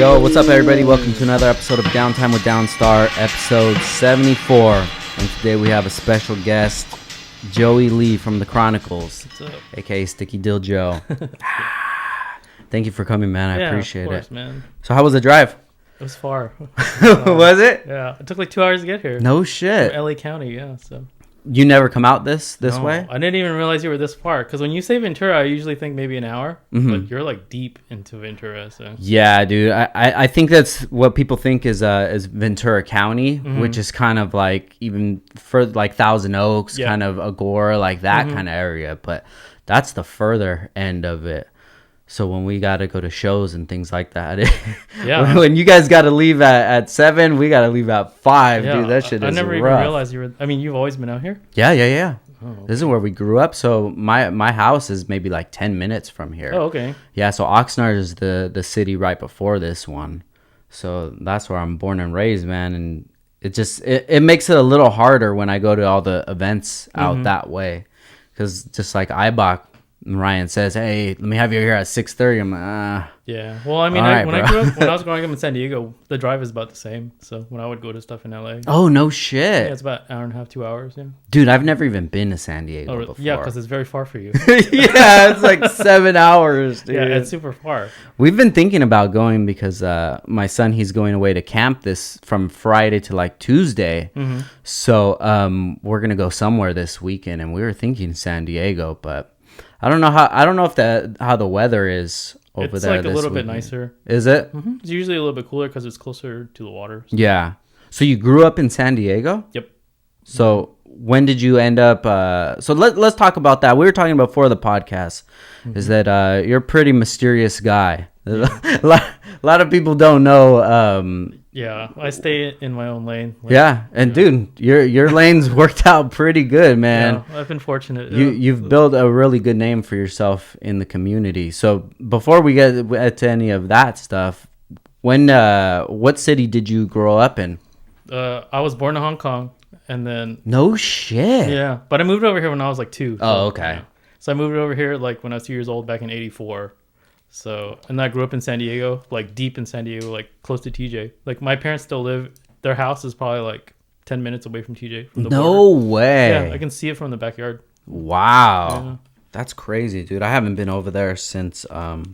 Yo, what's up, everybody? Welcome to another episode of Downtime with Downstar, episode 74. And today we have a special guest, Joey Lee from the Chronicles, What's up? aka StickyDilJoe. Thank you for coming, man. I appreciate of course, it. Man. So how was the drive? It was far. Was it? Yeah, it took like 2 hours to get here. No shit. From LA County, yeah. So You never come out this No, way? I didn't even realize you were this far. Because when you say Ventura, I usually think maybe an hour. But you're like deep into Ventura. So Yeah, dude. I think that's what people think is Ventura County, which is kind of like even for like Thousand Oaks, kind of Agora, like that kind of area. But that's the further end of it. So when we got to go to shows and things like that, when you guys got to leave at 7, we got to leave at 5, dude. That shit is rough. I never even realized you were. I mean, you've always been out here. Yeah. Oh, okay. This is where we grew up. So my house is maybe like 10 minutes from here. Oh, okay. Yeah. So Oxnard is the city right before this one. So that's where I'm born and raised, man. And it makes it a little harder when I go to all the events out that way, because just like Ibach. And Ryan says, "Hey, let me have you here at 6:30." I'm like, Yeah. Well, I mean, when I was growing up in San Diego, the drive is about the same. So when I would go to stuff in LA, oh no shit. Yeah, it's about an hour and a half, 2 hours. Yeah. Dude, I've never even been to San Diego before. Yeah, because it's very far for you. Yeah, it's like 7 hours, dude. Yeah, it's super far. We've been thinking about going because my son, he's going away to camp from Friday to like Tuesday. So we're gonna go somewhere this weekend, and we were thinking San Diego, but I don't know how the weather is over there. It's like a little bit nicer. Is it? It's usually a little bit cooler because it's closer to the water. So. Yeah. So you grew up in San Diego? Yep. So when did you end up? So let's talk about that. We were talking before the podcast. Is that you're a pretty mysterious guy? A lot of people don't know. Yeah, I stay in my own lane. Dude, your lane's worked out pretty good, man. Yeah, I've been fortunate. You've built a really good name for yourself in the community. So before we get to any of that stuff, what city did you grow up in? I was born in Hong Kong, and then no shit. Yeah, but I moved over here when I was like 2. Oh, okay. Yeah. So I moved over here like when I was 2 years old back in '84. So, and I grew up in San Diego, like deep in San Diego, like close to TJ. Like my parents still live, their house is probably like 10 minutes away from TJ. From the border. Way. Yeah, I can see it from the backyard. Wow. Yeah. That's crazy, dude. I haven't been over there since, I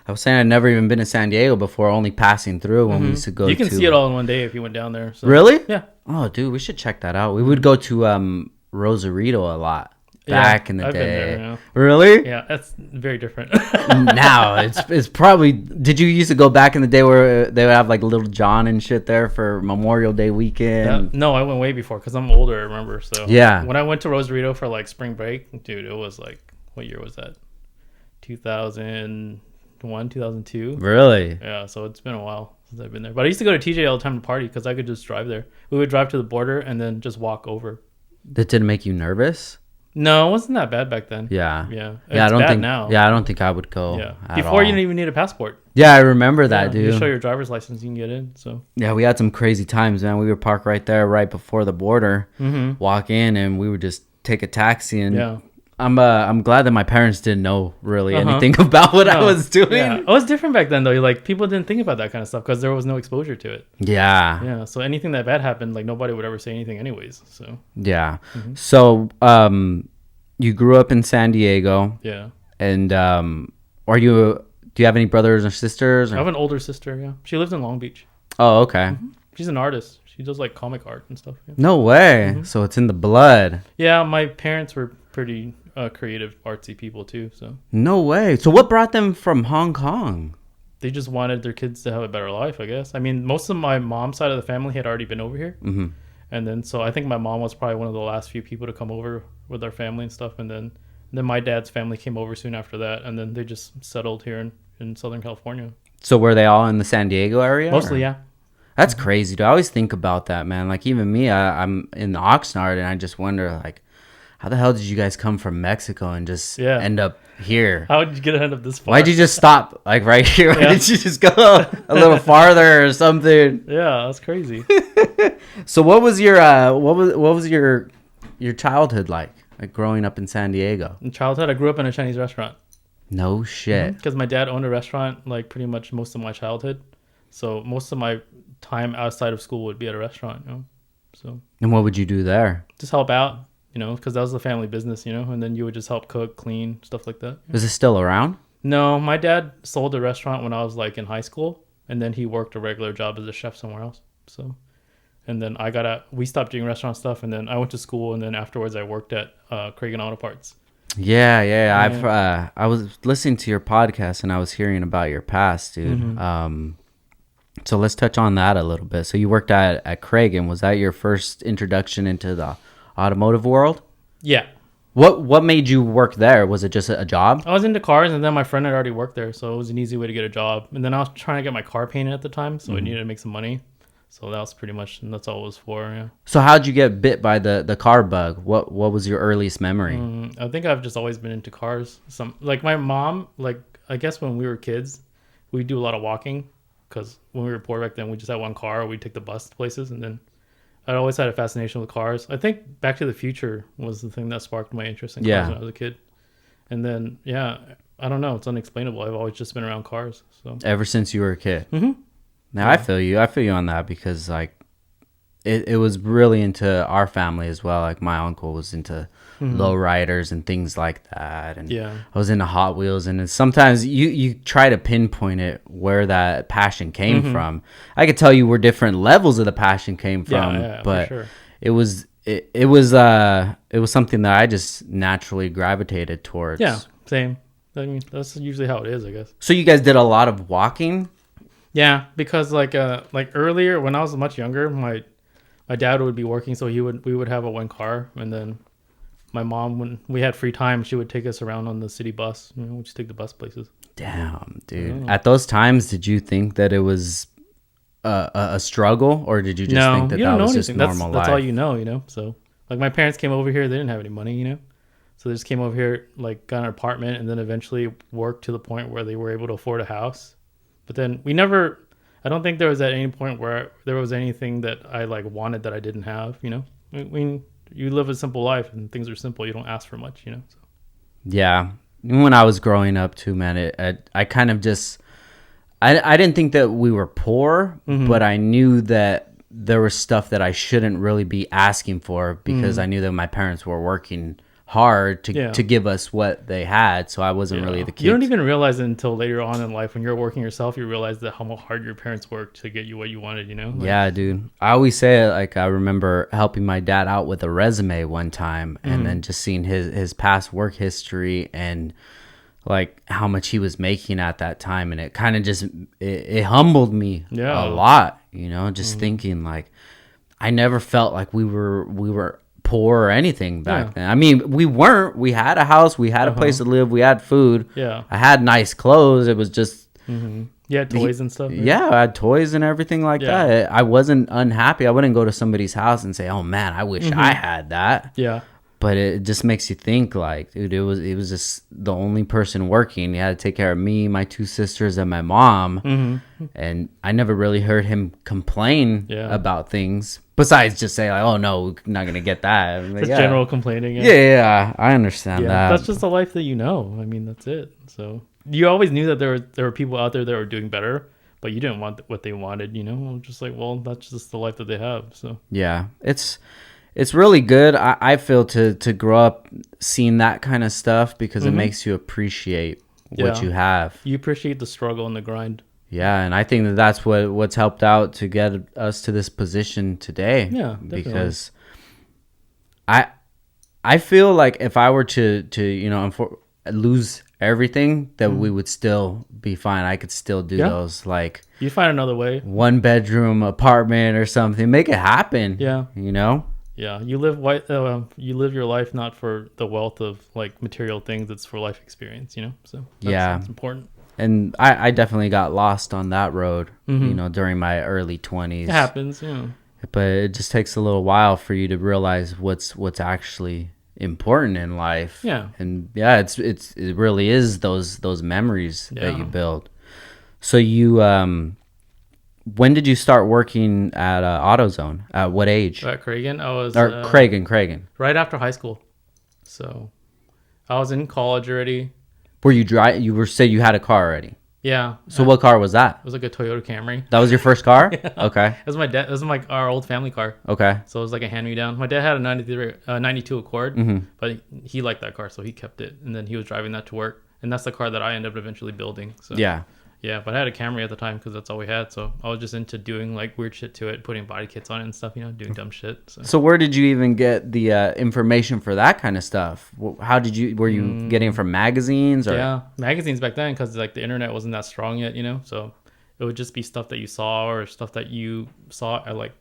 was saying I'd never even been to San Diego before, only passing through when we used to go to. You can see it all in one day if you went down there. So. Really? Yeah. Oh, dude, we should check that out. We would go to Rosarito a lot. Back in the day. Been there, yeah. Really? Yeah, that's very different. Now it's probably. Did you used to go back in the day where they would have like Little John and shit there for Memorial Day weekend? No, I went way before because I'm older. I remember. So yeah, when I went to Rosarito for like spring break, dude, it was like, what year was that? 2001, 2002. Really? Yeah. So it's been a while since I've been there. But I used to go to TJ all the time to party because I could just drive there. We would drive to the border and then just walk over. That didn't make you nervous? No, it wasn't that bad back then. Yeah. I don't think I would go. Yeah. Before you didn't even need a passport. Yeah, I remember that, dude. You show your driver's license, you can get in. So yeah, we had some crazy times, man. We would park right there, right before the border, walk in, and we would just take a taxi. And I'm glad that my parents didn't know really anything about what I was doing. Yeah. It was different back then, though. Like people didn't think about that kind of stuff because there was no exposure to it. Yeah. Yeah. So anything that bad happened, like nobody would ever say anything, anyways. So yeah. So you grew up in San Diego. Yeah. And do you have any brothers or sisters? Or? I have an older sister. Yeah. She lives in Long Beach. Oh, okay. She's an artist. She does like comic art and stuff. Yeah. No way. So it's in the blood. Yeah. My parents were pretty creative, artsy people too. So no way. So what brought them from Hong Kong? They just wanted their kids to have a better life, I guess. I mean, most of my mom's side of the family had already been over here, and then so I think my mom was probably one of the last few people to come over with our family and stuff. And then my dad's family came over soon after that, and then they just settled here in Southern California. So were they all in the San Diego area? Mostly, yeah. That's crazy, dude. I always think about that, man. Like even me, I'm in Oxnard, and I just wonder like, how the hell did you guys come from Mexico and just end up here? How did you end up this far? Why'd you just stop like right here? Why did you just go a little farther or something? Yeah, that's crazy. So what was your childhood like growing up in San Diego? In childhood, I grew up in a Chinese restaurant. No shit. Because my dad owned a restaurant like pretty much most of my childhood. So most of my time outside of school would be at a restaurant, you know. So. And what would you do there? Just help out, you know, because that was the family business, you know. And then you would just help cook, clean, stuff like that. Is it still around? No, my dad sold a restaurant when I was like in high school, and then he worked a regular job as a chef somewhere else. So, and then we stopped doing restaurant stuff, and then I went to school, and then afterwards I worked at Craig Auto Parts. Yeah. I was listening to your podcast and I was hearing about your past, dude. Mm-hmm. So let's touch on that a little bit. So you worked at Craig, and was that your first introduction into the automotive world? Yeah. What made you work there? Was it just a job? I was into cars, and then my friend had already worked there, so it was an easy way to get a job. And then I was trying to get my car painted at the time, so I needed to make some money. So that was pretty much, and that's all it was for. Yeah. So how'd you get bit by the car bug? What was your earliest memory? I think I've just always been into cars. Like my mom, like I guess when we were kids, we do a lot of walking, because when we were poor back then, we just had one car. We'd take the bus to places, and then I'd always had a fascination with cars. I think Back to the Future was the thing that sparked my interest in cars when I was a kid. And then, I don't know. It's unexplainable. I've always just been around cars. So ever since you were a kid. Mm-hmm. Now I feel you on that, because like it was really into our family as well. Like my uncle was into lowriders and things like that, and I was into Hot Wheels. And sometimes you try to pinpoint it where that passion came from. I could tell you where different levels of the passion came from, but sure. it was something that I just naturally gravitated towards. Yeah, same. I mean, that's usually how it is, I guess. So you guys did a lot of walking? Yeah, because like earlier when I was much younger, my dad would be working, so we would have a one car, and then my mom, when we had free time, she would take us around on the city bus. You know, we just take the bus places. Damn, dude. At those times, did you think that it was a struggle, or did you just think that that was just normal life? That's all you know. So like my parents came over here, they didn't have any money, you know. So they just came over here, like got an apartment, and then eventually worked to the point where they were able to afford a house. But then I don't think there was at any point where there was anything that I like wanted that I didn't have, you know. When you live a simple life and things are simple, you don't ask for much, you know. So. Yeah, when I was growing up too, man, I kind of just I didn't think that we were poor, but I knew that there was stuff that I shouldn't really be asking for, because I knew that my parents were working hard to give us what they had, so I wasn't really the kid. You don't even realize it until later on in life when you're working yourself. You realize that how hard your parents worked to get you what you wanted, you know. Like, yeah, dude. I always say it, like I remember helping my dad out with a resume one time, and then just seeing his past work history and like how much he was making at that time, and it kind of just it humbled me a lot, you know. Just thinking like I never felt like we were poor or anything back then. I mean, we weren't. We had a house, we had a place to live, we had food. Yeah, I had nice clothes. It was just yeah, toys and stuff. Right? Yeah, I had toys and everything like that. I wasn't unhappy. I wouldn't go to somebody's house and say, "Oh man, I wish I had that." Yeah. But it just makes you think, like, dude, it was just the only person working. He had to take care of me, my two sisters, and my mom. And I never really heard him complain about things, besides just say, like, oh, no, we're not going to get that. Just general complaining. Yeah, I understand that. That's just the life that you know. I mean, that's it. So you always knew that there were people out there that were doing better, but you didn't want what they wanted, you know? Just like, well, that's just the life that they have. So yeah, it's really good, I feel, to grow up seeing that kind of stuff, because it makes you appreciate what you have. You appreciate the struggle and the grind. Yeah, and I think that that's what's helped out to get us to this position today. Yeah, definitely. Because I feel like if I were to you know, lose everything, that we would still be fine. I could still do those, like, you find another way, 1-bedroom apartment or something, make it happen. Yeah, you know. Yeah, you live your life not for the wealth of like material things; it's for life experience, you know. So that's important. And I definitely got lost on that road, you know, during my early 20s. It happens, yeah. But it just takes a little while for you to realize what's actually important in life. Yeah, and it really is those memories that you build. So you when did you start working at AutoZone? At what age? At Cragen, I was... Cragen. Right after high school. So, I was in college already. Were you you said you had a car already? Yeah. So what car was that? It was like a Toyota Camry. That was your first car? Yeah. Okay. It was my dad. It was like our old family car. Okay. So it was like a hand-me-down. My dad had a 92 Accord, but he liked that car, so he kept it. And then he was driving that to work. And that's the car that I ended up eventually building. So Yeah. yeah, but I had a Camry at the time because that's all we had. So I was just into doing like weird shit to it, putting body kits on it and stuff, doing dumb shit. So where did you even get the information for that kind of stuff? How did you, were you getting it from magazines? Or? Yeah, magazines back then because like the internet wasn't that strong yet, so it would just be stuff that you saw or stuff that you saw at like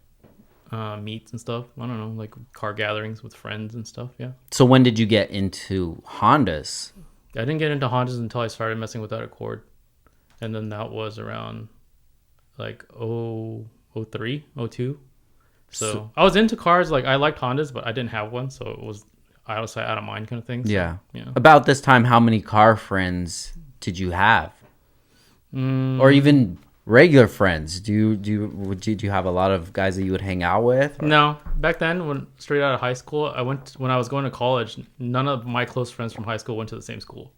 meets and stuff. I don't know, like car gatherings with friends and stuff. Yeah. So when did you get into Hondas? I didn't get into Hondas until I started messing with that Accord. And then that was around like 03, 02. So I was into cars. Like I liked Hondas, but I didn't have one. So it was out of sight, out of mind kind of thing. So, yeah. About this time, how many car friends did you have? Or even regular friends? Do you have a lot of guys that you would hang out with? Or? No. Back then, when straight out of high school, when I was going to college, none of my close friends from high school went to the same school.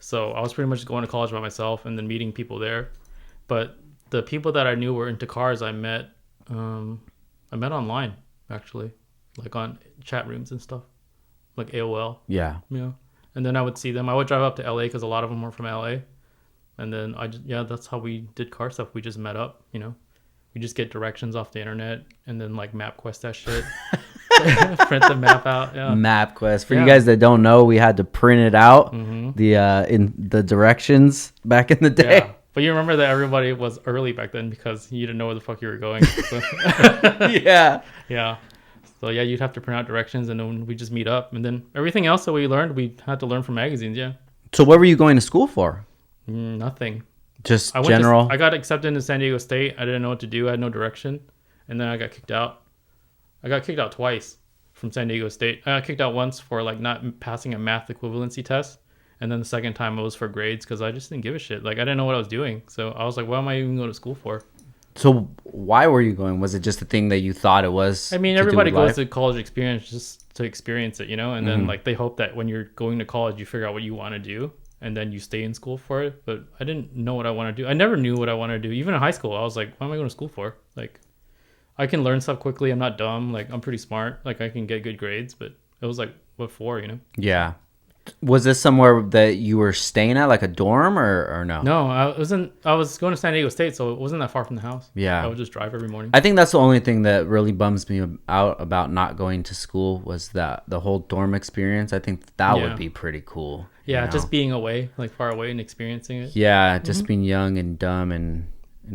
So I was pretty much going to college by myself and then meeting people there. But the people that I knew were into cars, I met online actually, like on chat rooms and stuff, like AOL. Yeah. And then I would see them. I would drive up to LA because a lot of them were from LA. And then that's how we did car stuff. We just met up. We just get directions off the internet and then like MapQuest that shit. Print the map out. Yeah. MapQuest. For you guys that don't know, we had to print it out. In the directions back in the day. Yeah. But you remember that everybody was early back then because you didn't know where the fuck you were going. So. Yeah. Yeah. So yeah, you'd have to print out directions and then we just meet up. And then everything else that we learned, we had to learn from magazines. Yeah. So what were you going to school for? Nothing. Just general? I got accepted into San Diego State. I didn't know what to do. I had no direction. And then I got kicked out. I got kicked out twice from San Diego State. I got kicked out once for like not passing a math equivalency test. And then the second time it was for grades because I just didn't give a shit. Like I didn't know what I was doing. So I was like, what am I even going to school for? So why were you going? Was it just a thing that you thought it was? I mean, everybody goes to college experience just to experience it, And then like they hope that when you're going to college, you figure out what you want to do. And then you stay in school for it. But I didn't know what I want to do. I never knew what I wanted to do. Even in high school, I was like, what am I going to school for? Like, I can learn stuff quickly. I'm not dumb. Like, I'm pretty smart. Like, I can get good grades. But it was like, what for, Yeah. Was this somewhere that you were staying at, like a dorm or no? No, I was going to San Diego State, so it wasn't that far from the house. Yeah. I would just drive every morning. I think that's the only thing that really bums me out about not going to school was that the whole dorm experience. I think that would be pretty cool. Yeah, just being away, like far away and experiencing it. Yeah, just being young and dumb and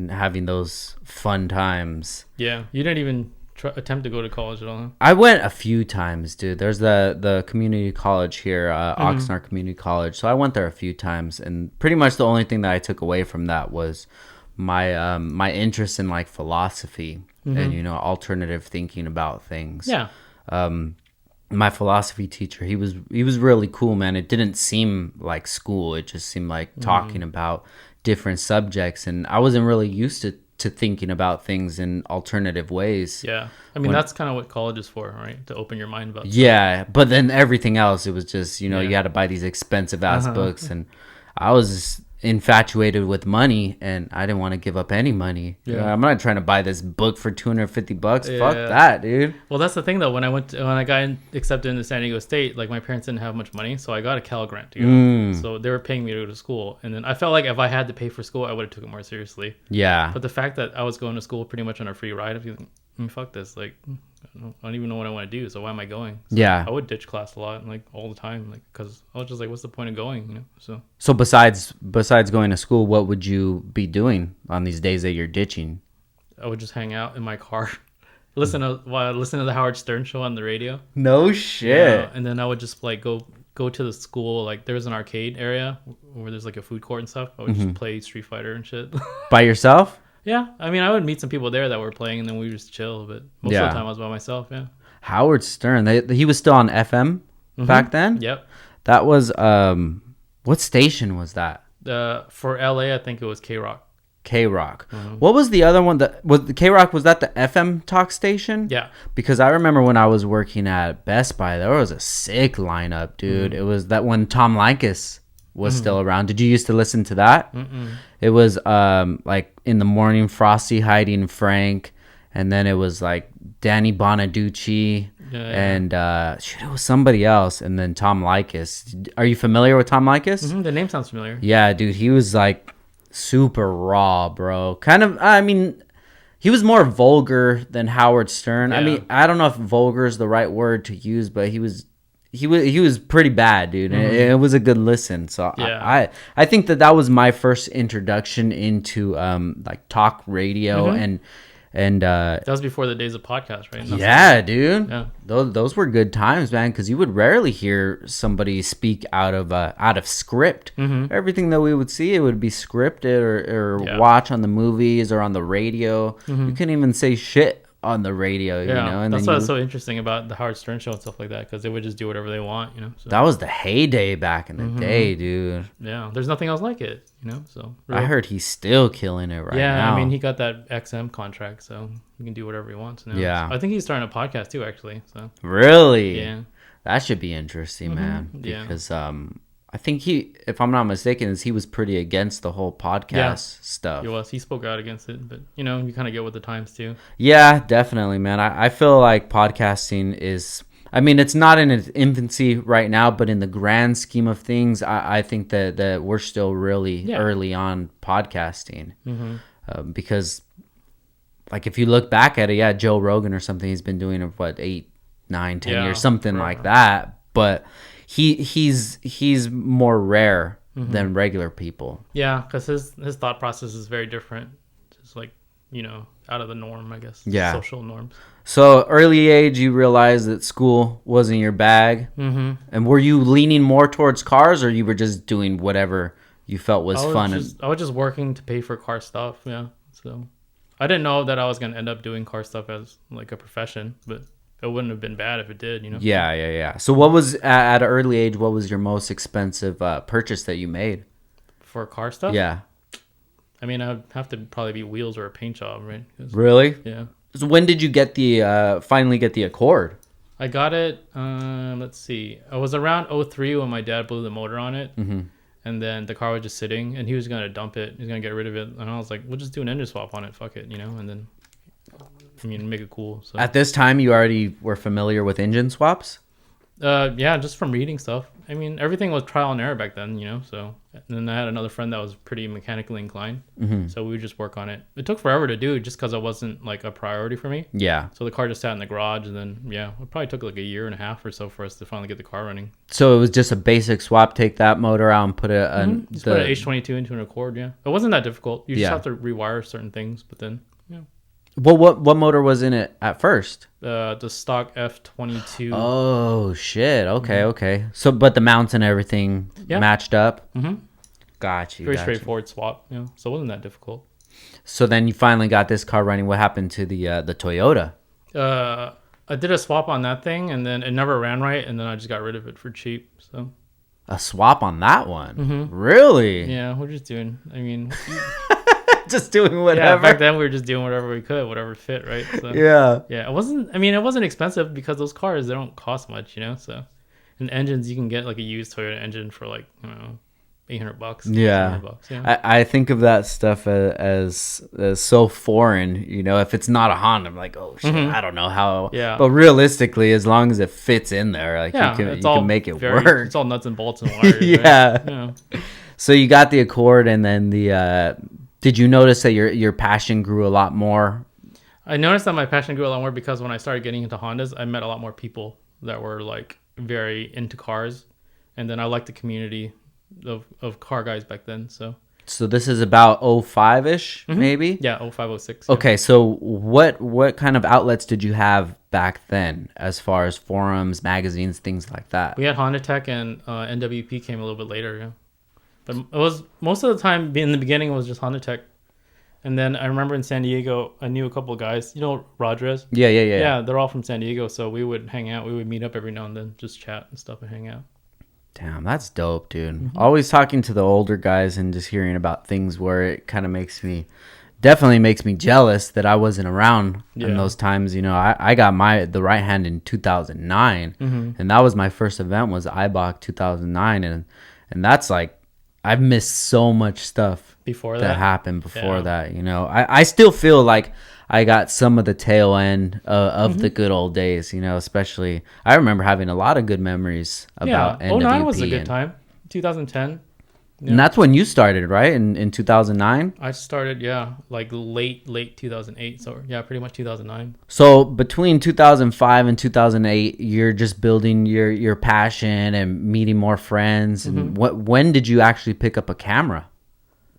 having those fun times. Yeah, you didn't even attempt to go to college at all, huh? I went a few times, dude. There's the community college here, Oxnard Community College. So I went there a few times, and pretty much the only thing that I took away from that was my my interest in like philosophy and alternative thinking about things. Yeah. My philosophy teacher, he was really cool, man. It didn't seem like school. It just seemed like talking about different subjects, and I wasn't really used to thinking about things in alternative ways. Yeah. I mean, that's kind of what college is for, right? To open your mind about stuff. Yeah, but then everything else, it was just, you had to buy these expensive ass books, and I was infatuated with money, and I didn't want to give up any money. Yeah. I'm not trying to buy this book for $250. Yeah. Fuck that, dude. Well, that's the thing though. When I got accepted into San Diego State, like my parents didn't have much money, so I got a Cal grant to go. So they were paying me to go to school, and then I felt like if I had to pay for school, I would have took it more seriously. Yeah. But the fact that I was going to school pretty much on a free ride, I feel like, fuck this. Like, I don't even know what I want to do, so why am I going? So yeah. I would ditch class a lot, like all the time, like because I was just like, what's the point of going? So besides going to school, what would you be doing on these days that you're ditching? I would just hang out in my car, listen to the Howard Stern show on the radio. No shit. And then I would just like go to the school. Like there's an arcade area where there's like a food court and stuff. I would just play Street Fighter and shit. By yourself? Yeah, I mean, I would meet some people there that were playing, and then we would just chill. But most of the time, I was by myself. Yeah. Howard Stern, he was still on FM back then. Yep. That was what station was that? For LA, I think it was K-Rock. K-Rock. What was the other one? That was the K-Rock. Was that the FM talk station? Yeah. Because I remember when I was working at Best Buy, there was a sick lineup, dude. It was that when Tom Likas was still around. Did you used to listen to that? It was like in the morning, Frosty, Heidi, and Frank, and then it was like Danny Bonaducci, and it was somebody else, and then Tom Likas. Are you familiar with Tom Likas? The name sounds familiar. Yeah, dude, he was like super raw, bro. Kind of, I mean, he was more vulgar than Howard Stern. I mean, I don't know if vulgar is the right word to use, but he was pretty bad, dude. It was a good listen. So I think that was my first introduction into like talk radio and that was before the days of podcasts, right? Yeah, dude. Yeah. Those were good times, man, because you would rarely hear somebody speak out of script. Everything that we would see, it would be scripted or watch on the movies or on the radio. You couldn't even say shit on the radio, you know. And that's what's so interesting about the Howard Stern show and stuff like that, because they would just do whatever they want, you know. So. That was the heyday back in the day, dude. Yeah, there's nothing else like it, you know. So really. I heard he's still killing it right now. Yeah, I mean, he got that XM contract, so he can do whatever he wants now. Yeah, so I think he's starting a podcast too, actually. So really, yeah, that should be interesting, man. Because I think he, if I'm not mistaken, he was pretty against the whole podcast stuff. He was. He spoke out against it, but you know, you kind of get with the times too. Yeah, definitely, man. I feel like podcasting is, I mean, it's not in its infancy right now, but in the grand scheme of things, I think that we're still really early on podcasting. Because, like, if you look back at it, Joe Rogan or something, he's been doing it, what, 8, 9, 10 years, something like that. But he's more rare than regular people. Yeah, because his thought process is very different. Just like, you know, out of the norm, I guess. Yeah. Social norms. So early age, you realized that school wasn't your bag. And were you leaning more towards cars, or you were just doing whatever you felt was fun? I was just working to pay for car stuff. Yeah. So I didn't know that I was going to end up doing car stuff as like a profession, but it wouldn't have been bad if it did, you know? Yeah. So what was, at an early age, what was your most expensive purchase that you made? For car stuff? Yeah. I mean, I'd have to probably be wheels or a paint job, right? Really? Yeah. So when did you get finally get the Accord? I got it, let's see. I was around 2003 when my dad blew the motor on it. And then the car was just sitting, and he was going to dump it. He was going to get rid of it. And I was like, we'll just do an engine swap on it. Fuck it, you know? And then... I mean, make it cool. So. At this time, you already were familiar with engine swaps? Yeah, just from reading stuff. I mean, everything was trial and error back then, you know. So, and then I had another friend that was pretty mechanically inclined. So we would just work on it. It took forever to do just because it wasn't like a priority for me. Yeah. So the car just sat in the garage, and then it probably took like a year and a half or so for us to finally get the car running. So it was just a basic swap. Take that motor out and put put an H22 into an Accord. Yeah, it wasn't that difficult. You just have to rewire certain things, but then Well, what motor was in it at first? The stock F22. Oh shit! Okay. So, but the mounts and everything matched up. Got you. Very straightforward swap. Yeah, so it wasn't that difficult. So then you finally got this car running. What happened to the Toyota? I did a swap on that thing, and then it never ran right, and then I just got rid of it for cheap. So. A swap on that one? Really? Yeah, we're just doing. I mean. Just doing whatever. Yeah, back then we were just doing whatever we could, whatever fit, right? So, yeah, it wasn't expensive because those cars, they don't cost much, you know. So, and engines, you can get like a used Toyota engine for like, you know, $800. Yeah. I think of that stuff as so foreign, you know. If it's not a Honda, I'm like, oh shit, I don't know how. Yeah. But realistically, as long as it fits in there, like you can make it work. It's all nuts and bolts and wires. Yeah. So you got the Accord, and then the. Did you notice that your passion grew a lot more? I noticed that my passion grew a lot more because when I started getting into Hondas, I met a lot more people that were like very into cars, and then I liked the community of car guys back then. So this is about 05-ish, maybe? Yeah, 05, 06. Okay, so what kind of outlets did you have back then as far as forums, magazines, things like that? We had Honda Tech, and NWP came a little bit later, yeah. But it was most of the time in the beginning it was just Honda Tech, and then I remember in San Diego I knew a couple of guys. You know Rodriguez? Yeah. Yeah, they're all from San Diego, so we would hang out. We would meet up every now and then, just chat and stuff and hang out. Damn, that's dope, dude. Always talking to the older guys and just hearing about things where it kind of definitely makes me jealous that I wasn't around in those times. You know, I got the right hand in 2009, and that was my first event was IBOC 2009, and that's like I've missed so much stuff before that happened before Yeah. that. You know, I still feel like I got some of the tail end of the good old days. You know, especially I remember having a lot of good memories about NWP. 09 was a good time. 2010. Yeah. And that's when you started, right? In 2009. I started, like late 2008. So yeah, pretty much 2009. So between 2005 and 2008, you're just building your passion and meeting more friends. And when did you actually pick up a camera?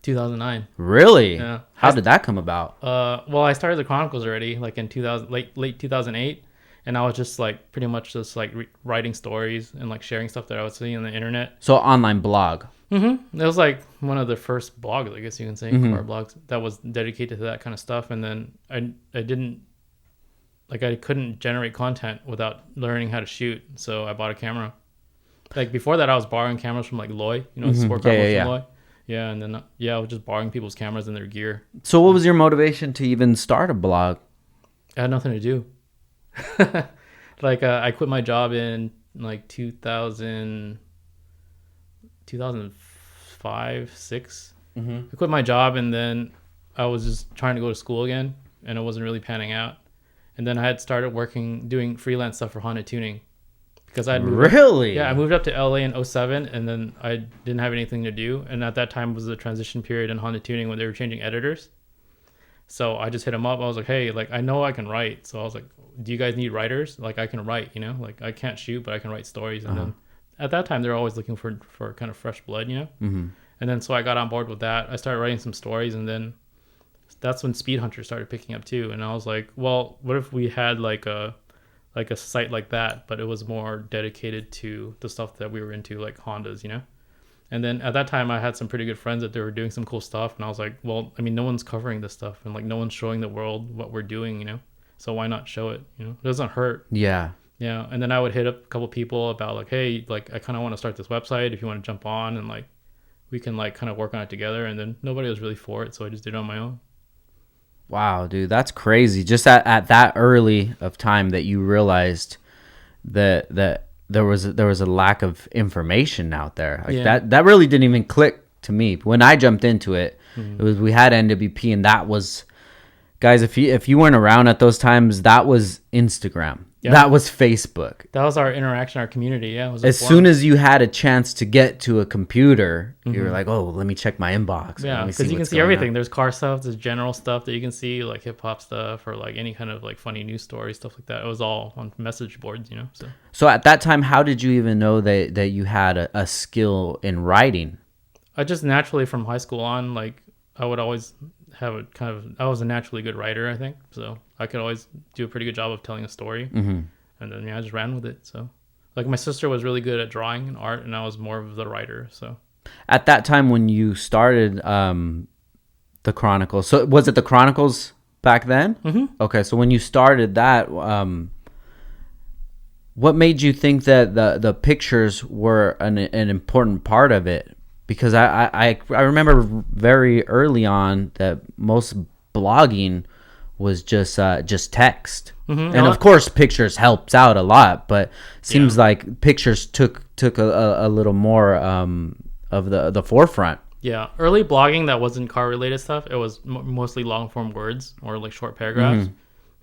2009. Really? Yeah. How did that come about? Well, I started the Chronicles already, like in late 2008, and I was just like pretty much just like writing stories and like sharing stuff that I was seeing on the internet. So online blog. It was like one of the first blogs, I guess you can say, car blogs that was dedicated to that kind of stuff. And then I couldn't generate content without learning how to shoot, so I bought a camera. Like before that, I was borrowing cameras from like Loy, sport car from Loy. Yeah, and then I was just borrowing people's cameras and their gear. So what was your motivation to even start a blog? I had nothing to do. I quit my job in like 2005, 6. I quit my job, and then I was just trying to go to school again, and it wasn't really panning out. And then I had started doing freelance stuff for Honda Tuning. Because I moved up to LA in 2007, and then I didn't have anything to do. And at that time was the transition period in Honda Tuning when they were changing editors. So I just hit them up. I was like, hey, like I know I can write. So I was like, do you guys need writers? Like I can write, like I can't shoot, but I can write stories. And then at that time, they're always looking for kind of fresh blood, And then so I got on board with that. I started writing some stories, and then that's when Speed Hunter started picking up too. And I was like, well, what if we had like a site like that, but it was more dedicated to the stuff that we were into, like Hondas, And then at that time I had some pretty good friends that they were doing some cool stuff, and I was like, well, I mean, no one's covering this stuff, and like no one's showing the world what we're doing, so why not show it? It doesn't hurt. Yeah. And then I would hit up a couple people about like, hey, like I kind of want to start this website if you want to jump on, and like we can like kind of work on it together. And then nobody was really for it, so I just did it on my own. Wow, dude, that's crazy. Just at that early of time that you realized that there was a lack of information out there. Like that really didn't even click to me. When I jumped into it, it was we had NWP, and that was, guys, if you weren't around at those times, that was Instagram. Yep. That was Facebook. That was our interaction, our community. Yeah. It was as soon as you had a chance to get to a computer, you were like, oh, let me check my inbox. Yeah, because you can see everything. There's car stuff, there's general stuff that you can see, like hip hop stuff, or like any kind of like funny news story, stuff like that. It was all on message boards, So at that time, how did you even know that you had a skill in writing? I just naturally from high school on, like I would always have I was a naturally good writer, I think. So I could always do a pretty good job of telling a story. And then I just ran with it. So like my sister was really good at drawing and art, and I was more of the writer. So at that time when you started the Chronicles, so was it the Chronicles back then? Okay, so when you started that, what made you think that the pictures were an important part of it? Because I remember very early on that most blogging was just text, and of course pictures helps out a lot, but seems like pictures took a little more of the forefront. Yeah, early blogging that wasn't car related stuff. It was mostly long form words or like short paragraphs,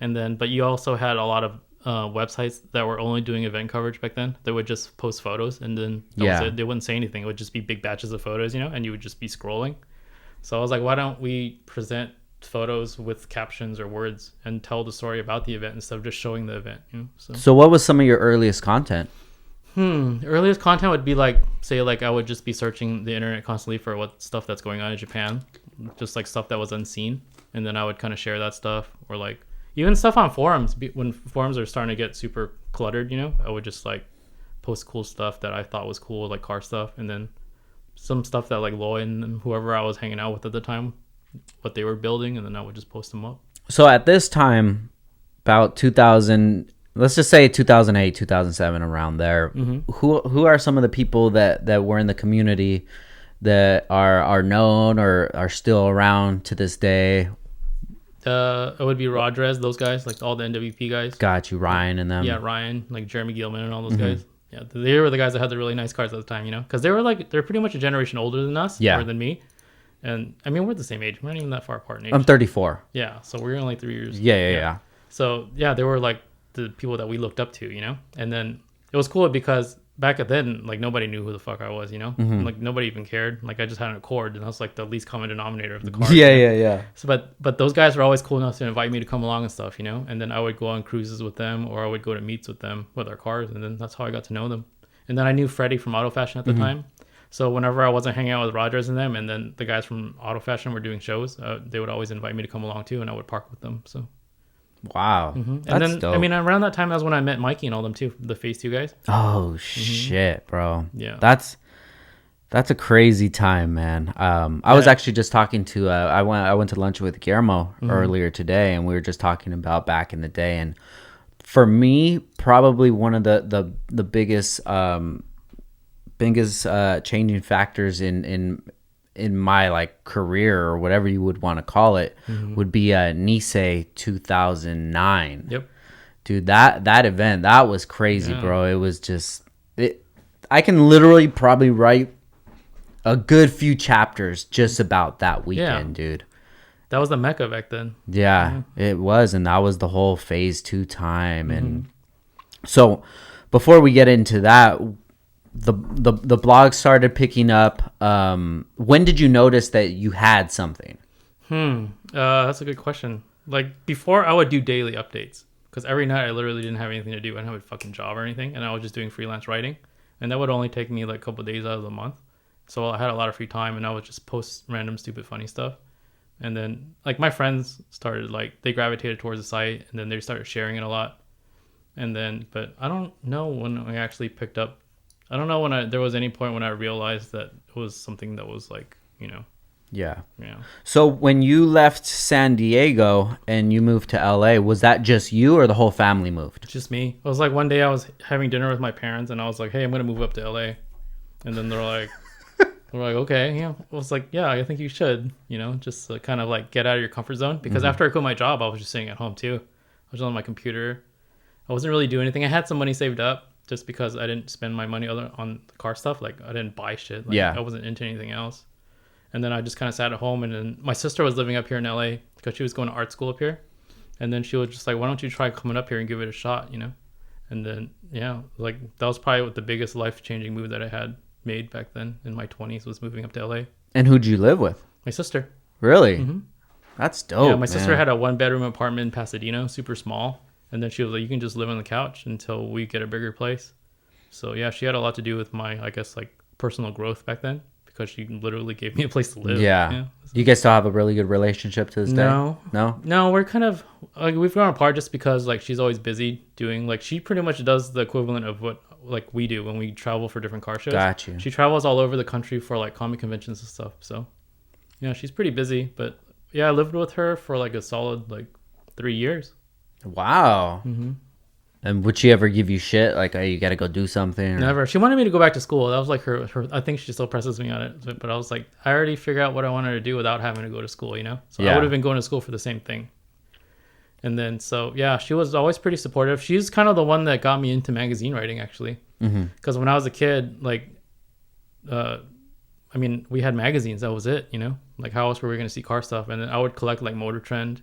and then but you also had a lot of websites that were only doing event coverage back then. They would just post photos, and then they wouldn't say anything. It would just be big batches of photos, and you would just be scrolling. So I was like, why don't we present photos with captions or words and tell the story about the event instead of just showing the event? So what was some of your earliest content? Earliest content would be like, say, like I would just be searching the internet constantly for what stuff that's going on in Japan, just like stuff that was unseen, and then I would kind of share that stuff, or like even stuff on forums. When forums are starting to get super cluttered, I would just like post cool stuff that I thought was cool, like car stuff, and then some stuff that like Loy and whoever I was hanging out with at the time, what they were building, and then I would just post them up. So at this time, about 2000, let's just say 2008, 2007, around there, who are some of the people that were in the community that are known or are still around to this day? It would be Rodrez, those guys, like all the NWP guys. Got you, Ryan and them. Yeah, Ryan, like Jeremy Gilman and all those guys. Yeah, they were the guys that had the really nice cars at the time, you know, because they're pretty much a generation older than us, Yeah. or than me, and I mean we're the same age. We're not even that far apart in age. I'm 34. Yeah, so we're only 3 years. Yeah. So yeah, they were like the people that we looked up to, you know, and then it was cool because back then, like nobody knew who the fuck I was, you know, like nobody even cared. Like I just had an Accord, and I was like the least common denominator of the car. Yeah. So, but those guys were always cool enough to invite me to come along and stuff, you know. And then I would go on cruises with them, or I would go to meets with them with our cars, and then that's how I got to know them. And then I knew Freddie from Auto Fashion at the time. So whenever I wasn't hanging out with Rogers and them, and then the guys from Auto Fashion were doing shows, they would always invite me to come along too, and I would park with them. So. Wow. And That's then dope. I mean around that time that's when I met Mikey and all them too, the Phase 2 guys. Oh shit, bro. Yeah. That's a crazy time, man. I was actually just talking to I went to lunch with Guillermo earlier today, and we were just talking about back in the day, and for me probably one of the biggest changing factors in my like career, or whatever you would want to call it, would be Nisei 2009. Yep. Dude, that event, that was crazy, bro. It was just I can literally probably write a good few chapters just about that weekend, dude. That was the mecca back then. Yeah, it was, and that was the whole Phase 2 time. And so before we get into that, the blog started picking up. When did you notice that you had something? That's a good question. Like before I would do daily updates, because every night I literally didn't have anything to do. I didn't have a fucking job or anything, and I was just doing freelance writing, and that would only take me like a couple of days out of the month. So I had a lot of free time, and I would just post random stupid funny stuff. And then like my friends started, like they gravitated towards the site, and then they started sharing it a lot. And then, but I don't know when I actually picked up. I don't know when there was any point when I realized that it was something that was like, you know. Yeah. Yeah. So when you left San Diego and you moved to LA, was that just you or the whole family moved? Just me. It was like one day I was having dinner with my parents, and I was like, hey, I'm going to move up to LA. And then they're like, okay. Yeah. I was like, yeah, I think you should, you know, just kind of like get out of your comfort zone. Because after I quit my job, I was just sitting at home too. I was on my computer. I wasn't really doing anything. I had some money saved up just because I didn't spend my money on the car stuff. Like I didn't buy shit. Like, I wasn't into anything else. And then I just kind of sat at home, and then my sister was living up here in LA because she was going to art school up here. And then she was just like, why don't you try coming up here and give it a shot, you know? And then, yeah, like that was probably the biggest life-changing move that I had made back then in my 20s, was moving up to LA. And who'd you live with? My sister. Really? That's dope. Yeah, my sister had a 1-bedroom apartment in Pasadena, super small. And then she was like, you can just live on the couch until we get a bigger place. So yeah, she had a lot to do with my, I guess, like personal growth back then, because she literally gave me a place to live. Yeah. You guys still have a really good relationship to this day? No, we're kind of like, we've gone apart just because like she's always busy doing, like she pretty much does the equivalent of what like we do when we travel for different car shows. Got you. She travels all over the country for like comic conventions and stuff. So yeah, she's pretty busy. But yeah, I lived with her for like a solid like 3 years. Wow. And would she ever give you shit like, hey, you gotta go do something? Or... Never. She wanted me to go back to school. That was like her I think she still presses me on it. But I was like, I already figured out what I wanted to do without having to go to school, you know? So I would have been going to school for the same thing. And then, so yeah, she was always pretty supportive. She's kind of the one that got me into magazine writing, actually. Because when I was a kid, like, I mean, we had magazines. That was it, you know? Like, how else were we going to see car stuff? And then I would collect, like, Motor Trend,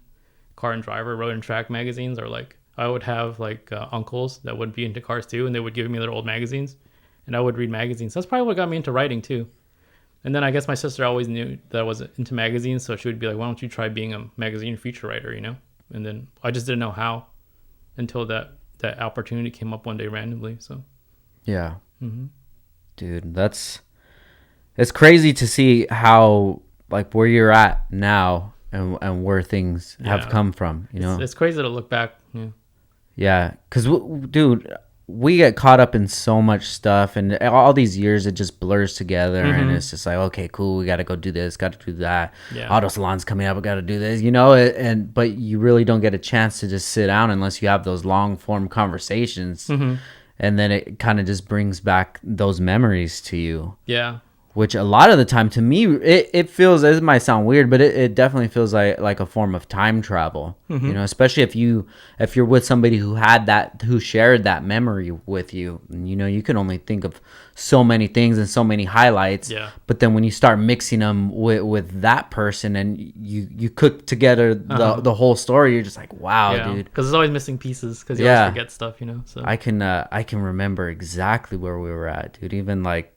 Car and Driver, Road and Track magazines, or, like, I would have, like, uncles that would be into cars, too, and they would give me their old magazines, and I would read magazines. That's probably what got me into writing, too. And then I guess my sister always knew that I was into magazines, so she would be like, why don't you try being a magazine feature writer, you know? And then I just didn't know how until that opportunity came up one day randomly, so... Yeah. Dude, it's crazy to see how, like, where you're at now and where things have come from, you know? It's crazy to look back. Yeah, because, dude, we get caught up in so much stuff, and all these years, it just blurs together, and it's just like, okay, cool, we got to go do this, got to do that. Auto salon's coming up, we got to do this, you know? But you really don't get a chance to just sit down unless you have those long-form conversations. And then it kind of just brings back those memories to you. Yeah. which a lot of the time to me it feels, it might sound weird, but it definitely feels like a form of time travel. You know, especially if you're with somebody who shared that memory with you. You know, you can only think of so many things and so many highlights. Yeah. But then when you start mixing them with that person and you cook together the whole story, you're just like, wow, dude. Because there's always missing pieces because you always forget stuff, you know. So I can remember exactly where we were at, dude. Even like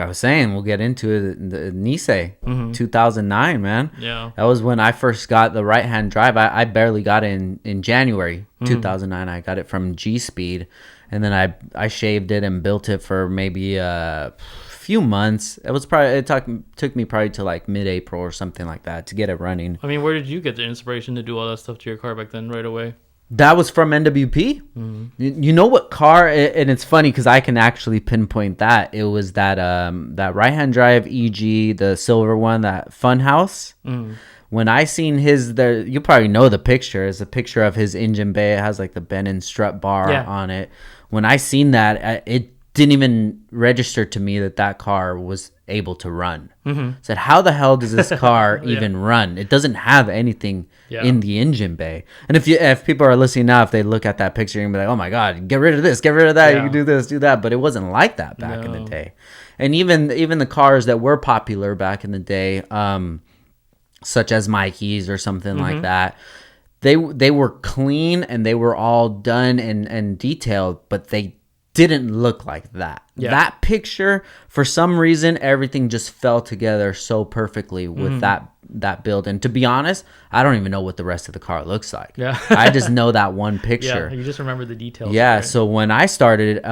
I was saying, we'll get into it. The Nisei, 2009, man. Yeah. That was when I first got the right-hand drive. I barely got it in January 2009. I got it from G-Speed. And then I shaved it and built it for maybe a few months. It took me probably to like mid-April or something like that to get it running. I mean, where did you get the inspiration to do all that stuff to your car back then right away? That was from NWP. You know what car? And it's funny because I can actually pinpoint that. It was that right-hand drive EG, the silver one, that Funhouse. When I seen you probably know the picture. It's a picture of his engine bay. It has like the bend and strut bar on it. When I seen that, it didn't even register to me that car was able to run. Said, how the hell does this car even run? It doesn't have anything in the engine bay. And if people are listening now, if they look at that picture, you're gonna be like, oh my god, get rid of this, get rid of that. You can do this, do that. But it wasn't like that back in the day. And even the cars that were popular back in the day, such as Mikey's or something like that, they were clean and they were all done and detailed, but they didn't look like that. That picture, for some reason, everything just fell together so perfectly with that build. And to be honest, I don't even know what the rest of the car looks like. I just know that one picture. You just remember the details. Right? So when I started,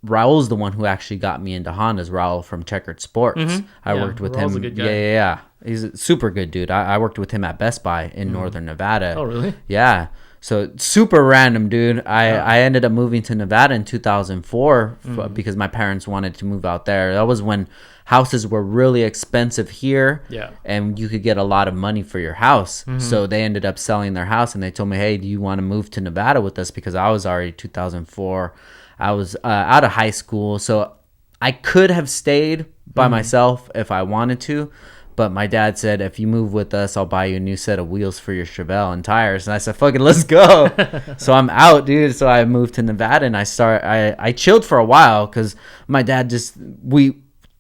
Raul's the one who actually got me into Hondas. Raul from Checkered Sports. I worked with Raul's him. A good guy. He's a super good dude. I worked with him at Best Buy in Northern Nevada. Oh, really? Yeah. So super random, dude. I ended up moving to Nevada in 2004 because my parents wanted to move out there. That was when houses were really expensive here. And you could get a lot of money for your house. So they ended up selling their house and they told me, hey, do you want to move to Nevada with us? Because I was already 2004. I was out of high school, so I could have stayed by myself if I wanted to, but my dad said, if you move with us, I'll buy you a new set of wheels for your Chevelle and tires. And I said, fucking let's go. So I'm out, dude. So I moved to Nevada and I chilled for a while because my dad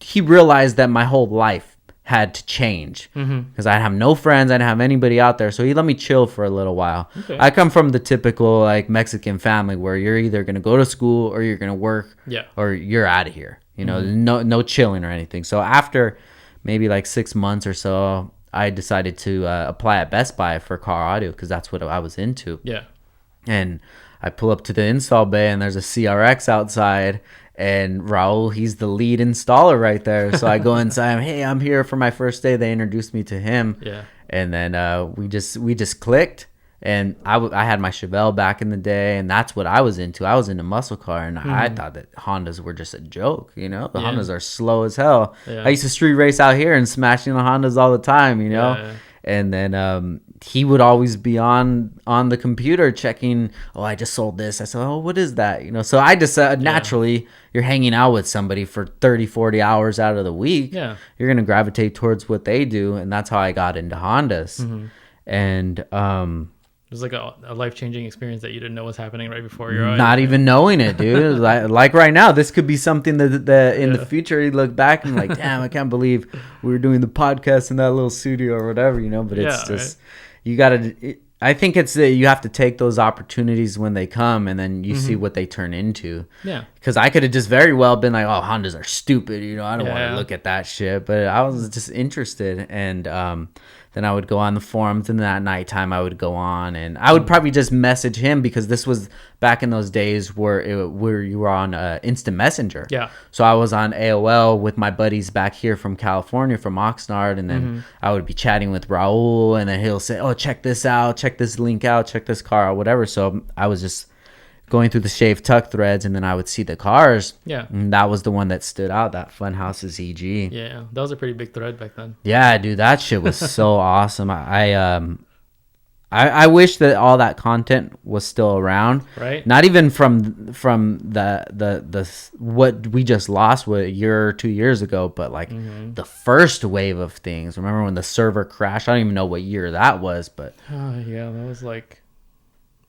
he realized that my whole life had to change because I have no friends, I didn't have anybody out there, so he let me chill for a little while. I come from the typical like Mexican family where you're either gonna go to school or you're gonna work, or you're out of here, you know. No chilling or anything. So after maybe like 6 months or so, I decided to apply at Best Buy for car audio because that's what I was into. And I pull up to the install bay and there's a CRX outside. And Raul, he's the lead installer right there. So I go inside. Hey, I'm here for my first day. They introduced me to him. And then we just clicked. And I had my Chevelle back in the day, and that's what I was into. I was into muscle car, and I thought that Hondas were just a joke. You know, the Hondas are slow as hell. I used to street race out here and smashing the Hondas all the time. You know. And then he would always be on the computer checking, oh, I just sold this. I said, oh, what is that? You know, so I just naturally, you're hanging out with somebody for 30, 40 hours out of the week. You're going to gravitate towards what they do. And that's how I got into Hondas. And it was like a life-changing experience that you didn't know was happening right before your eyes. Not even knowing it, dude. like right now, this could be something that in the future you look back and like, damn, I can't believe we were doing the podcast in that little studio or whatever, you know. But it's just you gotta. I think it's that you have to take those opportunities when they come, and then you see what they turn into. Because I could have just very well been like, oh, Hondas are stupid, you know. I don't want to look at that shit. But I was just interested, and then I would go on the forums, and then at nighttime I would go on, and I would probably just message him because this was back in those days where you were on instant messenger. So I was on AOL with my buddies back here from California, from Oxnard, and then I would be chatting with Raul, and then he'll say, oh, check this out, check this link out, check this car out, whatever. So I was just going through the Shave Tuck threads, and then I would see the cars. And that was the one that stood out, that Funhouse's EG. That was a pretty big thread back then. Yeah, dude, that shit was so awesome. I wish that all that content was still around. Right. Not even from the what we just lost a year or 2 years ago, but like the first wave of things. Remember when the server crashed? I don't even know what year that was, but yeah, that was like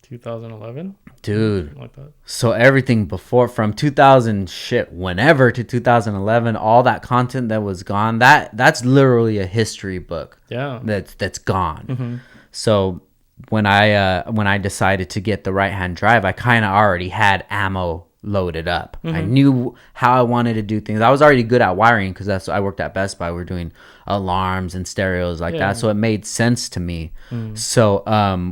2011. Dude. Like that. So everything before from 2000 whenever to 2011, all that content that was gone, that's literally a history book. Yeah. That's gone. So when I decided to get the right-hand drive, I kind of already had ammo loaded up. I knew how I wanted to do things. I was already good at wiring because I worked at Best Buy. We're doing alarms and stereos like that, so it made sense to me. So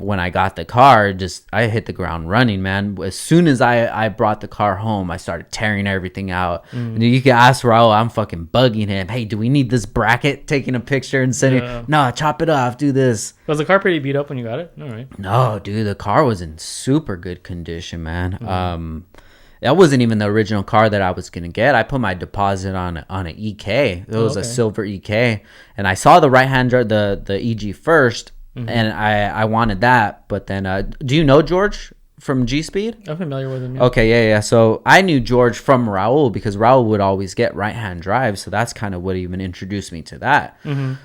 when I got the car, I hit the ground running, man. As soon as I brought the car home, I started tearing everything out. And you can ask Raul, I'm fucking bugging him, hey, do we need this bracket, taking a picture and sending no, chop it off, do this. Was the car pretty beat up when you got it? All right. No, dude, the car was in super good condition, man. That wasn't even the original car that I was gonna get. I put my deposit on an EK. It was a silver EK, and I saw the right-hand drive, the EG first, and I wanted that. But then, do you know George from G Speed? I'm familiar with him. Yeah. Okay, yeah. So I knew George from Raul because Raul would always get right-hand drives. So that's kind of what even introduced me to that.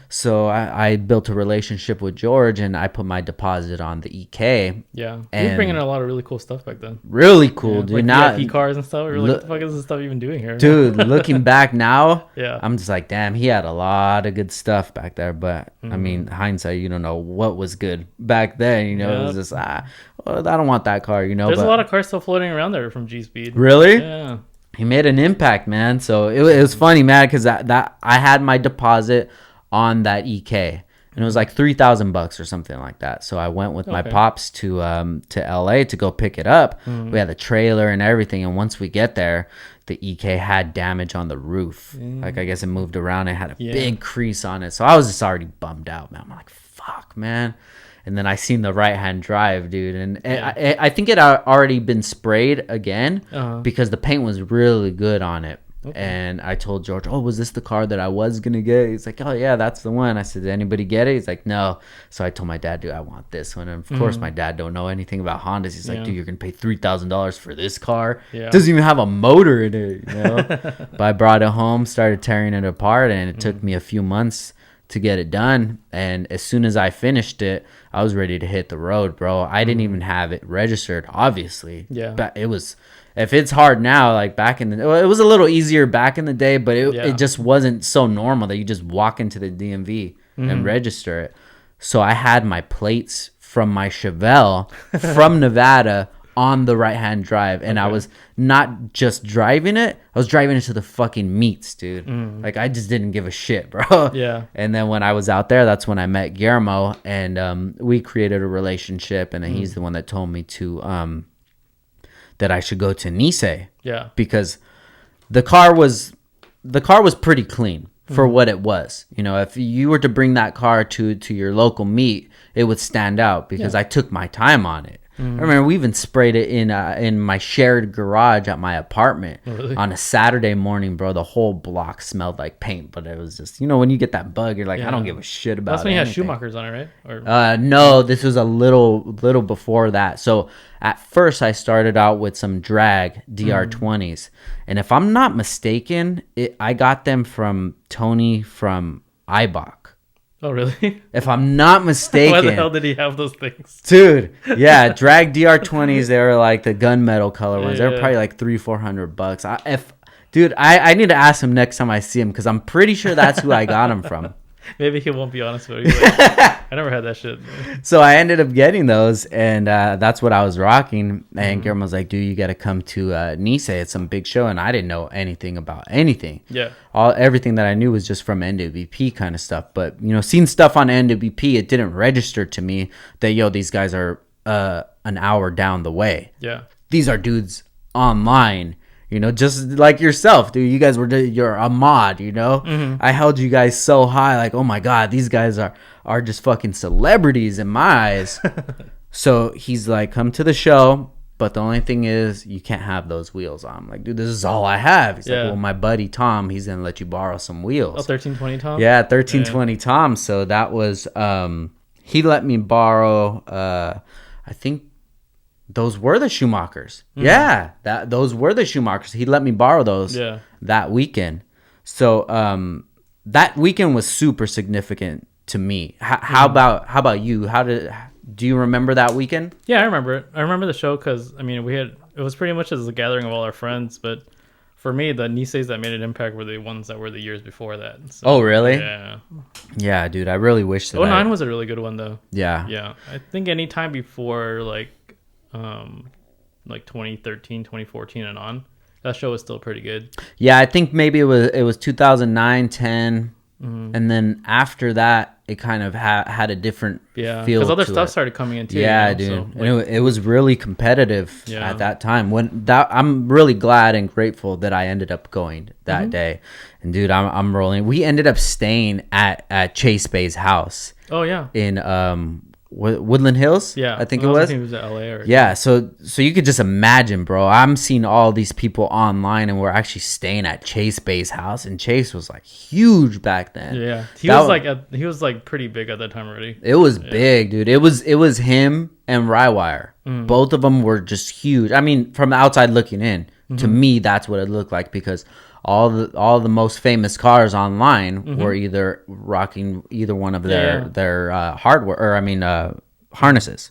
So I built a relationship with George, and I put my deposit on the EK. Yeah, he was bringing in a lot of really cool stuff back then. Really cool, dude. Like now VIP cars and stuff. We were like, what the fuck is this stuff even doing here? Dude, looking back now, yeah, I'm just like, damn, he had a lot of good stuff back there. But I mean, hindsight, you don't know what was good back then. You know, it was just well, I don't want that car. You know, there's a lot of cars still floating around there from G Speed. Really? Yeah. He made an impact, man. So it was funny, man, because that I had my deposit on that EK. And it was like $3,000 or something like that. So I went with my pops to LA to go pick it up. We had the trailer and everything. And once we get there, the EK had damage on the roof. Like, I guess it moved around. It had a big crease on it. So I was just already bummed out, man. I'm like, fuck, man. And then I seen the right-hand drive, dude. And I think it had already been sprayed again because the paint was really good on it. And I told George, oh, was this the car that I was going to get? He's like, oh, yeah, that's the one. I said, did anybody get it? He's like, no. So I told my dad, dude, I want this one. And, of course, my dad don't know anything about Hondas. He's like, dude, you're going to pay $3,000 for this car? Yeah. It doesn't even have a motor in it, you know? But I brought it home, started tearing it apart, and it took me a few months to get it done. And as soon as I finished it, I was ready to hit the road, bro. I didn't even have it registered, obviously. Yeah. But it was... If it's hard now, like back in the... It was a little easier back in the day, but it just wasn't so normal that you just walk into the DMV and register it. So I had my plates from my Chevelle from Nevada on the right-hand drive. And I was not just driving it. I was driving it to the fucking meets, dude. Like, I just didn't give a shit, bro. Yeah. And then when I was out there, that's when I met Guillermo. And we created a relationship. And then he's the one that told me to... that I should go to Nisei. Yeah. Because the car was pretty clean for what it was. You know, if you were to bring that car to your local meet, it would stand out because I took my time on it. I remember we even sprayed it in my shared garage at my apartment on a Saturday morning, bro. The whole block smelled like paint, but it was just, you know, when you get that bug, you're like, I don't give a shit about it. That's when you had Schumachers on it, right? Or... no, this was a little before that. So at first I started out with some drag DR20s. And if I'm not mistaken, I got them from Tony from Ibach. Oh, really? If I'm not mistaken. Why the hell did he have those things? Dude, yeah, drag DR20s, they were like the gunmetal color ones. They were probably like $300-$400. I need to ask him next time I see him because I'm pretty sure that's who I got him from. Maybe he won't be honest with you. Like, I never had that shit. So I ended up getting those, and that's what I was rocking. And Guillermo was like, dude, you got to come to Nisei. It's some big show. And I didn't know anything about anything. Yeah. Everything that I knew was just from NWP kind of stuff. But, you know, seeing stuff on NWP, it didn't register to me that, these guys are an hour down the way. Yeah. These are dudes online. You know, just like yourself, dude. You guys you're a mod, you know? I held you guys so high, like, oh my God, these guys are just fucking celebrities in my eyes. So he's like, come to the show, but the only thing is you can't have those wheels on. I'm like, dude, this is all I have. He's like, well, my buddy Tom, he's going to let you borrow some wheels. Oh, 1320 Tom? Yeah, 1320 Tom. So that was, he let me borrow. I think those were the Schumachers. Mm-hmm. Yeah, those were the Schumachers. He let me borrow those. That weekend. So that weekend was super significant to me. How about you? Do you remember that weekend? Yeah, I remember it. I remember the show because I mean it was pretty much as a gathering of all our friends, but for me, the Niseis that made an impact were the ones that were the years before that. So, oh, really? Yeah. Yeah, dude, I really wish that. 09 was a really good one, though. Yeah. Yeah. I think any time before, like 2013, 2014 and on, that show was still pretty good. Yeah, I think maybe it was 2009, 10, and then after that, it kind of had a different feel because other stuff started coming in too. Yeah, dude, so, like, it was really competitive at that time. I'm really glad and grateful that I ended up going that day. And dude, I'm rolling. We ended up staying at Chase Bay's house. Oh yeah, in Woodland Hills. Yeah, I think it was. I think it was at LA. Yeah, so you could just imagine, bro. I'm seeing all these people online, and we're actually staying at Chase Bay's house, and Chase was like huge back then. Yeah, he was like pretty big at that time already. It was big, dude. It was him and Rywire. Both of them were just huge. I mean, from the outside looking in, to me, that's what it looked like because all the most famous cars online were either rocking either one of their hardware, or harnesses.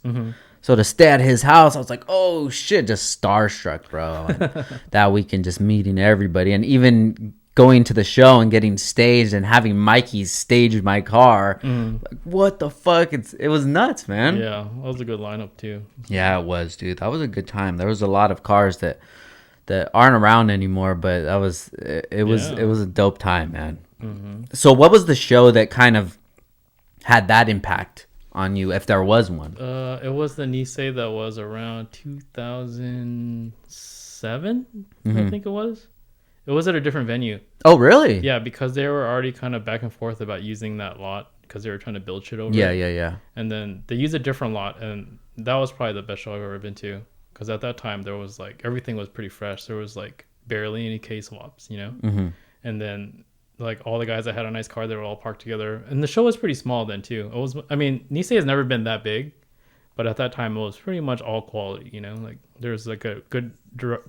So to stay at his house, I was like, oh shit, just starstruck, bro. And that weekend, just meeting everybody, and even going to the show and getting staged and having Mikey stage my car. Like, what the fuck? It was nuts, man. Yeah, that was a good lineup too. Yeah, it was, dude. That was a good time. There was a lot of cars that aren't around anymore, but it was a dope time, man. So what was the show that kind of had that impact on you, if there was one? It was the Nisei that was around 2007, I think it was. It was at a different venue. Oh, really? Yeah, because they were already kind of back and forth about using that lot because they were trying to build shit over it. Yeah. And then they used a different lot, and that was probably the best show I've ever been to. Because at that time, there was like everything was pretty fresh. There was like barely any K-swaps, you know? And then like all the guys that had a nice car, they were all parked together. And the show was pretty small then too. Nisei has never been that big, but at that time it was pretty much all quality, you know? Like there's like a good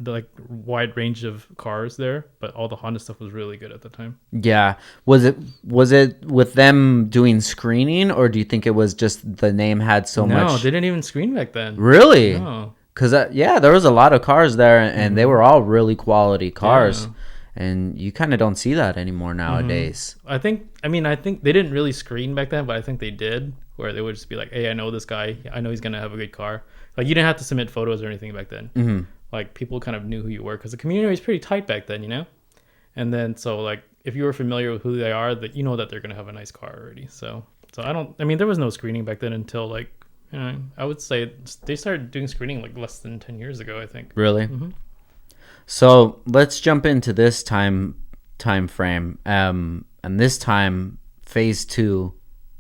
like wide range of cars there, but all the Honda stuff was really good at the time. Yeah. Was it with them doing screening, or do you think it was just the name had so much? No, they didn't even screen back then. Really? No. Because, there was a lot of cars there, and they were all really quality cars. Yeah. And you kind of don't see that anymore nowadays. I think they didn't really screen back then, but I think they did, where they would just be like, hey, I know this guy. I know he's going to have a good car. Like, you didn't have to submit photos or anything back then. Like, people kind of knew who you were because the community was pretty tight back then, you know? And then, so, like, if you were familiar with who they are, that you know that they're going to have a nice car already. So there was no screening back then until, like, I would say they started doing screening like less than 10 years ago, I think. Really? So let's jump into this time frame. And this time, phase 2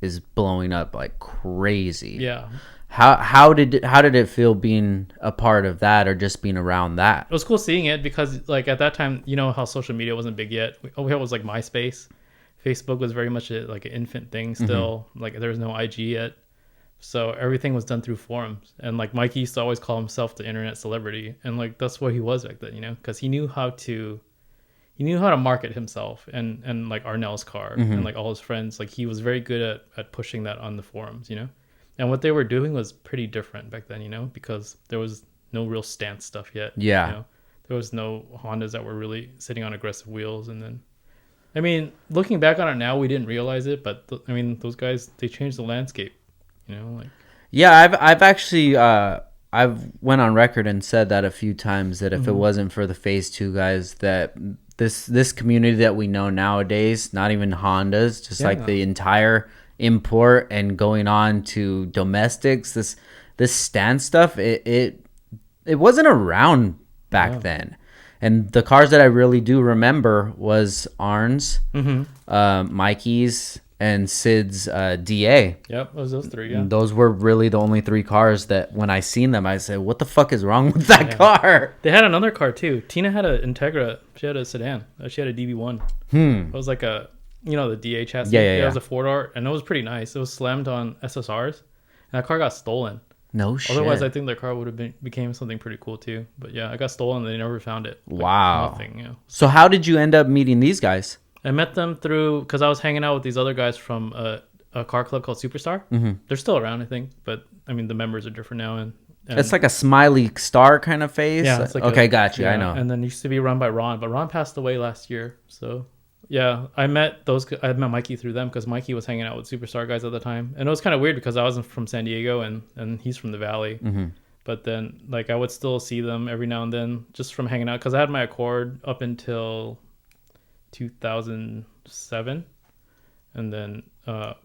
is blowing up like crazy. Yeah. How did it feel being a part of that, or just being around that? It was cool seeing it because like at that time, you know how social media wasn't big yet. All we had was like MySpace. Facebook was very much like an infant thing still. Like there was no IG yet. So everything was done through forums, and like Mikey used to always call himself the internet celebrity, and like that's what he was back then, you know, because he knew how to market himself and like Arnell's car and like all his friends. Like he was very good at pushing that on the forums, you know, and what they were doing was pretty different back then, you know, because there was no real stance stuff yet. Yeah, you know? There was no Hondas that were really sitting on aggressive wheels, and then. I mean, looking back on it now, we didn't realize it, but those guys, they changed the landscape. You know, like I've actually I've went on record and said that a few times, that if it wasn't for the phase 2 guys, that this community that we know nowadays, not even Hondas, just like the entire import and going on to domestics, this stand stuff, it wasn't around back then. And the cars that I really do remember was Arn's, Mikey's, and Sid's DA. Yep, it was those 3, yeah. And those were really the only 3 cars that when I seen them, I said, what the fuck is wrong with that car? They had another car too. Tina had an Integra. She had a sedan. She had a DB1. It was like a the DA chassis. Yeah. It was a 4-door, and it was pretty nice. It was slammed on SSRs, and that car got stolen. No shit. Otherwise, I think their car would have became something pretty cool too. But yeah, I got stolen. They never found it. Wow. Nothing. Yeah. So how did you end up meeting these guys? I met them because I was hanging out with these other guys from a car club called Superstar. Mm-hmm. They're still around, I think, but I mean the members are different now. And it's like a smiley star kind of face. Yeah. It's like okay, got you. Yeah, I know. And then it used to be run by Ron, but Ron passed away last year. So yeah, I met Mikey through them because Mikey was hanging out with Superstar guys at the time, and it was kind of weird because I wasn't from San Diego and he's from the Valley. Mm-hmm. But then like I would still see them every now and then just from hanging out because I had my Accord up until 2007, and then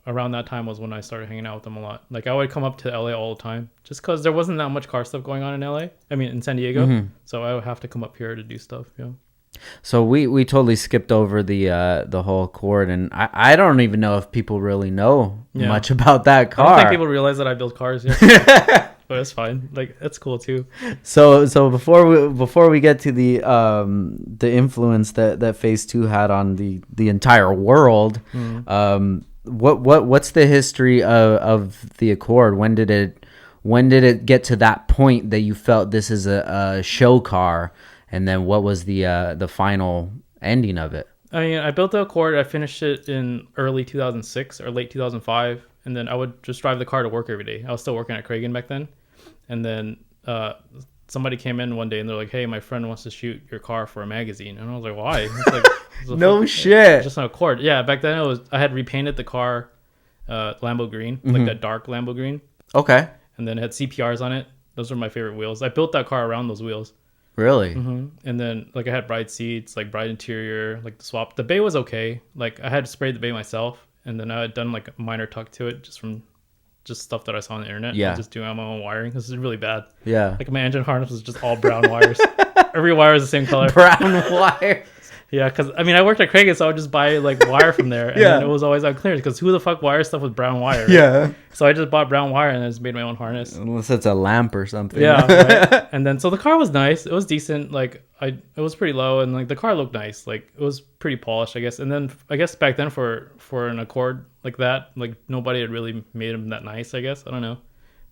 around that time was when I started hanging out with them a lot. Like I would come up to LA all the time just because there wasn't that much car stuff going on in LA. I mean in San Diego, Mm-hmm. so I would have to come up here to do stuff. Yeah. So we totally skipped over the whole Accord, and I don't even know if people really know much about that car. I don't think people realize that I build cars yet. But it's fine. Like it's cool too. So before we get to the influence that Phase 2 had on the entire world, what's the history of the Accord? When did it get to that point that you felt this is a show car? And then what was the final ending of it? I mean, I built the Accord. I finished it in early 2006 or late 2005. And then I would just drive the car to work every day. I was still working at Cragen back then. And then somebody came in one day and they're like, hey, my friend wants to shoot your car for a magazine. And I was like, why? It's like, no shit. Just an Accord. Yeah, back then I had repainted the car Lambo green, like that dark Lambo green. Okay. And then it had CPRs on it. Those were my favorite wheels. I built that car around those wheels. Really? Mm-hmm. And then like I had bright seats, like bright interior, like the swap. The bay was okay. Like I had sprayed the bay myself, and then I had done like a minor tuck to it just from stuff that I saw on the internet. Yeah. Just doing my own wiring. This is really bad. Yeah. Like my engine harness was just all brown wires. Every wire is the same color. Brown wire. Yeah, because I mean I worked at Cragen, so I would just buy like wire from there, and then it was always on clearance because who the fuck wires stuff with brown wire? Right? Yeah. So I just bought brown wire and then just made my own harness. Unless it's a lamp or something. Yeah. Right? And then so the car was nice. It was decent. Like it was pretty low, and like the car looked nice. Like it was pretty polished, I guess. And then I guess back then for an Accord like that, like nobody had really made them that nice. I guess I don't know,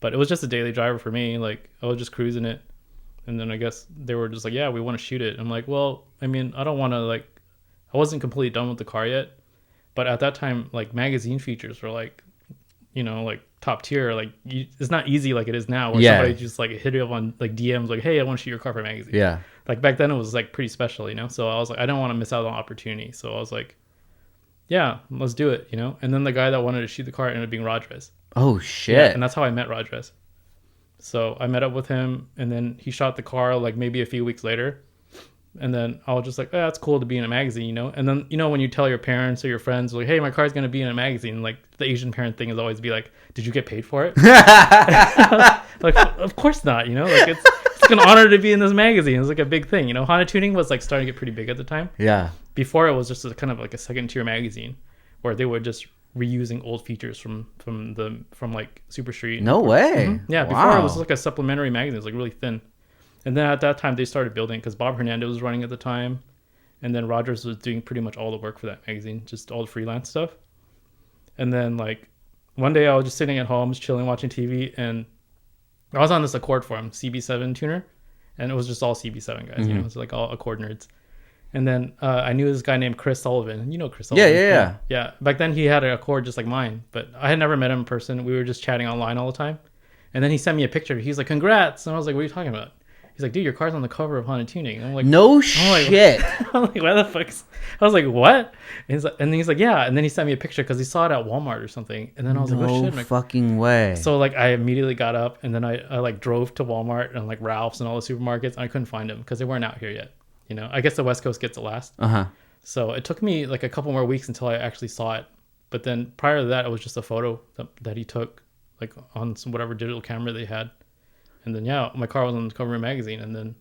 but it was just a daily driver for me. Like I was just cruising it, and then I guess they were just like, yeah, we want to shoot it. I'm like, well, I mean, I don't want to like. I wasn't completely done with the car yet, but at that time, like magazine features were like, like top tier. Like it's not easy like it is now, where somebody just like hit you up on like DMs, like, hey, I want to shoot your car for a magazine. Yeah. Like back then, it was like pretty special, So I was like, I don't want to miss out on opportunity. So I was like, yeah, let's do it, And then the guy that wanted to shoot the car ended up being Rodriguez. Oh shit! Yeah, and that's how I met Rodriguez. So I met up with him, and then he shot the car like maybe a few weeks later. And then I was just like, it's cool to be in a magazine, And then, when you tell your parents or your friends, like, hey, my car's going to be in a magazine, like the Asian parent thing is always be like, did you get paid for it? Like, of course not, Like it's like an honor to be in this magazine. It's like a big thing, Honda Tuning was like starting to get pretty big at the time. Yeah. Before it was just a kind of like a second tier magazine where they were just reusing old features from like Super Street. No way. Mm-hmm. Yeah. Wow. Before it was like a supplementary magazine. It was like really thin. And then at that time, they started building because Bob Hernandez was running at the time. And then Rogers was doing pretty much all the work for that magazine, just all the freelance stuff. And then, like, one day I was just sitting at home, just chilling, watching TV. And I was on this Accord forum, CB7 tuner. And it was just all CB7 guys, It's like all Accord nerds. And then I knew this guy named Chris Sullivan. You know Chris Sullivan. Yeah. Back then, he had an Accord just like mine. But I had never met him in person. We were just chatting online all the time. And then he sent me a picture. He's like, congrats. And I was like, what are you talking about? He's like, dude, your car's on the cover of Honda Tuning. I'm like, no shit. I'm like, why the fuck? I was like, what? And he's like, yeah. And then he sent me a picture because he saw it at Walmart or something. And then I was like, oh shit, no fucking way. So like, I immediately got up and then I like drove to Walmart and like Ralph's and all the supermarkets. And I couldn't find them because they weren't out here yet. I guess the West Coast gets it last. So it took me like a couple more weeks until I actually saw it. But then prior to that, it was just a photo that he took like on some whatever digital camera they had. And then, my car was on the cover of a magazine. And then,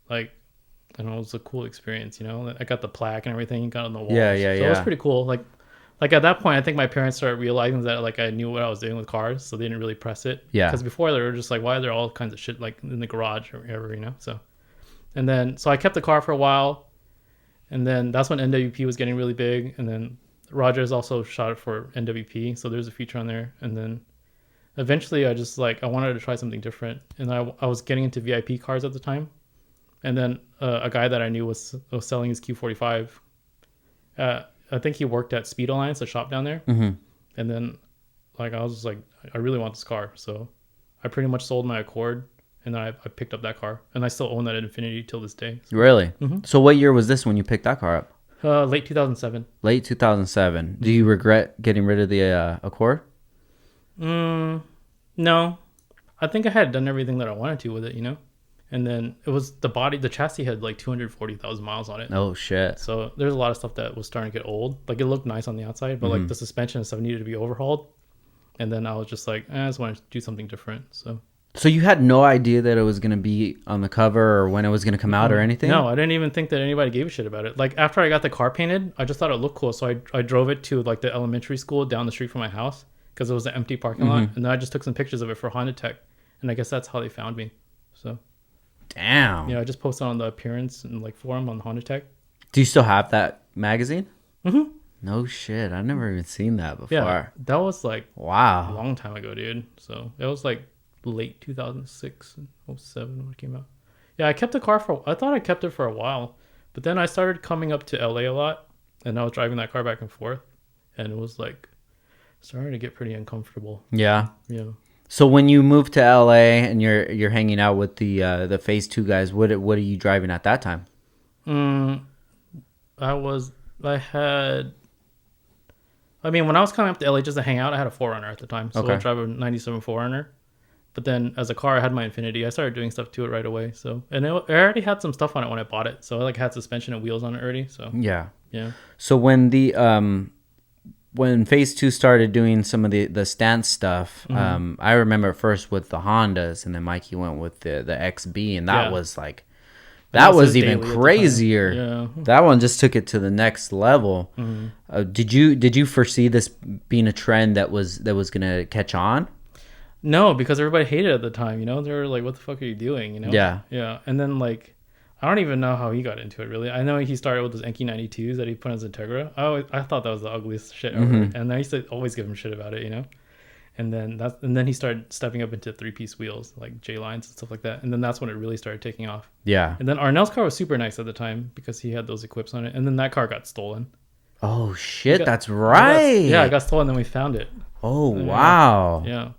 like, I don't know, it was a cool experience, I got the plaque and everything, got on the wall. So it was pretty cool. Like at that point, I think my parents started realizing that, like, I knew what I was doing with cars. So they didn't really press it. Yeah. Because before, they were just like, why are there all kinds of shit, like, in the garage or whatever, So, and then, so I kept the car for a while. And then that's when NWP was getting really big. And then Rogers also shot it for NWP, so there's a feature on there. And then eventually I just I wanted to try something different, and I was getting into VIP cars at the time. And then a guy that I knew was selling his Q45. I think he worked at Speed Alliance, a shop down there. Mm-hmm. And then I was just like, I really want this car, so I pretty much sold my Accord, and then I picked up that car, and I still own that Infiniti till this day. So. Really? Mm-hmm. So what year was this when you picked that car up? Late 2007. Late 2007. Do you regret getting rid of the Accord? No. I think I had done everything that I wanted to with it, you know? And then it was the chassis had like 240,000 miles on it. Oh, shit. So there's a lot of stuff that was starting to get old. Like, it looked nice on the outside, but like the suspension and stuff needed to be overhauled. And then I was just like, I just want to do something different. So you had no idea that it was going to be on the cover or when it was going to come out or anything? No, I didn't even think that anybody gave a shit about it. Like, after I got the car painted, I just thought it looked cool. So I drove it to like the elementary school down the street from my house because it was an empty parking lot. And then I just took some pictures of it for Honda Tech. And I guess that's how they found me. So, damn. Yeah, I just posted on the appearance and like forum on Honda Tech. Do you still have that magazine? Mm-hmm. No shit. I've never even seen that before. Yeah, that was like wow, a long time ago, dude. So it was like late 2006 and 07 when it came out. Yeah, I kept the car I thought I kept it for a while, but then I started coming up to LA a lot, and I was driving that car back and forth, and it was like starting to get pretty uncomfortable. Yeah. Yeah. So when you moved to LA and you're hanging out with the Phase 2 guys, what are you driving at that time? When I was coming up to LA just to hang out, I had a 4Runner at the time. So I drive a 97 4Runner. But then as a car, I had my Infiniti. I started doing stuff to it right away. So, and it already had some stuff on it when I bought it. So I like had suspension and wheels on it already. So yeah. So when when Phase 2 started doing some of the stance stuff, I remember at first with the Hondas, and then Mikey went with the XB, and that was like, that was even crazier. Yeah. That one just took it to the next level. Did you foresee this being a trend that was gonna catch on? No, because everybody hated it at the time. You know, they were like, "What the fuck are you doing?" You know. Yeah. And then like, I don't even know how he got into it really. I know he started with those Enki 92s that he put on his Integra. I thought that was the ugliest shit ever, and I used to always give him shit about it. You know. And then he started stepping up into 3-piece wheels like J lines and stuff like that. And then that's when it really started taking off. Yeah. And then Arnell's car was super nice at the time because he had those equips on it. And then that car got stolen. Oh shit, that's right. It got stolen. Then we found it. Oh wow. Yeah.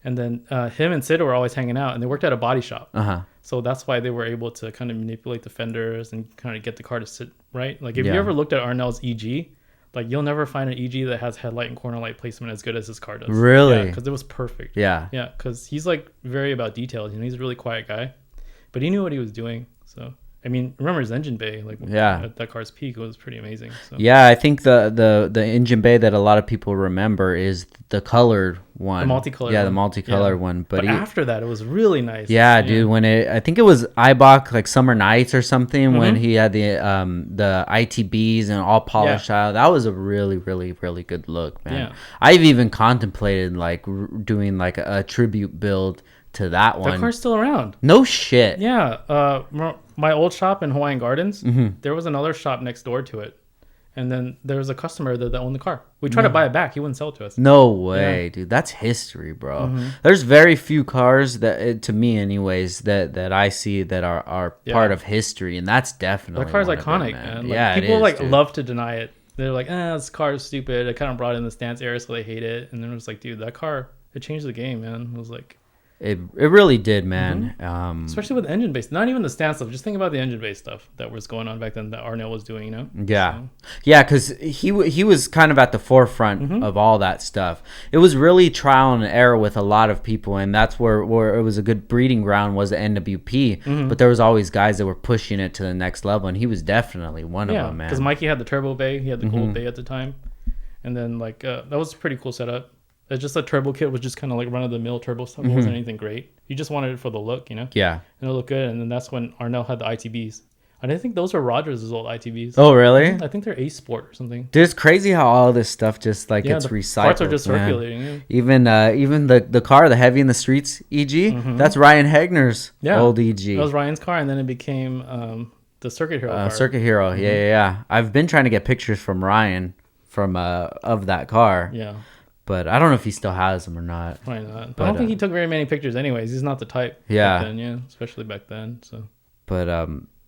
And then him and Sid were always hanging out, and they worked at a body shop. So that's why they were able to kind of manipulate the fenders and kind of get the car to sit right. Like if you ever looked at Arnell's EG. Like, you'll never find an EG that has headlight and corner light placement as good as his car does. Really? Yeah, because it was perfect. Yeah, because he's, like, very about details. You know, he's a really quiet guy. But he knew what he was doing, so... I mean, remember his engine bay? Like, at that car's peak, it was pretty amazing. So. Yeah, I think the engine bay that a lot of people remember is the colored one. The multicolored the multicolored one. But after that, it was really nice. Yeah, dude. When I think it was Eibach, like Summer Nights or something, when he had the ITBs and all polished out. That was a really, really, really good look, man. Yeah. I've even contemplated like doing like a tribute build to that one. That car's still around. No shit. Yeah. My old shop in Hawaiian Gardens, there was another shop next door to it. And then there was a customer that owned the car. We tried to buy it back. He wouldn't sell it to us. No way, dude. That's history, bro. There's very few cars that, to me anyways, that I see that are part of history. And that's definitely that car's iconic, man. Like, people love to deny it. They're like, this car is stupid. It kind of brought in the stance era, so they hate it. And then it was like, dude, that car, it changed the game, man. It was like... It really did, man. Especially with engine based, not even the stance stuff. Just think about the engine based stuff that was going on back then that Arnell was doing, you know? Yeah, yeah, because he was kind of at the forefront of all that stuff. It was really trial and error with a lot of people, and that's where it was a good breeding ground was the NWP. But there was always guys that were pushing it to the next level, and he was definitely one of them, man. Because Mikey had the turbo bay, he had the gold bay at the time, and then like that was a pretty cool setup. It's just a turbo kit was just kind of like run-of-the-mill turbo stuff. It wasn't anything great. You just wanted it for the look, you know? Yeah. And it looked good. And then that's when Arnell had the ITBs. And I think those are Rogers' old ITBs. Oh, really? I think they're Ace Sport or something. Dude, it's crazy how all this stuff just like gets recycled. Parts are just circulating. Yeah. Even the car, the Heavy in the Streets EG, that's Ryan Hegner's old EG. That was Ryan's car, and then it became the Circuit Hero car. Circuit Hero, yeah. I've been trying to get pictures from Ryan of that car. Yeah. But I don't know if he still has them or not. Probably not. But I don't think he took very many pictures anyways. He's not the type. Yeah. Back then, especially back then. So. But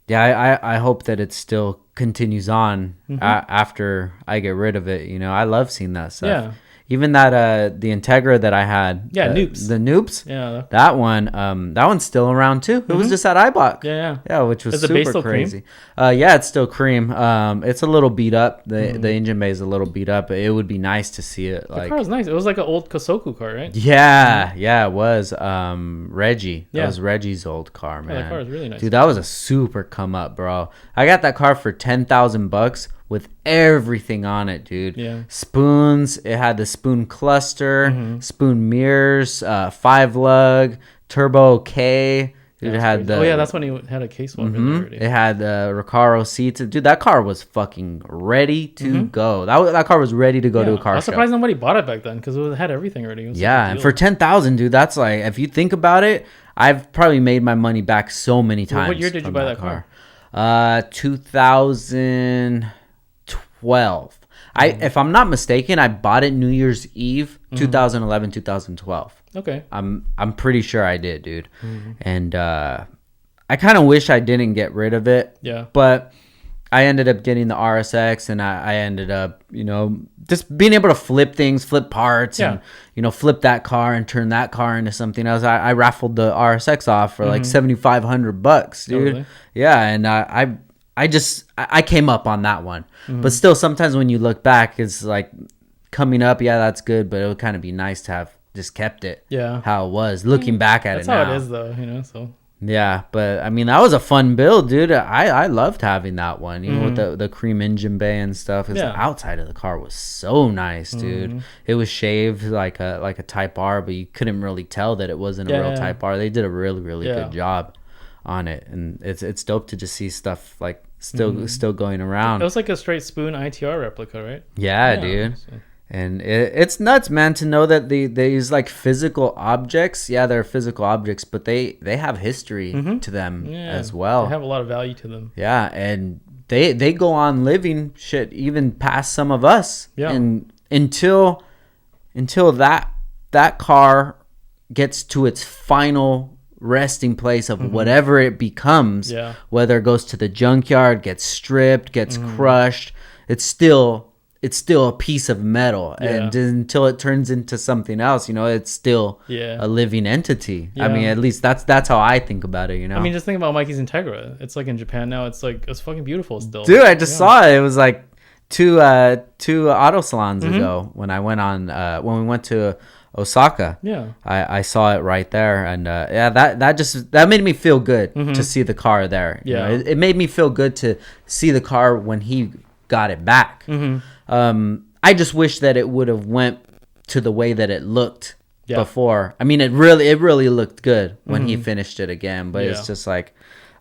yeah, I hope that it still continues on after I get rid of it. You know, I love seeing that stuff. Yeah. Even that the Integra that I had. Yeah, Noops. The Noops. Yeah. That one's still around too. It was just at iBach. Yeah, which was Is the base super still crazy. Yeah, it's still cream. It's a little beat up. The engine bay is a little beat up. But it would be nice to see it. The car was nice. It was like an old Kosoku car, right? Yeah, it was. Reggie. Yeah. That was Reggie's old car, man. Yeah, that car was really nice. Dude, that was a super come up, bro. I got that car for $10,000 with everything on it, dude. Yeah. Spoons. It had the spoon cluster, spoon mirrors, 5-lug, turbo K. Dude, it had the. Oh yeah, that's when he had a case swap in there already. It had the Recaro seats. Dude, that car was fucking ready to go. That car was ready to go to a car show. I was surprised nobody bought it back then because it had everything already. Yeah, and for $10,000, dude, that's like, if you think about it, I've probably made my money back so many times. What year did you buy that car? 2012. If I'm not mistaken, I bought it New Year's Eve, 2011, 2012. Okay. I'm pretty sure I did, dude. And I kind of wish I didn't get rid of it. Yeah. But I ended up getting the RSX, and I ended up, just being able to flip things, flip parts, and flip that car and turn that car into something else. I raffled the RSX off for like $7,500, dude. Totally. Yeah, and I came up on that one. But still, sometimes when you look back, it's like coming up. Yeah, that's good, but it would kind of be nice to have just kept it. Yeah, how it was. Looking back at it now, that's how it is, though. So. Yeah, but I mean, that was a fun build, dude. I loved having that one, with the cream engine bay and stuff. The outside of the car was so nice, dude. It was shaved like a Type R, but you couldn't really tell that it wasn't a real Type R. They did a really, really good job on it, and it's dope to just see stuff like still going around. It was like a straight spoon ITR replica, right? Yeah, dude. So. And it's nuts, man, to know that these like physical objects, they're physical objects, but they have history to them as well. They have a lot of value to them. Yeah, and they go on living shit even past some of us. Yeah. And until that car gets to its final resting place of whatever it becomes, whether it goes to the junkyard, gets stripped, gets crushed, it's still a piece of metal, and until it turns into something else, it's still a living entity. I mean, at least that's how I think about it. I mean, just think about Mikey's Integra. It's like in Japan now. It's fucking beautiful still. Dude, I just saw it. It was like two auto salons ago when I went on when we went to Osaka. Yeah, I saw it right there, and that made me feel good to see the car there. Yeah, it made me feel good to see the car when he got it back. I just wish that it would have went to the way that it looked before. I mean, it really looked good when he finished it again, but it's just like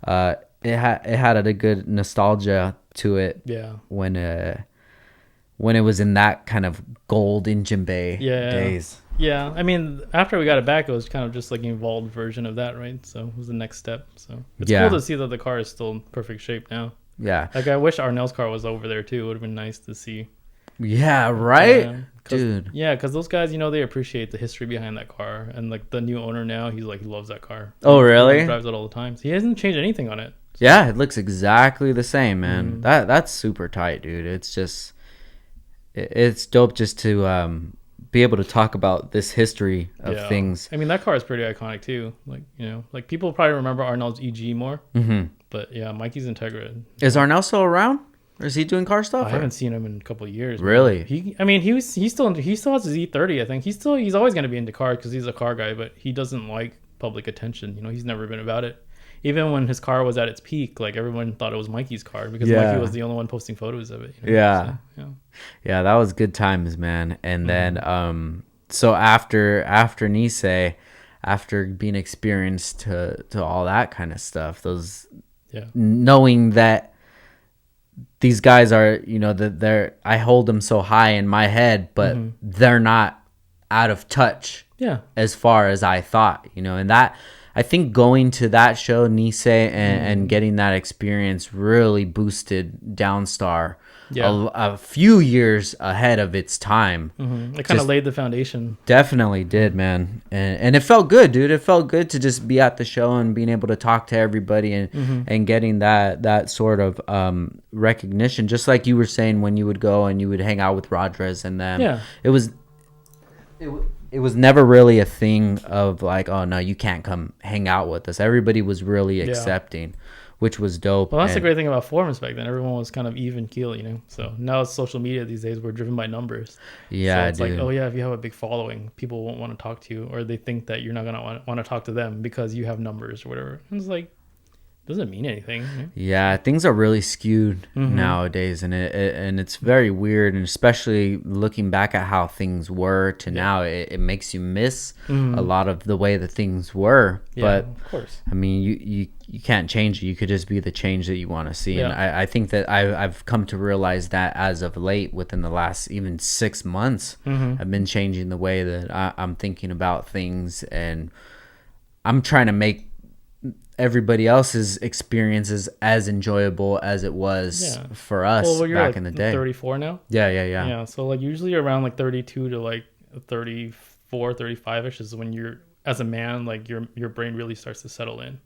it had a good nostalgia to it. Yeah, when it was in that kind of gold engine bay days. Yeah, I mean, after we got it back, it was kind of just like an evolved version of that, right? So it was the next step. So it's cool to see that the car is still in perfect shape now. Yeah. Like, I wish Arnell's car was over there, too. It would have been nice to see. Yeah, right? Dude. Yeah, because those guys, they appreciate the history behind that car. And, like, the new owner now, he loves that car. Oh, really? He drives it all the time. So he hasn't changed anything on it. So. Yeah, it looks exactly the same, man. That's super tight, dude. It's just... It's dope just to be able to talk about this history of things. I mean, that car is pretty iconic, too. Like, people probably remember Arnell's EG more. But yeah, Mikey's Integra. Is Arnell still around, or is he doing car stuff? I haven't seen him in a couple of years. Really? He still has his E30. I think he's always going to be into cars because he's a car guy, but he doesn't like public attention. He's never been about it. Even when his car was at its peak, like, everyone thought it was Mikey's car because Mikey was the only one posting photos of it. Yeah, that was good times, man. And then so after Nisei, after being experienced to all that kind of stuff, knowing that these guys are, I hold them so high in my head, but they're not out of touch as far as I thought, and that I think going to that show, Nisei, and getting that experience really boosted Downstar a few years ahead of its time. It kind of laid the foundation. Definitely did, man. And it felt good, dude. It felt good to just be at the show and being able to talk to everybody and getting that sort of recognition. Just like you were saying when you would go and you would hang out with Rodriguez and them. Yeah. It was never really a thing of like, oh, no, you can't come hang out with us. Everybody was really accepting, which was dope. Well, that's the great thing about forums back then. Everyone was kind of even keel, you know. So now it's social media these days. We're driven by numbers. Yeah, so it's like, oh yeah, if you have a big following, people won't want to talk to you, or they think that you're not gonna want to talk to them because you have numbers or whatever. And it's like, doesn't mean anything. Yeah, things are really skewed nowadays, and it's very weird. And especially looking back at how things were to now, it makes you miss a lot of the way that things were. Yeah, but of course, I mean, you can't change it. You could just be the change that you want to see. And I think that I've come to realize that as of late, within the last even 6 months, I've been changing the way that I'm thinking about things, and I'm trying to make everybody else's experiences as enjoyable as it was for us back in the day. 34 now. Yeah. So like usually around like 32 to like 34, 35ish is when you're, as a man, like your brain really starts to settle in.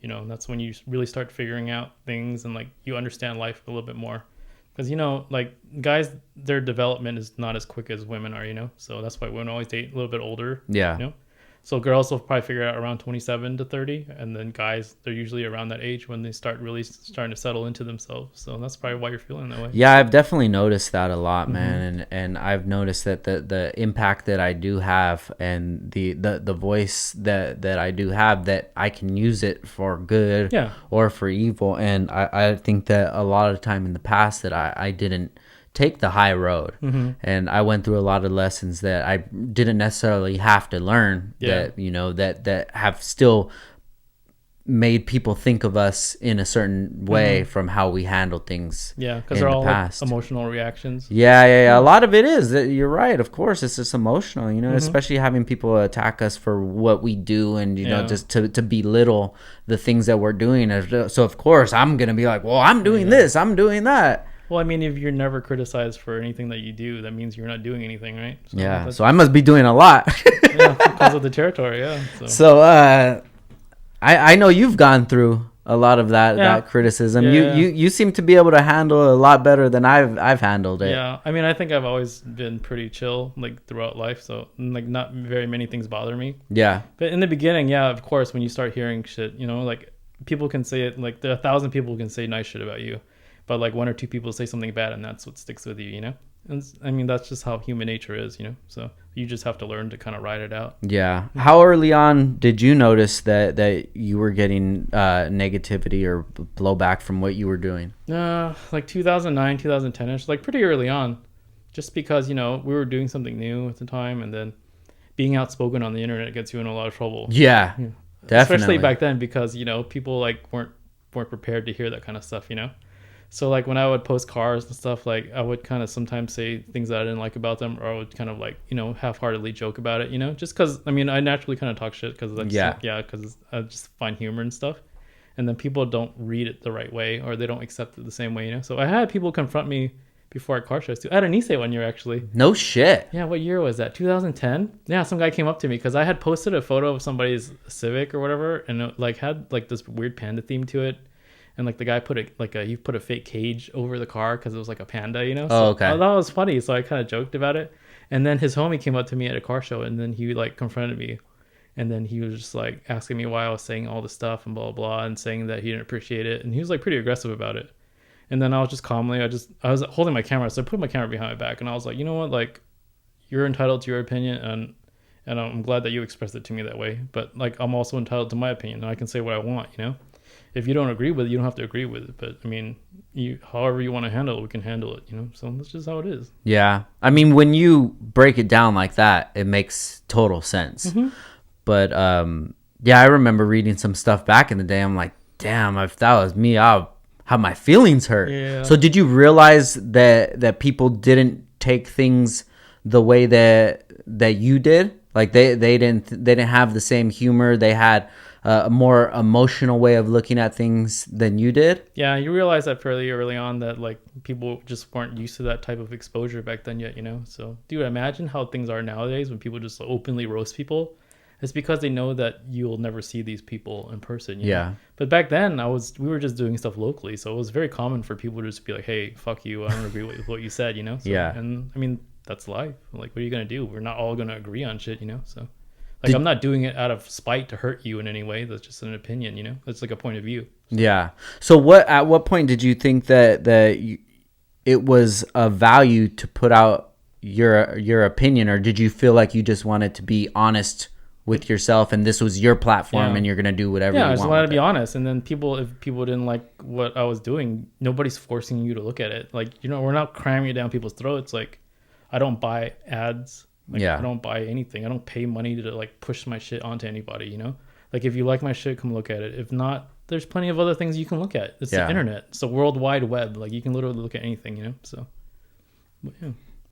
You know, and that's when you really start figuring out things and like you understand life a little bit more. Because, you know, like guys, their development is not as quick as women are, you know. So that's why women always date a little bit older. Yeah. You know. So girls will probably figure out around 27 to 30, and then guys, they're usually around that age when they start really starting to settle into themselves. So that's probably why you're feeling that way. Yeah, I've definitely noticed that a lot, man. And I've noticed that the impact that I do have and the voice that I do have, that I can use it for good or for evil. And I think that a lot of time in the past that I didn't take the high road, and I went through a lot of lessons that I didn't necessarily have to learn, that, you know, that have still made people think of us in a certain way from how we handle things. Because they're all like emotional reactions. Yeah. A lot of it is that you're right. Of course, it's just emotional, you know, especially having people attack us for what we do, and you know, just to belittle the things that we're doing. So of course, I'm gonna be like, well, I'm doing this, I'm doing that. Well, I mean, if you're never criticized for anything that you do, that means you're not doing anything, right? So so I must be doing a lot. Because of the territory, So I know you've gone through a lot of that criticism. You seem to be able to handle it a lot better than I've handled it. Yeah, I mean, I think I've always been pretty chill, like, throughout life, so, like, not very many things bother me. Yeah. But in the beginning, of course, when you start hearing shit, you know, like, people can say it, like, there are 1,000 people who can say nice shit about you. But like 1 or 2 people say something bad, and that's what sticks with you, you know? And I mean, that's just how human nature is, you know? So you just have to learn to kind of ride it out. Yeah. How early on did you notice that you were getting negativity or blowback from what you were doing? Like 2009, 2010-ish, like pretty early on. Just because, you know, we were doing something new at the time, and then being outspoken on the internet gets you in a lot of trouble. Yeah. Definitely. Especially back then, because, you know, people like weren't prepared to hear that kind of stuff, you know? So like when I would post cars and stuff, like I would kind of sometimes say things that I didn't like about them, or I would kind of like, you know, half-heartedly joke about it, you know, just because, I mean, I naturally kind of talk shit because like, because I just find humor and stuff, and then people don't read it the right way, or they don't accept it the same way, you know. So I had people confront me before at car shows too. I had a Nisei one year, actually. No shit. Yeah, what year was that? 2010. Yeah, some guy came up to me because I had posted a photo of somebody's Civic or whatever, and it like had like this weird panda theme to it. And like the guy put a fake cage over the car because it was like a panda, you know. So okay. I thought it was funny, so I kind of joked about it. And then his homie came up to me at a car show, and then he like confronted me, and then he was just like asking me why I was saying all this stuff and blah blah blah, and saying that he didn't appreciate it, and he was like pretty aggressive about it. And then I was just calmly, I was holding my camera, so I put my camera behind my back, and I was like, you know what, like, you're entitled to your opinion, and I'm glad that you expressed it to me that way, but like I'm also entitled to my opinion, and I can say what I want, you know. If you don't agree with it, you don't have to agree with it. But I mean, however you want to handle it, we can handle it, you know? So that's just how it is. Yeah. I mean, when you break it down like that, it makes total sense. But I remember reading some stuff back in the day. I'm like, damn, if that was me, I'll have my feelings hurt. Yeah. So did you realize that people didn't take things the way that you did? Like they didn't have the same humor. They had a more emotional way of looking at things than you did. Yeah, you realize that fairly early on that like people just weren't used to that type of exposure back then yet, you know. So, dude, imagine how things are nowadays when people just openly roast people. It's because they know that you'll never see these people in person. You know? But back then, we were just doing stuff locally, so it was very common for people to just be like, "Hey, fuck you! I don't agree with what you said," you know. So, and I mean, that's life. Like, what are you gonna do? We're not all gonna agree on shit, you know. So, like, I'm not doing it out of spite to hurt you in any way. That's just an opinion, you know. It's like a point of view. Yeah. So, at what point did you think that it was of value to put out your opinion, or did you feel like you just wanted to be honest with yourself and this was your platform and you're gonna do whatever you want? I just wanted to be honest. And then if people didn't like what I was doing, nobody's forcing you to look at it. Like, you know, we're not cramming it down people's throats. Like, I don't buy ads. Like, I don't buy anything. I don't pay money to like push my shit onto anybody, you know. Like, if you like my shit, come look at it. If not, there's plenty of other things you can look at. It's the internet. It's the world wide web. Like, you can literally look at anything, you know. So yeah.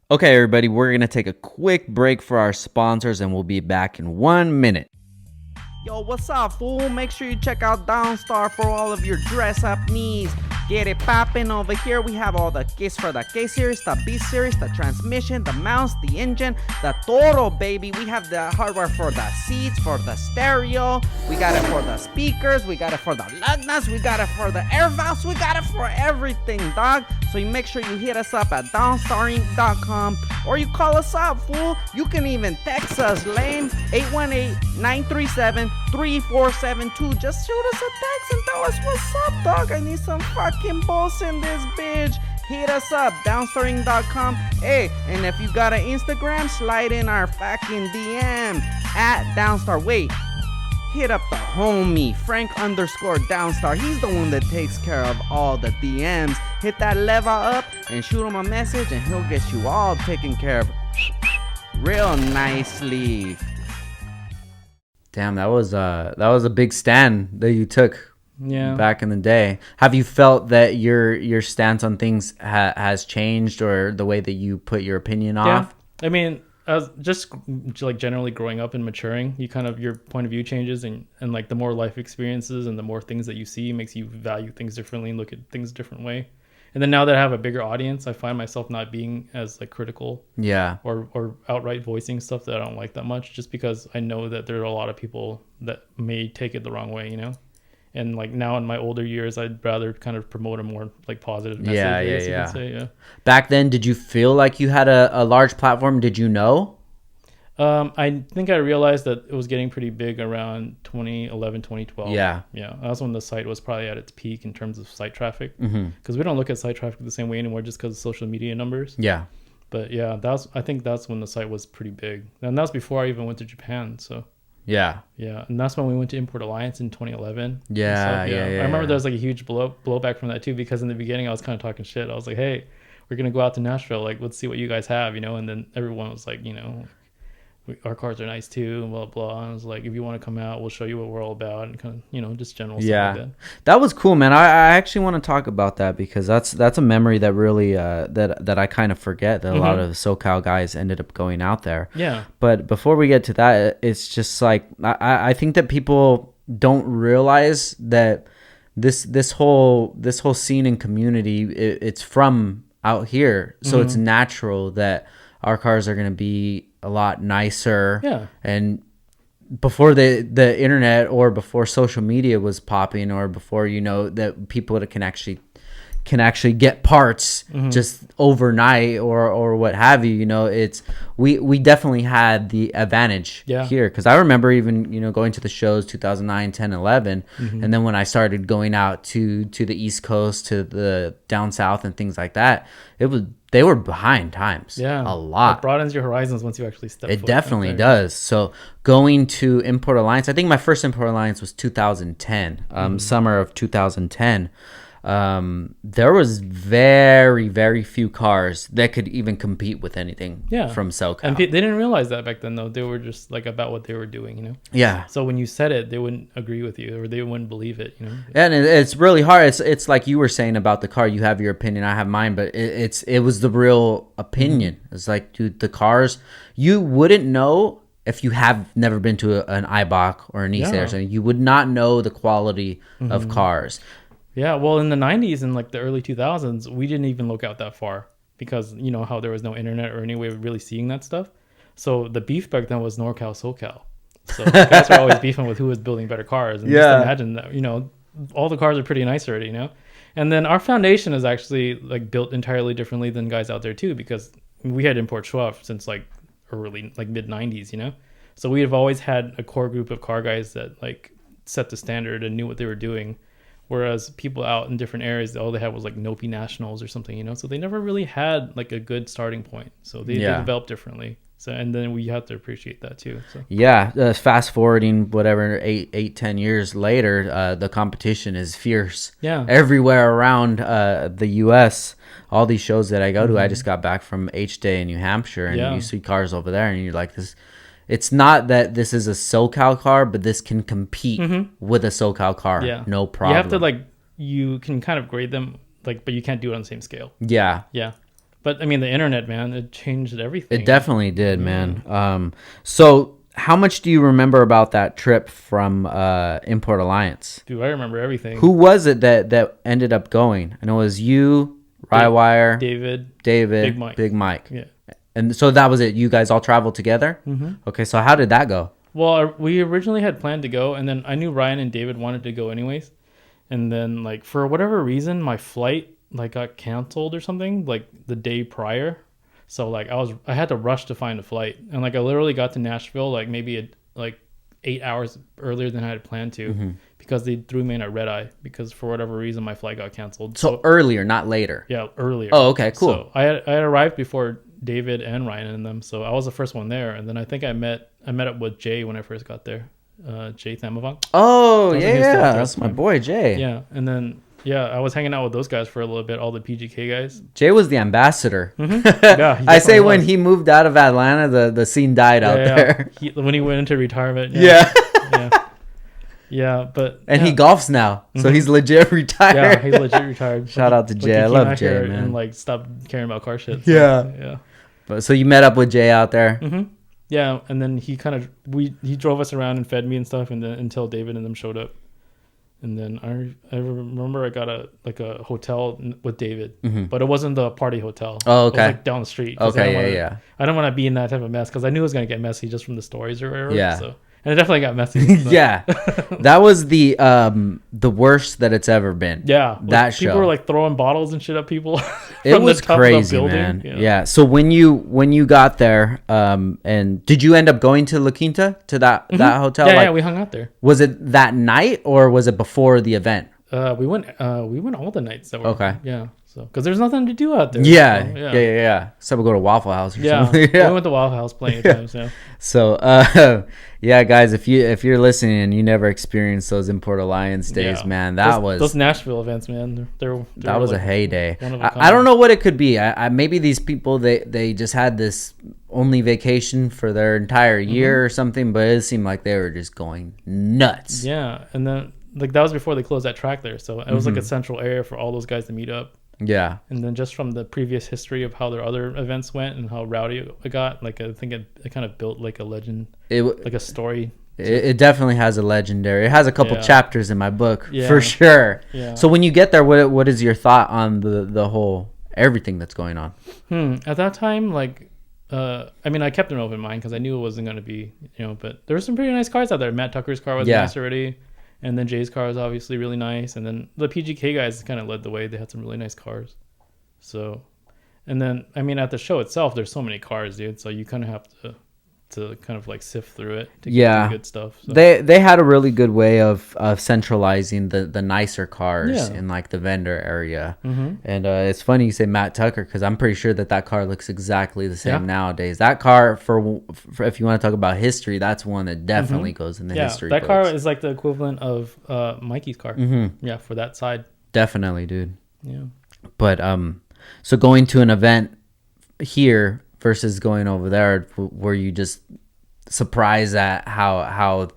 Okay, everybody, we're going to take a quick break for our sponsors, and we'll be back in 1 minute. Yo, what's up, fool? Make sure you check out Downstar for all of your dress-up needs. Get it poppin' over here. We have all the kits for the K series, the B series, the transmission, the mounts, the engine, the Toro, baby. We have the hardware for the seats, for the stereo. We got it for the speakers. We got it for the lug nuts. We got it for the air valves. We got it for everything, dog. So you make sure you hit us up at downstarring.com or you call us up, fool. You can even text us, lame, 818-937-3472. Just shoot us a text and tell us what's up, dog. I need some fucking balls in this bitch. Hit us up, downstarring.com. Hey, and if you got an Instagram, slide in our fucking DM at Downstar. Wait, hit up the homie, Frank_Downstar. He's the one that takes care of all the DMs. Hit that level up and shoot him a message and he'll get you all taken care of real nicely. Damn, that was a big stand that you took. Back in the day. Have you felt that your stance on things has changed, or the way that you put your opinion off? I mean, as just like generally growing up and maturing, you kind of, your point of view changes, and like the more life experiences and the more things that you see makes you value things differently and look at things a different way. And then now that I have a bigger audience, I find myself not being as like critical, or outright voicing stuff that I don't like that much, just because I know that there are a lot of people that may take it the wrong way, you know. And like now in my older years, I'd rather kind of promote a more like positive message. Yeah. Back then, did you feel like you had a large platform? Did you know? I think I realized that it was getting pretty big around 2011, 2012. Yeah. That's when the site was probably at its peak in terms of site traffic. Because we don't look at site traffic the same way anymore just because of social media numbers. Yeah. But yeah, I think that's when the site was pretty big. And that's before I even went to Japan, so... Yeah, and that's when we went to Import Alliance in 2011. I remember there was like a huge blowback from that too, because in the beginning I was kind of talking shit. I was like, hey, we're gonna go out to Nashville, like let's see what you guys have, you know. And then everyone was like, you know, our cars are nice too, and blah blah. And I was like, if you want to come out, we'll show you what we're all about, and kind of, you know, just general stuff like that. That was cool, man. I actually want to talk about that, because that's a memory that really that I kind of forget, that a lot of SoCal guys ended up going out there. Yeah. But before we get to that, it's just like I think that people don't realize that this whole scene and community, it's from out here, so it's natural that our cars are going to be a lot nicer. Yeah. And before the internet, or before social media was popping, or before, you know, that people that can actually get parts just overnight, or what have you, you know, it's we definitely had the advantage here, because I remember even, you know, going to the shows 2009, 10, 11, and then when I started going out to the East Coast, to the down south and things like that, they were behind times a lot. It broadens your horizons once you actually step foot. It definitely does. So going to Import Alliance, I think my first Import Alliance was 2010, summer of 2010. There was very, very few cars that could even compete with anything from SoCal. And they didn't realize that back then, though. They were just like about what they were doing, you know? Yeah. So when you said it, they wouldn't agree with you, or they wouldn't believe it, you know? And it's really hard. It's like you were saying about the car. You have your opinion, I have mine, but it was the real opinion. It's like, dude, the cars, you wouldn't know if you have never been to an Eibach or a Nisei or something, you would not know the quality of cars. Yeah, well, in the 90s and like the early 2000s, we didn't even look out that far because you know how there was no internet or any way of really seeing that stuff. So the beef back then was NorCal, SoCal. So guys were always beefing with who was building better cars. And just imagine that, you know, all the cars are pretty nice already, you know? And then our foundation is actually like built entirely differently than guys out there too, because we had import schwaf since like early, like mid 90s, you know? So we have always had a core group of car guys that like set the standard and knew what they were doing. Whereas people out in different areas, all they had was like Nopi Nationals or something, you know? So they never really had like a good starting point. So they developed differently. So, and then we have to appreciate that too. So. Yeah. Fast forwarding, whatever, 10 years later, the competition is fierce. Yeah. Everywhere around the U.S., all these shows that I go to, I just got back from H-Day in New Hampshire, and you see cars over there, and you're like, this. It's not that this is a SoCal car, but this can compete with a SoCal car. Yeah. No problem. You have to, like, you can kind of grade them, like, but you can't do it on the same scale. Yeah. Yeah. But I mean, the internet, man, it changed everything. It definitely did, man. So how much do you remember about that trip from Import Alliance? Dude, I remember everything. Who was it that ended up going? I know it was you, Rywire, David, Big Mike. Yeah. And so that was it. You guys all traveled together? Okay, so how did that go? Well, we originally had planned to go, and then I knew Ryan and David wanted to go anyways. And then, like, for whatever reason, my flight like got canceled or something like the day prior, so like I had to rush to find a flight, and like I literally got to Nashville like maybe 8 hours earlier than I had planned to, because they threw me in a red eye because for whatever reason my flight got canceled. So earlier, not later. Yeah, earlier. Oh, okay, cool. So I had arrived before David and Ryan and them, so I was the first one there, and then I think I met up with Jay when I first got there, Jay Thamavong. Oh yeah, that's my boy Jay. Yeah, and then I was hanging out with those guys for a little bit, all the PGK guys. Jay was the ambassador. Yeah, I say when he moved out of Atlanta, the scene died out there. When he went into retirement. Yeah. But he golfs now, so he's legit retired. Yeah, he's legit retired. Shout out to Jay. I love Jay, man. And like stopped caring about car shit. So, yeah. But so you met up with Jay out there. Yeah, and then he he drove us around and fed me and stuff, and then until David and them showed up. And then I remember I got a hotel with David, but it wasn't the party hotel. Oh, okay. It was like down the street. Okay, I don't want to be in that type of mess because I knew it was gonna get messy just from the stories or whatever. Yeah. So. And it definitely got messy. So. Yeah, that was the worst that it's ever been. Yeah, that show. People were like throwing bottles and shit at people. It was crazy, man. Yeah. So when you got there, and did you end up going to La Quinta to that hotel? Yeah, we hung out there. Was it that night or was it before the event? We went all the nights that were okay. Yeah. So because there's nothing to do out there. Yeah. So we go to Waffle House or something. We went to Waffle House plenty of times. Yeah. So yeah, guys, if you're listening and you never experienced those Import Alliance days, man, those Nashville events, man. That was like a heyday. I don't know what it could be. I maybe these people they just had this only vacation for their entire year or something, but it seemed like they were just going nuts. Yeah, and then like that was before they closed that track there, so it was like a central area for all those guys to meet up. Yeah. And then just from the previous history of how their other events went and how rowdy it got, like I think it kind of built like a legend, like a story. It definitely has a legendary. It has a couple chapters in my book for sure. Yeah. So when you get there, what is your thought on the whole everything that's going on? At that time, like, I mean, I kept an open mind because I knew it wasn't going to be, but there were some pretty nice cars out there. Matt Tucker's car was nice already. And then Jay's car was obviously really nice. And then the PGK guys kind of led the way. They had some really nice cars. So, and then, I mean, at the show itself, there's so many cars, dude. So you kind of have to kind of like sift through it to get the good stuff. So. They had a really good way of centralizing the nicer cars in like the vendor area. And it's funny you say Matt Tucker because I'm pretty sure that car looks exactly the same nowadays. That car for if you want to talk about history, that's one that definitely goes in the history that books. car is like the equivalent of Mikey's car. For that side. Definitely, dude. Yeah. But so going to an event here versus going over there, were you just surprised at how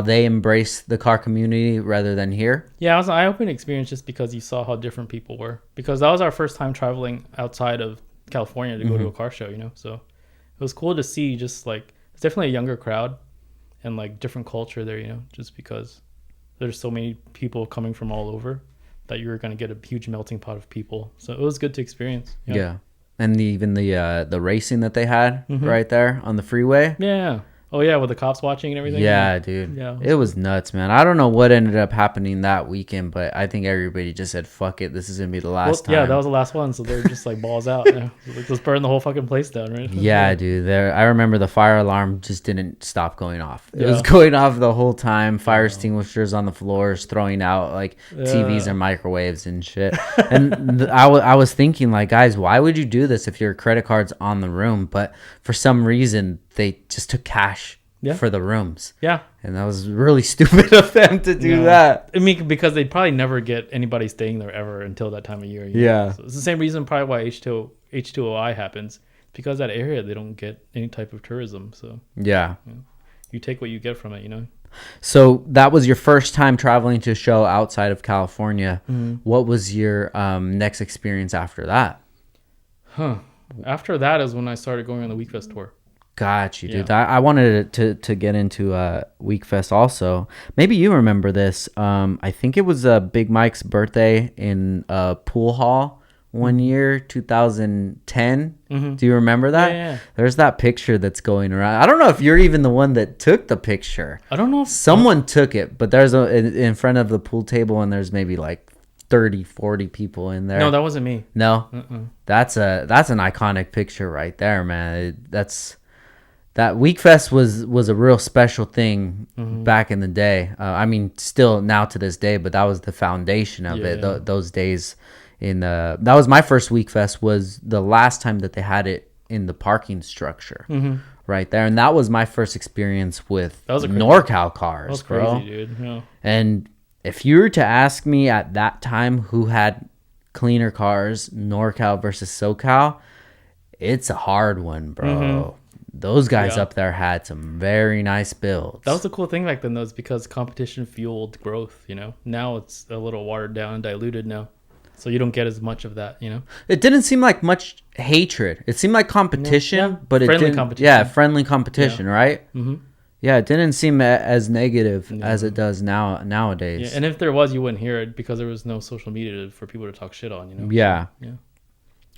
they embrace the car community rather than here? Yeah, it was an eye-opening experience just because you saw how different people were. Because that was our first time traveling outside of California to go to a car show, so it was cool to see just like it's definitely a younger crowd and like different culture there, you know, just because there's so many people coming from all over that you're going to get a huge melting pot of people. So it was good to experience. Yeah. And even the racing that they had right there on the freeway. Yeah. Oh yeah, with the cops watching and everything. Yeah, dude. Yeah, it was nuts, man. I don't know what ended up happening that weekend, but I think everybody just said, "Fuck it, this is gonna be the last time." Yeah, that was the last one, so they're just like balls out. Yeah. Like, let's burn the whole fucking place down, right? Yeah, dude. I remember the fire alarm just didn't stop going off. It was going off the whole time. Fire extinguishers on the floors, throwing out like TVs and microwaves and shit. And I was thinking, like, guys, why would you do this if your credit card's on the room? But for some reason, they just took cash for the rooms. Yeah. And that was really stupid of them to do that. I mean, because they'd probably never get anybody staying there ever until that time of year. Yeah. So it's the same reason probably why H2OI happens. Because that area, they don't get any type of tourism. So you take what you get from it, you know. So that was your first time traveling to a show outside of California. What was your next experience after that? After that is when I started going on the Wekfest tour. Got you, dude. I wanted to get into Wekfest also. Maybe you remember this. I think it was Big Mike's birthday in a pool hall one year, 2010. Do you remember that? Yeah. There's that picture that's going around. I don't know if you're even the one that took the picture. I don't know. Someone took it, but there's in front of the pool table, and there's maybe like 30, 40 people in there. No, that wasn't me. No? That's an iconic picture right there, man. That Wekfest was a real special thing back in the day. I mean, still now to this day, but that was the foundation of it. Those days that was my first Wekfest. Was the last time that they had it in the parking structure right there, and that was my first experience with NorCal cars. That was crazy, bro. Dude. Yeah. And if you were to ask me at that time who had cleaner cars, NorCal versus SoCal, it's a hard one, bro. Those guys up there had some very nice builds. That was the cool thing back then, though, is because competition fueled growth, you know? Now it's a little watered down and diluted now. So you don't get as much of that, you know? It didn't seem like much hatred. It seemed like competition, but it didn't. Competition. Yeah, friendly competition, right? Yeah, it didn't seem as negative as it does nowadays. Yeah, and if there was, you wouldn't hear it because there was no social media for people to talk shit on, you know? Yeah.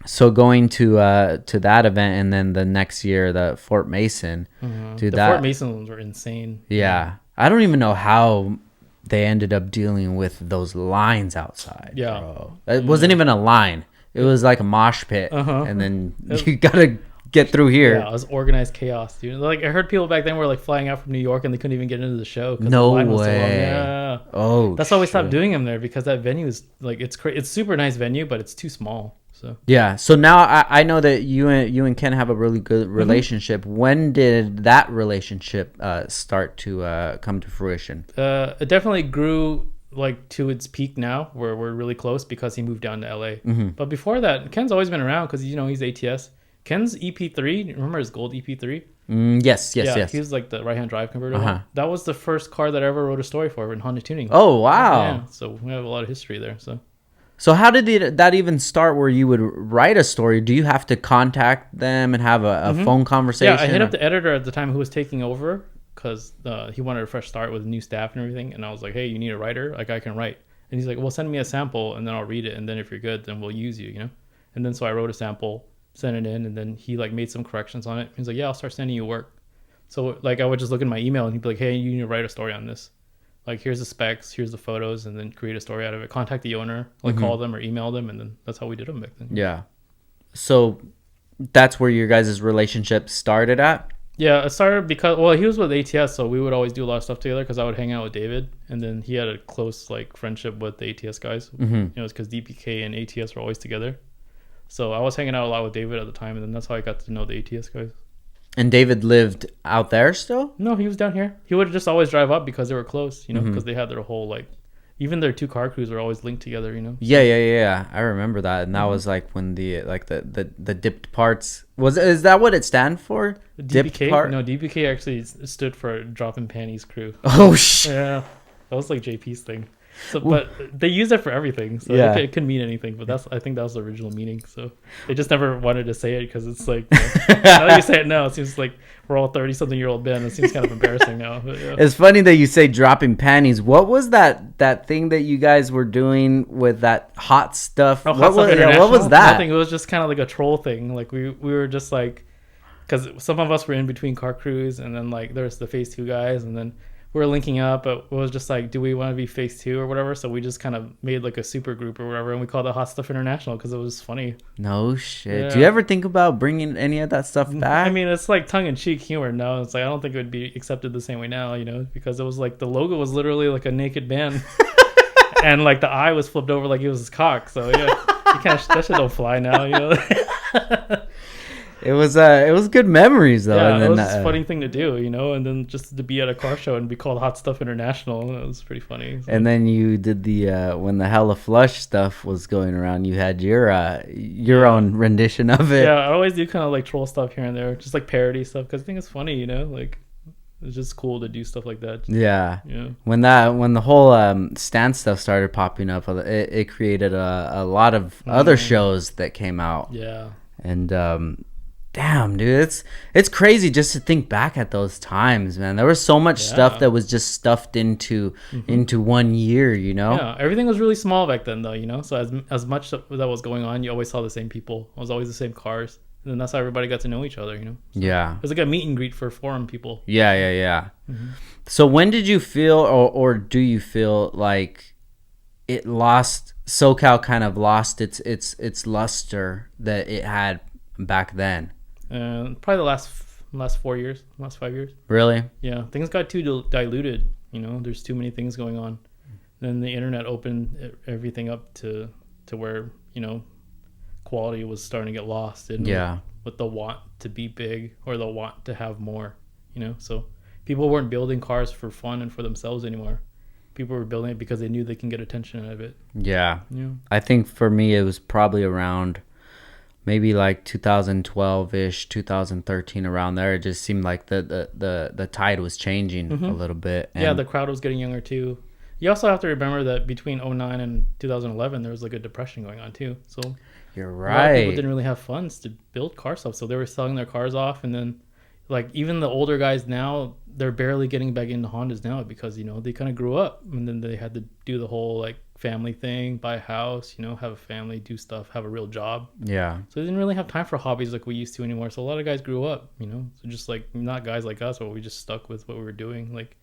So going to that event, and then the next year, the Fort Mason, dude, Fort Mason ones were insane. Yeah. I don't even know how they ended up dealing with those lines outside. Yeah. Bro. It wasn't even a line. It was like a mosh pit. And then you got to get through here. Yeah, it was organized chaos, dude. Like, I heard people back then were like flying out from New York and they couldn't even get into the show. No the line way. Was so long. Yeah. Oh, that's why we stopped doing them there, because that venue is like, it's super nice venue, but it's too small. So yeah. So now I know that you and Ken have a really good relationship. When did that relationship start to come to fruition? It definitely grew like to its peak now, where we're really close because he moved down to LA. But before that, Ken's always been around because, you know, he's ATS. Ken's EP3, remember his gold EP3? Yes. He was like the right-hand drive converter. That was the first car that I ever wrote a story for in Honda Tuning. Oh, wow. Yeah, so we have a lot of history there. So how did that even start, where you would write a story? Do you have to contact them and have a phone conversation? Yeah, I hit up the editor at the time who was taking over because he wanted a fresh start with new staff and everything. And I was like, hey, you need a writer? Like, I can write. And he's like, well, send me a sample and then I'll read it. And then if you're good, then we'll use you, you know? And then so I wrote a sample, sent it in, and then he like made some corrections on it. He's like, yeah, I'll start sending you work. So like I would just look in my email and he'd be like, hey, you need to write a story on this. Like, here's the specs, here's the photos, and then create a story out of it. Contact the owner, like call them or email them, and then that's how we did them back then. Yeah. So that's where your guys' relationship started at? Yeah, it started because, well, he was with ATS, so we would always do a lot of stuff together because I would hang out with David, and then he had a close like friendship with the ATS guys. You know, it's because DPK and ATS were always together. So I was hanging out a lot with David at the time, and then that's how I got to know the ATS guys. And David lived out there still? No, he was down here. He would just always drive up because they were close, you know, because they had their whole, like, even their two car crews were always linked together, you know? Yeah. I remember that. And that was like when the dipped parts is that what it stands for? DPK? Part? No, DPK actually stood for Drop in Panties Crew. Oh, shit. Yeah. That was like JP's thing. So, but they use it for everything, so it could mean anything. But I think that was the original meaning. So they just never wanted to say it because it's like, now that you say it now, it seems like we're all 30-something-year-old men. It seems kind of embarrassing now. But, It's funny that you say dropping panties. What was that thing that you guys were doing with that hot stuff? Oh, what was that? Nothing. It was just kind of like a troll thing. Like we were just like, because some of us were in between car crews, and then like there's the phase 2 guys, and then we were linking up, but it was just like, do we want to be phase 2 or whatever? So we just kind of made like a super group or whatever, and we called it Hot Stuff International because it was funny. No shit. Yeah. Do you ever think about bringing any of that stuff back? I mean, it's like tongue-in-cheek humor now. It's like, I don't think it would be accepted the same way now, because it was like the logo was literally like a naked man and like the eye was flipped over like it was his cock. So yeah, that shit don't fly now, It was good memories though. Yeah, and it then, was a funny thing to do, and then just to be at a car show and be called Hot Stuff International, it was pretty funny. So. And then you did the when the Hella Flush stuff was going around, you had your own rendition of it. Yeah, I always do kind of like troll stuff here and there, just like parody stuff, because I think it's funny, like it's just cool to do stuff like that. Yeah. When the whole stand stuff started popping up, it created a lot of other shows that came out. Yeah. And damn, dude, it's crazy just to think back at those times, man. There was so much stuff that was just stuffed into 1 year, Yeah, everything was really small back then, though, So as much that was going on, you always saw the same people. It was always the same cars, and then that's how everybody got to know each other, So yeah, it was like a meet and greet for forum people. Yeah. So when did you feel, or do you feel like SoCal kind of lost its luster that it had back then? Probably the last 4 years, last 5 years. Really? Yeah, things got too diluted. There's too many things going on. Then the internet opened everything up to where quality was starting to get lost. And with the want to be big or the want to have more. So people weren't building cars for fun and for themselves anymore. People were building it because they knew they can get attention out of it. Yeah. I think for me it was probably around maybe like 2012-ish, 2013, around there. It just seemed like the tide was changing a little bit. And the crowd was getting younger too. You also have to remember that between 2009 and 2011, there was like a depression going on too. So you're right. A lot of people didn't really have funds to build car stuff, so they were selling their cars off, and then like even the older guys now, they're barely getting back into Hondas now because they kind of grew up, and then they had to do the whole like family thing, buy a house, have a family, do stuff, have a real job. Yeah. So they didn't really have time for hobbies like we used to anymore. So a lot of guys grew up, so just like not guys like us, but we just stuck with what we were doing, like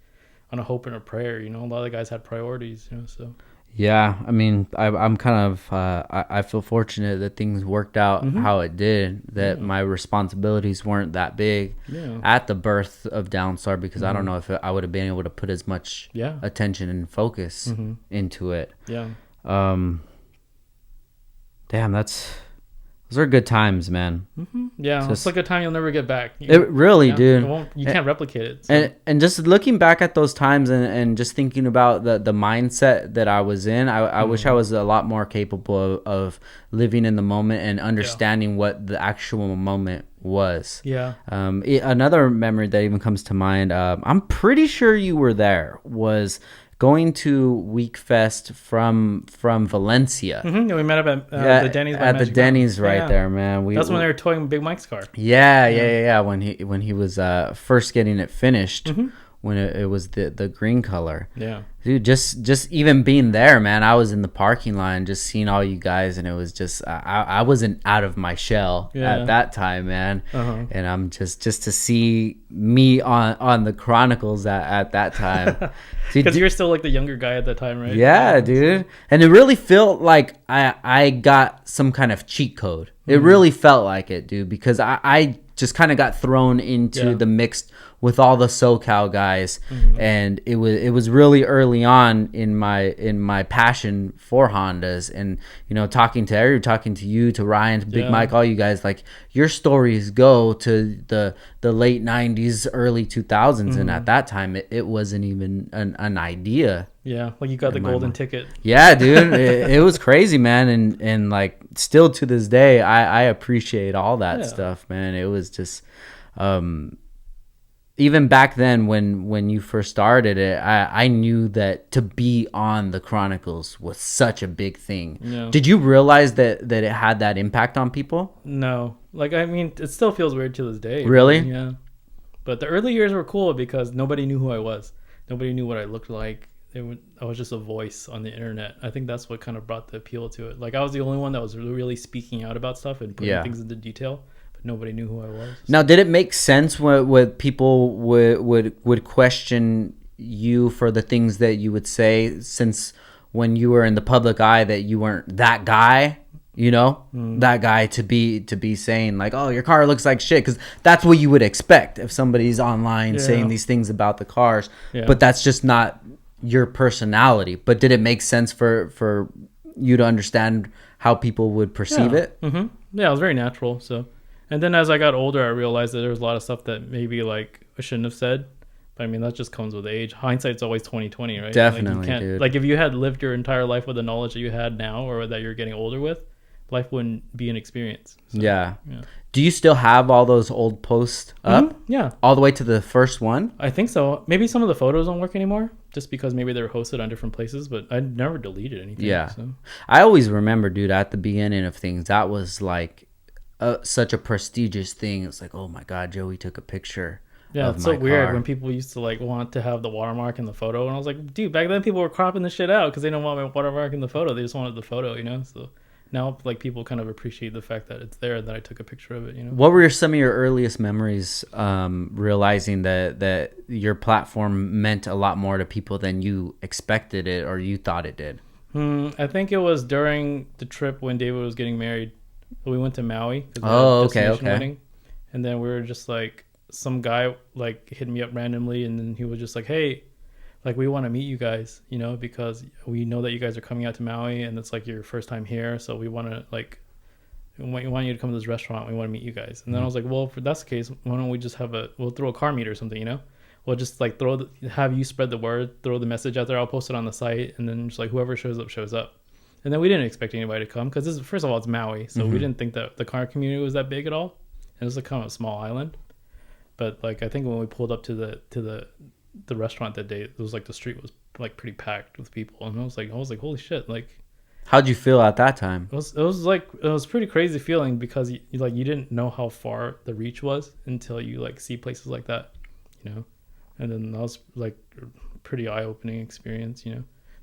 on a hope and a prayer. A lot of the guys had priorities, So. Yeah, I mean, I'm kind of I feel fortunate that things worked out how it did. That my responsibilities weren't that big at the birth of Downstar, because I don't know if I would have been able to put as much attention and focus into it. Yeah. Damn, those are good times, man. Yeah, it's like a time you'll never get back. It really, dude. You can't replicate it. So. And just looking back at those times and just thinking about the mindset that I was in, I wish I was a lot more capable of living in the moment and understanding what the actual moment was. Yeah. Another memory that even comes to mind, I'm pretty sure you were there, was going to Wekfest from Valencia. Yeah, we met up at the Denny's. At the Denny's there, man. That's when they were towing Big Mike's car. Yeah. When he was first getting it finished, when it was the green color. Yeah. Dude, just even being there, man, I was in the parking line just seeing all you guys, and it was just I wasn't out of my shell at that time, man. And I'm just to see me on the Chronicles at that time. Because you were still like the younger guy at that time, right? Yeah, dude. And it really felt like I got some kind of cheat code. It really felt like it, dude, because I just kind of got thrown into the mix with all the SoCal guys, and it was really early on in my passion for Hondas, and talking to you, to Ryan, to Big Mike, all you guys, like your stories go to the late 90s, early 2000s, and at that time it wasn't even an idea. Yeah, like you got the golden ticket. Yeah, dude, it was crazy, man, and like still to this day, I appreciate all that stuff, man. It was just, even back then when you first started it, I knew that to be on the Chronicles was such a big thing. Yeah. Did you realize that it had that impact on people? No. Like, I mean, it still feels weird to this day. Really? But, yeah. But the early years were cool because nobody knew who I was. Nobody knew what I looked like. I was just a voice on the internet. I think that's what kind of brought the appeal to it. Like, I was the only one that was really speaking out about stuff and putting things into detail. Nobody knew who I was. Now, did it make sense when people would question you for the things that you would say, since when you were in the public eye that you weren't that guy, that guy to be saying like, oh, your car looks like shit, because that's what you would expect if somebody's online saying these things about the cars, but that's just not your personality. But did it make sense for you to understand how people would perceive it? Yeah, it was very natural. So. And then as I got older, I realized that there was a lot of stuff that maybe like I shouldn't have said. But I mean, that just comes with age. Hindsight's always 20/20, right? Definitely, like dude. Like if you had lived your entire life with the knowledge that you had now, or that you're getting older with, life wouldn't be an experience. So, yeah. Do you still have all those old posts up? Yeah. All the way to the first one? I think so. Maybe some of the photos don't work anymore, just because maybe they were hosted on different places. But I never deleted anything. Yeah. So. I always remember, dude, at the beginning of things, that was like such a prestigious thing. It's like, oh my God, Joey took a picture. Yeah, it's so weird when people used to like want to have the watermark in the photo, and I was like, dude, back then people were cropping the shit out because they don't want my watermark in the photo. They just wanted the photo, So now like people kind of appreciate the fact that it's there, that I took a picture of it. What were some of your earliest memories, realizing that your platform meant a lot more to people than you expected it or you thought it did? I think it was during the trip when David was getting married. We went to Maui. Oh, okay. Wedding, and then we were just like, some guy like hit me up randomly, and then he was just like, hey, like we want to meet you guys, because we know that you guys are coming out to Maui and it's like your first time here, so we want to like, we want you to come to this restaurant. We want to meet you guys. And then I was like, well, if that's the case, why don't we just we'll throw a car meet or something, We'll just like have you spread the word, throw the message out there. I'll post it on the site, and then just like whoever shows up. And then we didn't expect anybody to come because first of all, it's Maui, so we didn't think that the car community was that big at all. And it was like kind of a small island. But like I think when we pulled up to the restaurant that day, it was like the street was like pretty packed with people, and I was like, holy shit! Like, how'd you feel at that time? It was pretty crazy feeling because you didn't know how far the reach was until you like see places like that, And then that was like a pretty eye opening experience,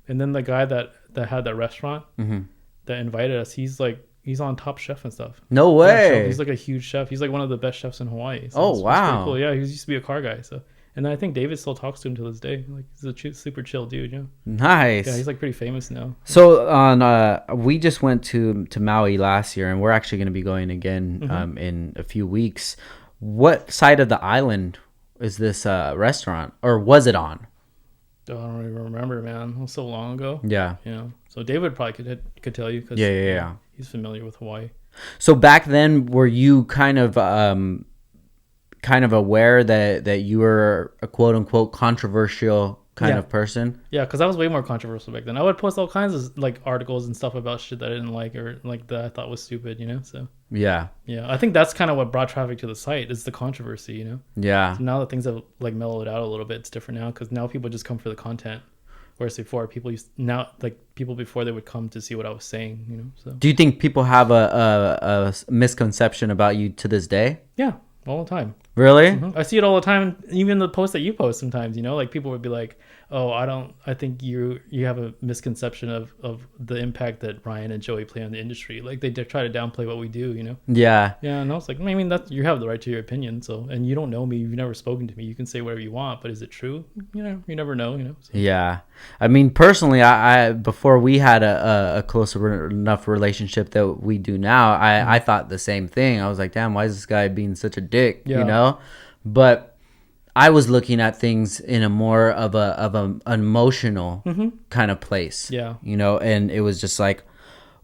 And then the guy that had that restaurant that invited us, he's on Top Chef and stuff. No way. Yeah, he's like a huge chef. He's like one of the best chefs in Hawaii. So oh, wow. It's cool. Yeah, he used to be a car guy. So, and I think David still talks to him to this day. Like he's a super chill dude. Nice. Yeah, he's like pretty famous now. So we just went to Maui last year, and we're actually going to be going again in a few weeks. What side of the island is this restaurant, or was it on? I don't even remember, man. It was so long ago. Yeah. So David probably could tell you because he's familiar with Hawaii. So back then, were you kind of aware that you were a quote unquote controversial kind of person? Yeah, because I was way more controversial back then. I would post all kinds of like articles and stuff about shit that I didn't like or like that I thought was stupid, So yeah, I think that's kind of what brought traffic to the site is the controversy, Yeah. So now that things have like mellowed out a little bit, it's different now because now people just come for the content. Whereas before, people before they would come to see what I was saying, So do you think people have a misconception about you to this day? Yeah, all the time. Really? I see it all the time. Even the posts that you post sometimes, like people would be like, oh, I think you have a misconception of the impact that Ryan and Joey play on the industry. Like they try to downplay what we do, Yeah. Yeah. And I was like, I mean, you have the right to your opinion. So, and you don't know me. You've never spoken to me. You can say whatever you want, but is it true? You never know, So. Yeah. I mean, personally, I before we had a close enough relationship that we do now, I thought the same thing. I was like, damn, why is this guy being such a dick? Yeah. But I was looking at things in a more of an emotional kind of place. Yeah. And it was just like,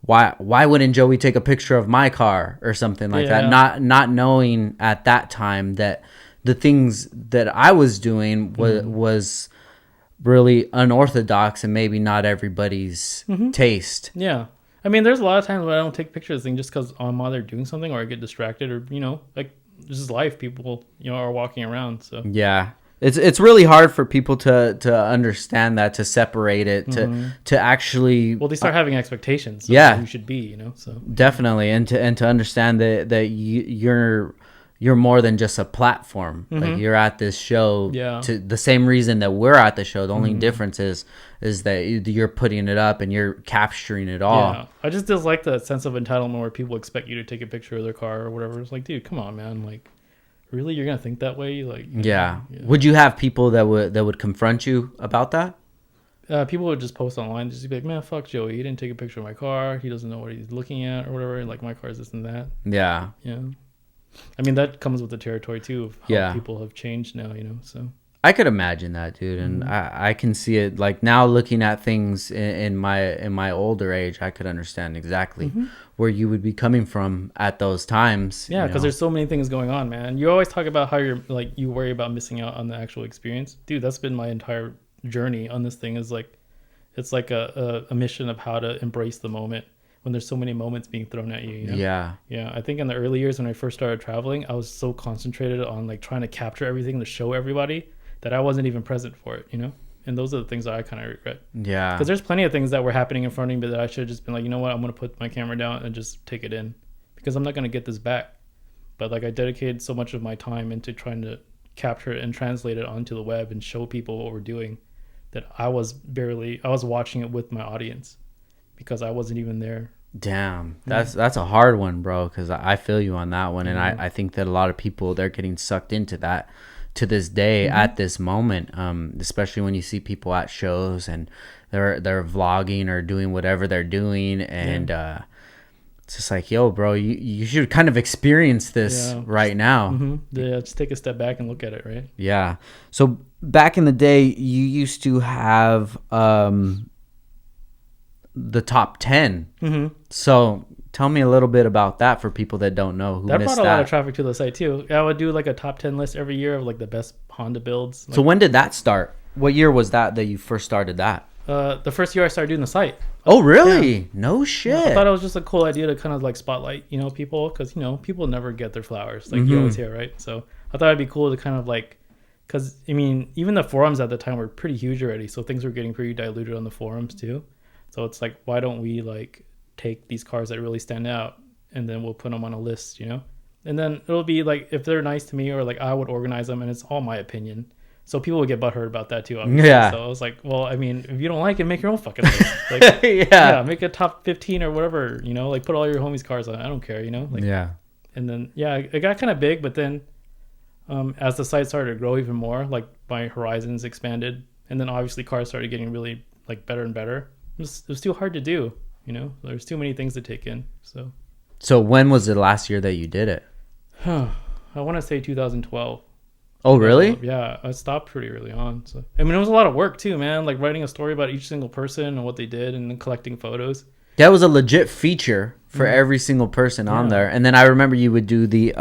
why wouldn't Joey take a picture of my car or something like that? Not knowing at that time that the things that I was doing was really unorthodox and maybe not everybody's taste. Yeah. I mean, there's a lot of times when I don't take pictures of things just because I'm either doing something or I get distracted or, like this is life. People, are walking around. So yeah. It's really hard for people to understand that, to separate it, to actually. Well, they start having expectations. Of Yeah, who you should be, So definitely, and to understand that you're more than just a platform. Like you're at this show to the same reason that we're at the show. The only difference is that you're putting it up and you're capturing it all. Yeah, I just dislike that sense of entitlement where people expect you to take a picture of their car or whatever. It's like, dude, come on, man. Like, really, you're gonna think that way? Like, yeah. Would you have people that would confront you about that? People would just post online, just be like, man, fuck Joey. He didn't take a picture of my car. He doesn't know what he's looking at or whatever. Like, my car is this and that. Yeah. Yeah. I mean, that comes with the territory too of how people have changed now, so. I could imagine that, dude, and I can see it. Like now, looking at things in my older age, I could understand exactly where you would be coming from at those times. Yeah, because there's so many things going on, man. You always talk about how you worry about missing out on the actual experience, dude. That's been my entire journey on this thing. Is like, it's like a mission of how to embrace the moment when there's so many moments being thrown at you. Yeah. I think in the early years when I first started traveling, I was so concentrated on like trying to capture everything to show everybody that I wasn't even present for it, and those are the things that I kind of regret. Yeah, because there's plenty of things that were happening in front of me that I should have just been like, you know what, I'm going to put my camera down and just take it in, because I'm not going to get this back. But like, I dedicated so much of my time into trying to capture it and translate it onto the web and show people what we're doing, that I was watching it with my audience because I wasn't even there. Damn, that's a hard one, bro, because I feel you on that one. And I think that a lot of people, they're getting sucked into that to this day at this moment, especially when you see people at shows and they're vlogging or doing whatever they're doing, and it's just like, yo, bro, you should kind of experience this right now. Yeah, just take a step back and look at it, right? Yeah. So back in the day, you used to have the top 10. So tell me a little bit about that for people that don't know who that missed brought a lot of traffic to the site too. I would do like a top 10 list every year of like the best Honda builds. So when did that start? What year was that you first started that? The first year I started doing the site. Oh, really? Yeah. No shit. I thought it was just a cool idea to kind of like spotlight, people, because people never get their flowers, like you always hear, right? So I thought it'd be cool to kind of like, because I mean, even the forums at the time were pretty huge already, so things were getting pretty diluted on the forums too. So it's like, why don't we like take these cars that really stand out and then we'll put them on a list, and then it'll be like, if they're nice to me, or like I would organize them, and it's all my opinion, so people would get butthurt about that too, obviously. So I was like, well, I mean, if you don't like it, make your own fucking list. Like, make a top 15 or whatever, like put all your homies' cars on it. I don't care, like, and then it got kind of big, but then as the site started to grow even more, like my horizons expanded, and then obviously cars started getting really like better and better. It was too hard to do, there's too many things to take in. So when was the last year that you did it? I want to say 2012. Oh, really? Yeah, I stopped pretty early on. So I mean, it was a lot of work too, man. Like writing a story about each single person and what they did, and then collecting photos. That was a legit feature for every single person on there. And then I remember you would do the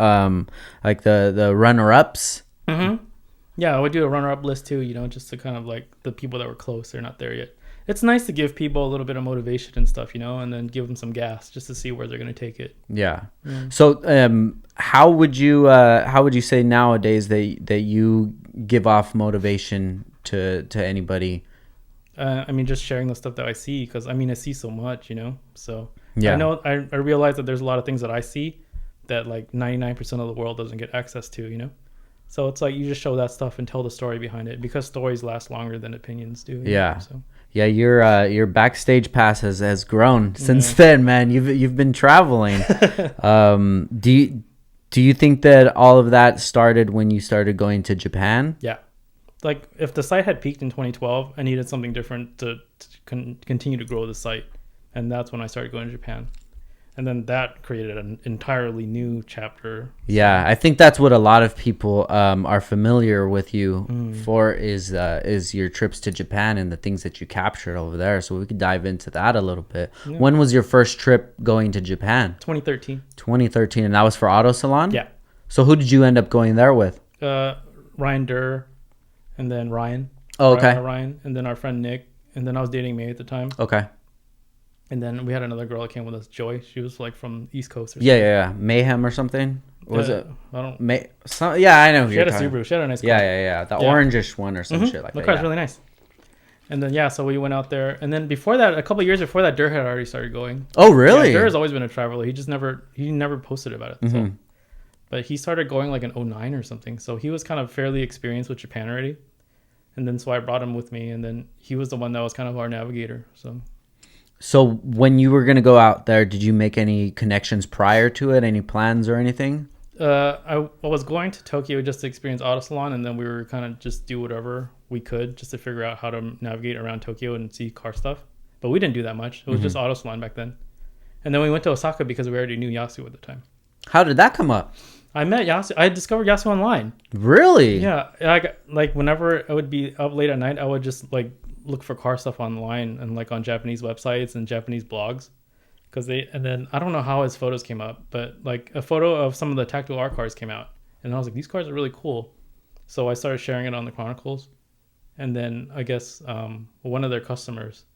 like the runner-ups. Yeah, I would do a runner-up list too, just to kind of like the people that were close, they're not there yet. It's nice to give people a little bit of motivation and stuff, and then give them some gas just to see where they're going to take it. Yeah. So how would you say nowadays that you give off motivation to anybody? I mean, just sharing the stuff that I see, because I mean, I see so much, so I realize that there's a lot of things that I see that like 99% of the world doesn't get access to, so it's like you just show that stuff and tell the story behind it, because stories last longer than opinions do. Yeah, your backstage pass has grown since then, man. You've been traveling. Do you think that all of that started when you started going to Japan? Yeah. Like if the site had peaked in 2012, I needed something different to continue to grow the site, and that's when I started going to Japan. And then that created an entirely new chapter. Yeah, I think that's what a lot of people are familiar with you for is your trips to Japan and the things that you captured over there. So we could dive into that a little bit. Yeah. When was your first trip going to Japan? 2013. 2013, and that was for Auto Salon? Yeah. So who did you end up going there with? Ryan Durr, and then Ryan. Oh, okay. Ryan, and then our friend Nick, and then I was dating May at the time. Okay. And then we had another girl that came with us, Joy. She was like from East Coast or something. Yeah. Mayhem or something? Was it? I don't. Yeah, I know. She had a Subaru. She had a nice car. Yeah. The orangish one or some shit like The that. car's really nice. And then so we went out there, and then before that, a couple of years before that, Dur had already started going. Oh, really? Yeah, Dur has always been a traveler. He never posted about it. So. But he started going like in 2009 or something. So he was kind of fairly experienced with Japan already. And then so I brought him with me, and then he was the one that was kind of our navigator. So when you were gonna go out there, did you make any connections prior to it? Any plans or anything? I was going to Tokyo just to experience Auto Salon, and then we were kind of just do whatever we could just to figure out how to navigate around Tokyo and see car stuff. But we didn't do that much. It was just Auto Salon back then. And then we went to Osaka because we already knew Yasu at the time. How did that come up? I met Yasu. I discovered Yasu online. Really? Yeah. Whenever I would be up late at night, I would just like look for car stuff online and like on Japanese websites and Japanese blogs. And then I don't know how his photos came up, but like a photo of some of the tactical art cars came out, and I was like, these cars are really cool. So I started sharing it on the Chronicles, and then I guess one of their customers,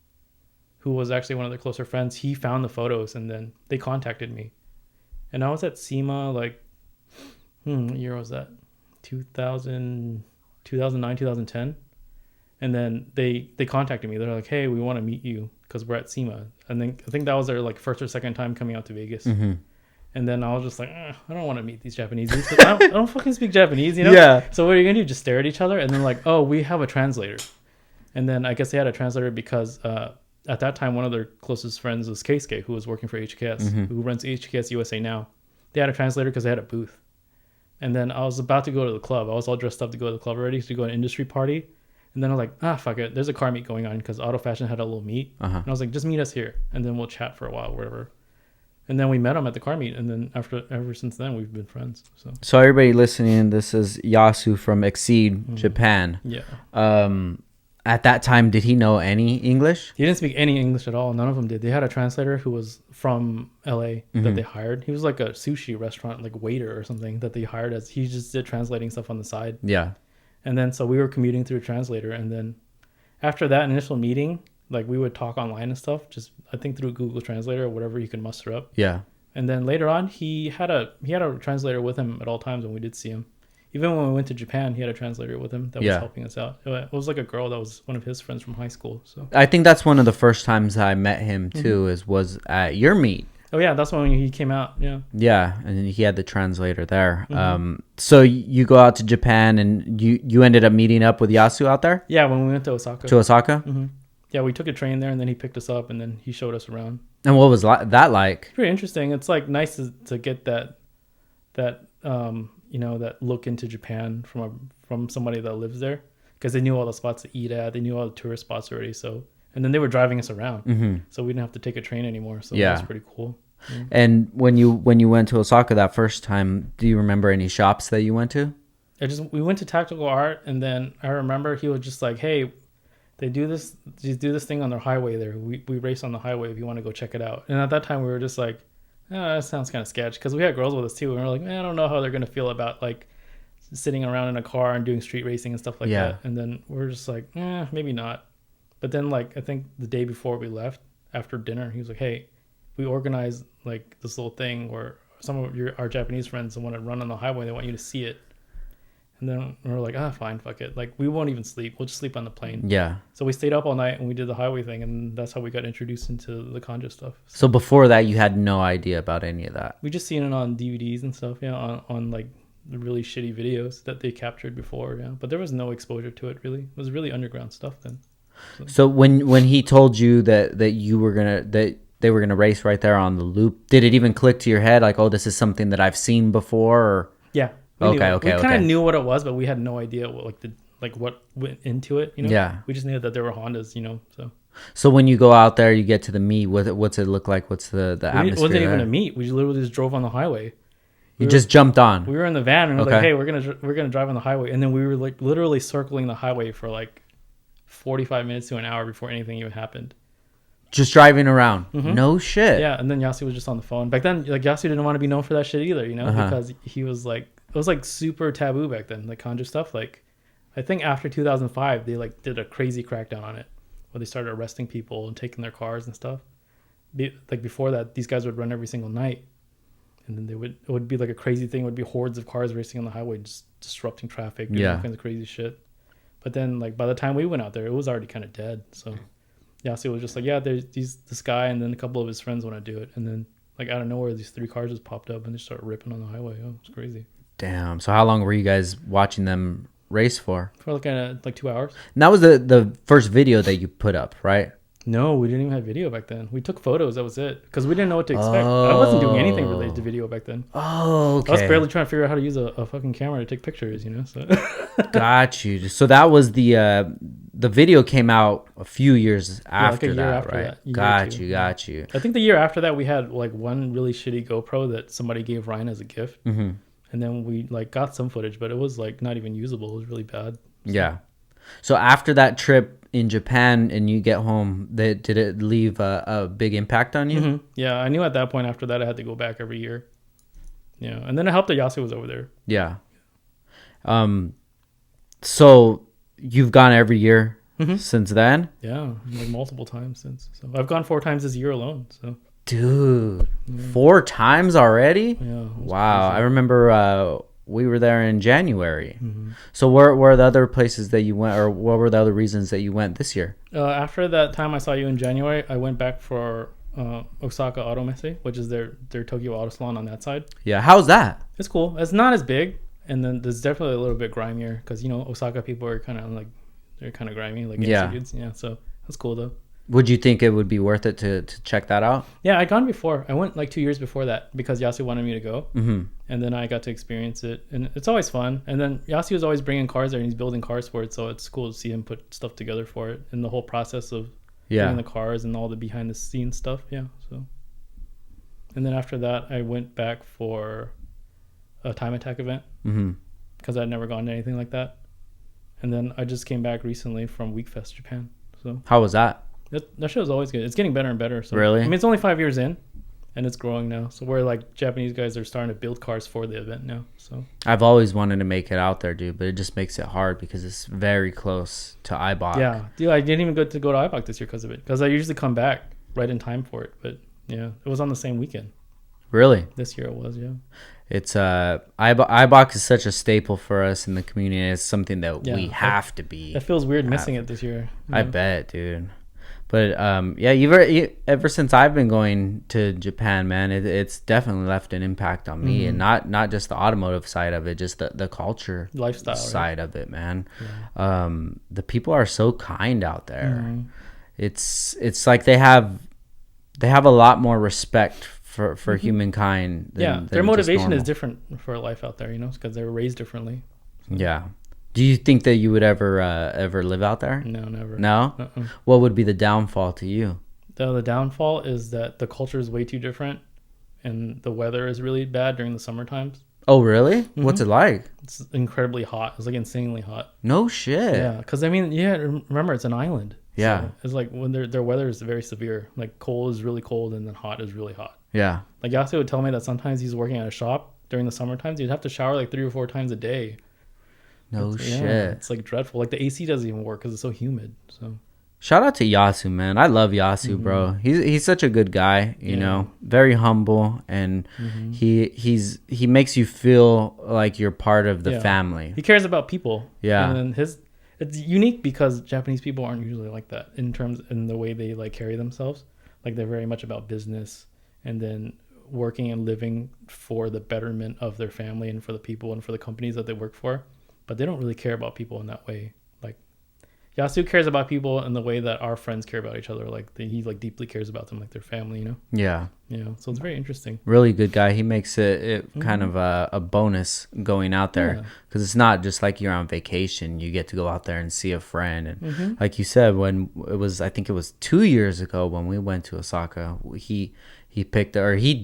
who was actually one of their closer friends, he found the photos, and then they contacted me, and I was at SEMA like, what year was that? 2009, 2010. And then they contacted me. They're like, hey, we want to meet you because we're at SEMA. And then I think that was their like first or second time coming out to Vegas. And then I was just like, I don't want to meet these Japanese dudes. I don't fucking speak Japanese, you know? Yeah. So what are you going to do? Just stare at each other? And then like, oh, we have a translator. And then I guess they had a translator because at that time, one of their closest friends was Keisuke, who was working for HKS, who runs HKS USA now. They had a translator because they had a booth. And then I was about to go to the club. I was all dressed up to go to the club already to go to an industry party. And then I was like, fuck it. There's a car meet going on because Auto Fashion had a little meet. And I was like, just meet us here. And then we'll chat for a while, whatever. And then we met him at the car meet. And then ever since then, we've been friends. So everybody listening, this is Yasu from Exceed, Japan. Yeah. At that time, did he know any English? He didn't speak any English at all. None of them did. They had a translator who was from LA that they hired. He was like a sushi restaurant, like waiter or something that they hired as. He just did translating stuff on the side. Yeah. And then so we were commuting through a translator, and then after that initial meeting, like we would talk online and stuff, just I think through Google Translator or whatever you can muster up. Yeah. And then later on, he had a translator with him at all times when we did see him. Even when we went to Japan, he had a translator with him that was helping us out. It was like a girl that was one of his friends from high school. So I think that's one of the first times I met him too. Was at your meet. Oh yeah, that's when he came out. Yeah. Yeah, and he had the translator there. So you go out to Japan, and you ended up meeting up with Yasu out there. Yeah, when we went to Osaka. Yeah, we took a train there, and then he picked us up, and then he showed us around. And what was that like? Pretty interesting. It's like nice to get that that look into Japan from somebody that lives there, because they knew all the spots to eat at. They knew all the tourist spots already. So, and then they were driving us around, so we didn't have to take a train anymore. So that was pretty cool. Yeah. And when you went to Osaka that first time, do you remember any shops that you went to? We went to Tactical Art, and then I remember he was just like, hey, they do this thing on their highway there. We race on the highway if you want to go check it out. And at that time we were just like, that sounds kind of sketch, because we had girls with us too, and we were like, man, I don't know how they're gonna feel about like sitting around in a car and doing street racing and stuff like that. And then we're just like, maybe not. But then like I think the day before we left, after dinner, he was like, hey, we organized like this little thing where some of our Japanese friends want to run on the highway. They want you to see it. And then we were like, fine, fuck it. Like, we won't even sleep. We'll just sleep on the plane. Yeah. So we stayed up all night and we did the highway thing. And that's how we got introduced into the Kanjo stuff. So before that, you had no idea about any of that? We just seen it on DVDs and stuff. Yeah. On like the really shitty videos that they captured before. Yeah. But there was no exposure to it, really. It was really underground stuff then. So when he told you that you were that they were gonna race right there on the loop, did it even click to your head like, oh, this is something that I've seen before? Or? Yeah. We kind of knew what it was, but we had no idea what went into it. You know? Yeah. We just knew that there were Hondas. You know. So when you go out there, you get to the meet. What's it look like? What's the atmosphere? It wasn't even a meet. We literally just drove on the highway. You just jumped on. We were in the van and we were like, hey, we're gonna drive on the highway, and then we were like literally circling the highway for like 45 minutes to an hour before anything even happened. Just driving around. No shit. Yeah, and then Yasu was just on the phone. Back then, like Yasu didn't want to be known for that shit either, you know, because he was like, it was like super taboo back then, like Kanjo stuff. Like, I think after 2005, they like did a crazy crackdown on it, where they started arresting people and taking their cars and stuff. Like before that, these guys would run every single night, And then it would be like a crazy thing. It would be hordes of cars racing on the highway, just disrupting traffic, doing all kinds of crazy shit. But then, like, by the time we went out there, it was already kind of dead. So Yasuo was just like, yeah, there's this guy and then a couple of his friends want to do it. And then, like, out of nowhere, these 3 cars just popped up and they started ripping on the highway. Oh, it's crazy. Damn. So how long were you guys watching them race for? For like 2 hours. And that was the first video that you put up, right? No, we didn't even have video back then. We took photos. That was it. Because we didn't know what to expect. I wasn't doing anything related to video back then. Oh, okay. I was barely trying to figure out how to use a fucking camera to take pictures, you know? So. Got you. So that was the video came out a few years after like that, right? Got you. I think the year after that, we had like one really shitty GoPro that somebody gave Ryan as a gift. Mm-hmm. And then we like got some footage, but it was like not even usable. It was really bad. So. Yeah. So after that trip in Japan and you get home, did it leave a big impact on you? Mm-hmm. Yeah, I knew at that point after that I had to go back every year. Yeah, and then it helped that Yasuo was over there. Yeah. So you've gone every year since then? Yeah, like multiple times since. So I've gone 4 times this year alone. So. Dude, 4 times already? Yeah. Wow. Crazy. I remember we were there in January. Mm-hmm. So where were the other places that you went, or what were the other reasons that you went this year? After that time I saw you in January, I went back for Osaka Automesse, which is their Tokyo Auto Salon on that side. Yeah. How's that? It's cool. It's not as big. And then there's definitely a little bit grimier because, you know, Osaka people are kind of like, they're kind of grimy, like dudes. Yeah. So that's cool though. Would you think it would be worth it to check that out? Yeah, I'd gone before. I went like 2 years before that because Yasu wanted me to go. Mm-hmm. And then I got to experience it. And it's always fun. And then Yasu is always bringing cars there and he's building cars for it. So it's cool to see him put stuff together for it. And the whole process of doing the cars and all the behind the scenes stuff. Yeah. So. And then after that, I went back for a Time Attack event. Mm-hmm. Because I'd never gone to anything like that. And then I just came back recently from Wekfest, Japan. So how was that? That show is always good. It's getting better and better. So, really? I mean, it's only 5 years in, and it's growing now. So we're like Japanese guys are starting to build cars for the event now. So I've always wanted to make it out there, dude, but it just makes it hard because it's very close to IBOC. Yeah, dude, I didn't even get to go to IBOC this year because of it. Because I usually come back right in time for it, but yeah, it was on the same weekend. Really? This year it was, yeah. It's IBOC is such a staple for us in the community. It's something that we have to be. It feels weird missing it this year. I bet, dude. But ever since I've been going to Japan, man, it's definitely left an impact on me, and not just the automotive side of it, just the culture, lifestyle side of it, man. Yeah. The people are so kind out there. Mm-hmm. It's like they have a lot more respect for humankind. Their motivation is different for life out there, you know, because they were raised differently. So. Yeah. Do you think that you would ever live out there? No, never. No? Uh-uh. What would be the downfall to you? The downfall is that the culture is way too different and the weather is really bad during the summer times. Oh, really? Mm-hmm. What's it like? It's incredibly hot. It's like insanely hot. No shit. Yeah, because I mean, remember, it's an island. Yeah. So it's like when their weather is very severe. Like cold is really cold and then hot is really hot. Yeah. Like Yasuo would tell me that sometimes he's working at a shop during the summer times. He'd have to shower like 3 or 4 times a day. No shit. Yeah, it's like dreadful. Like the AC doesn't even work because it's so humid. So shout out to Yasu, man. I love Yasu, bro. He's such a good guy, you know, very humble, and he makes you feel like you're part of the family. He cares about people. Yeah. And then it's unique because Japanese people aren't usually like that in the way they like carry themselves. Like they're very much about business and then working and living for the betterment of their family and for the people and for the companies that they work for. But they don't really care about people in that way. Like Yasu cares about people in the way that our friends care about each other. Like he like deeply cares about them, like their family, you know? Yeah. Yeah. So it's very interesting. Really good guy. He makes it kind of a bonus going out there because it's not just like you're on vacation. You get to go out there and see a friend. And like you said, I think it was 2 years ago when we went to Osaka, he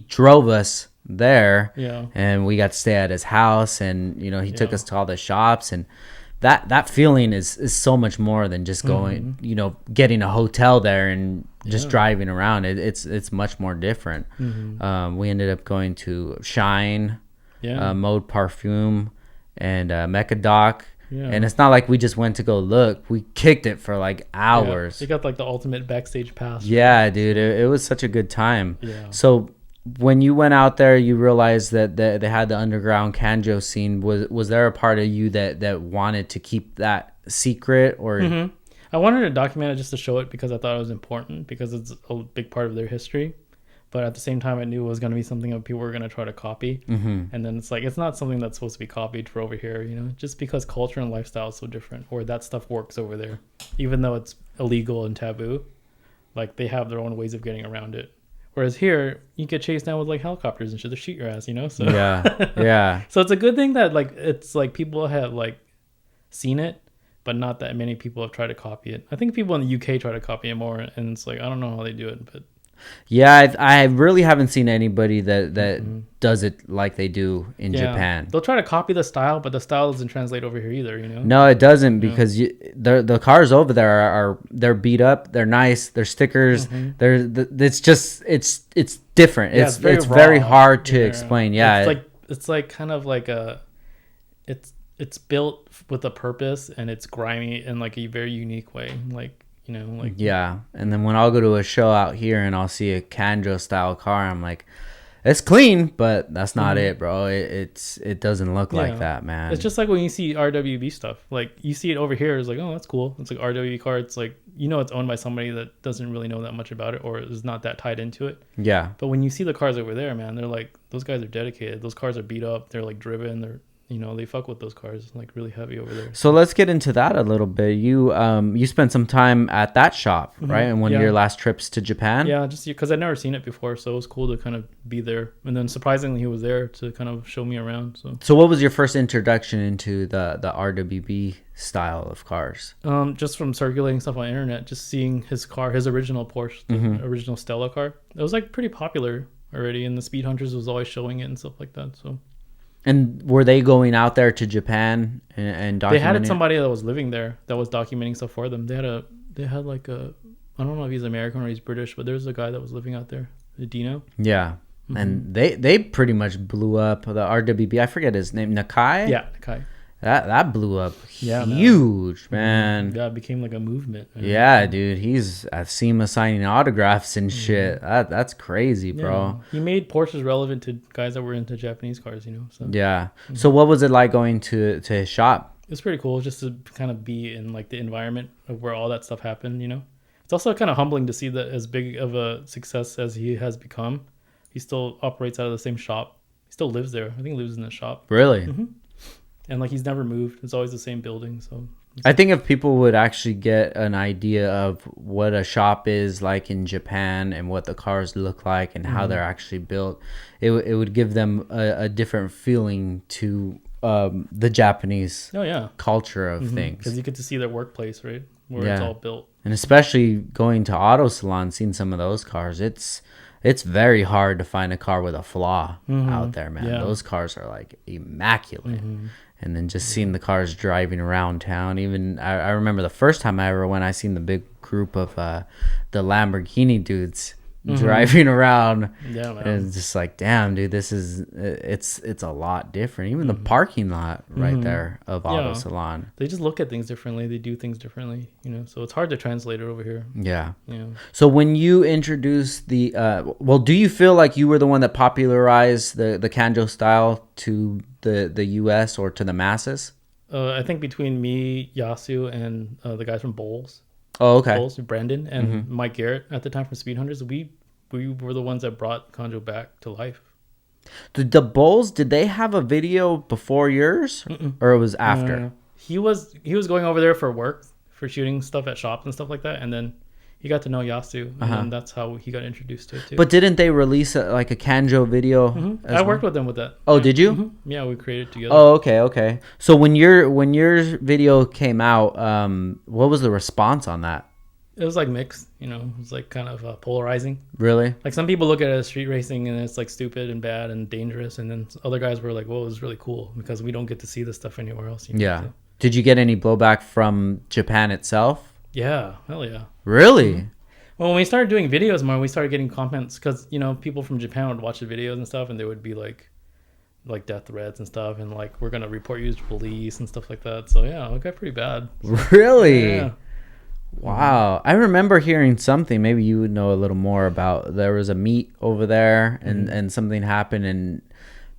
drove us there, and we got to stay at his house, and you know he took us to all the shops, and that feeling is so much more than just going, you know, getting a hotel there and just driving around. It's much more different. We ended up going to Shine, Mode Parfum, and Mecha Doc. Yeah. And it's not like we just went to go look. We kicked it for like hours. You got like the ultimate backstage pass. Yeah, dude. It was such a good time. Yeah. So when you went out there, you realized that they had the underground Kanjo scene. Was there a part of you that wanted to keep that secret, or? Mm-hmm. I wanted to document it just to show it because I thought it was important, because it's a big part of their history. But at the same time, I knew it was going to be something that people were going to try to copy. Mm-hmm. And then it's like, it's not something that's supposed to be copied for over here, you know, just because culture and lifestyle is so different, or that stuff works over there. Even though it's illegal and taboo, like they have their own ways of getting around it. Whereas here, you get chased down with like helicopters and shit to shoot your ass, you know? So yeah. So it's a good thing that like, it's like people have like seen it, but not that many people have tried to copy it. I think people in the UK try to copy it more, and it's like, I don't know how they do it, but... Yeah, I really haven't seen anybody that does it like they do in Japan. They'll try to copy the style, but the style doesn't translate over here either, you know? No, it doesn't, because the cars over there they're beat up, they're nice, they're stickers, it's just it's different. Yeah, it's very hard to explain. Yeah, it's like kind of like it's built with a purpose, and it's grimy in like a very unique way, like. You know, like, yeah. And then when I'll go to a show out here and I'll see a Kanjo style car, I'm like, it's clean, but that's not it, bro. It doesn't look like that, man. It's just like when you see RWB stuff, like you see it over here, it's like, oh, that's cool. It's like RWB car. It's like, you know, it's owned by somebody that doesn't really know that much about it, or is not that tied into it. Yeah. But when you see the cars over there, man, they're like, those guys are dedicated. Those cars are beat up. They're like driven. They're, you know, they fuck with those cars, like really heavy over there. So let's get into that a little bit. You spent some time at that shop, right? In one of your last trips to Japan? Yeah, just because I'd never seen it before, so it was cool to kind of be there. And then surprisingly, he was there to kind of show me around. So what was your first introduction into the RWB style of cars? Just from circulating stuff on the internet, just seeing his car, his original Porsche, the original Stella car. It was like pretty popular already, and the Speed Hunters was always showing it and stuff like that. So. And were they going out there to Japan and documenting? They had somebody that was living there that was documenting stuff for them. They had like a, I don't know if he's American or he's British, but there's a guy that was living out there, Dino. Yeah. Mm-hmm. And they pretty much blew up the RWB. I forget his name. Nakai? Yeah, Nakai. That blew up huge, man. Yeah, it became like a movement. Yeah, dude. He's at SEMA signing autographs and shit. That's crazy, bro. Yeah. He made Porsches relevant to guys that were into Japanese cars, you know? So. Yeah. So what was it like going to his shop? It's pretty cool just to kind of be in like the environment of where all that stuff happened, you know? It's also kind of humbling to see that as big of a success as he has become, he still operates out of the same shop. He still lives there. I think he lives in the shop. Really? Mm-hmm. And like he's never moved. It's always the same building. So I think if people would actually get an idea of what a shop is like in Japan and what the cars look like and how they're actually built, it would give them a different feeling to the Japanese culture of things. Because you get to see their workplace, right? Where it's all built. And especially going to auto salons, seeing some of those cars, it's very hard to find a car with a flaw out there, man. Yeah. Those cars are like immaculate. And then just seeing the cars driving around town. Even I remember the first time I ever went, I seen the big group of the Lamborghini dudes driving around. Yeah, man. And it's just like, damn, dude, this is it's a lot different. Even the parking lot right there of Auto Salon. They just look at things differently. They do things differently, you know. So it's hard to translate it over here. Yeah. So when you introduced the do you feel like you were the one that popularized the Kanjo style to the US or to the masses? I think between me, Yasu, and the guys from Bowles. Oh, okay. Bowles, Brandon, and Mike Garrett at the time from Speed Hunters, we were the ones that brought Kanjo back to life. The Bowles, did they have a video before yours? Or it was after? He was going over there for work, for shooting stuff at shops and stuff like that, and then he got to know Yasu, and then that's how he got introduced to it too. But didn't they release a Kanjo video? I worked with them with that. Oh, did you? Yeah, we created together. Oh, okay. So when your video came out, what was the response on that? It was like mixed, you know. It was like kind of polarizing. Really? Like some people look at it as street racing and it's like stupid and bad and dangerous, and then other guys were like, "Well, it was really cool because we don't get to see this stuff anywhere else." You know? Yeah. Did you get any blowback from Japan itself? Yeah, hell yeah. Really? Well, when we started doing videos more, we started getting comments because, you know, people from Japan would watch the videos and stuff, and they would be like death threats and stuff, and like, we're gonna report you to police and stuff like that. So yeah, it got pretty bad. Really? Yeah. Wow. I remember hearing something, maybe you would know a little more about, there was a meet over there and something happened and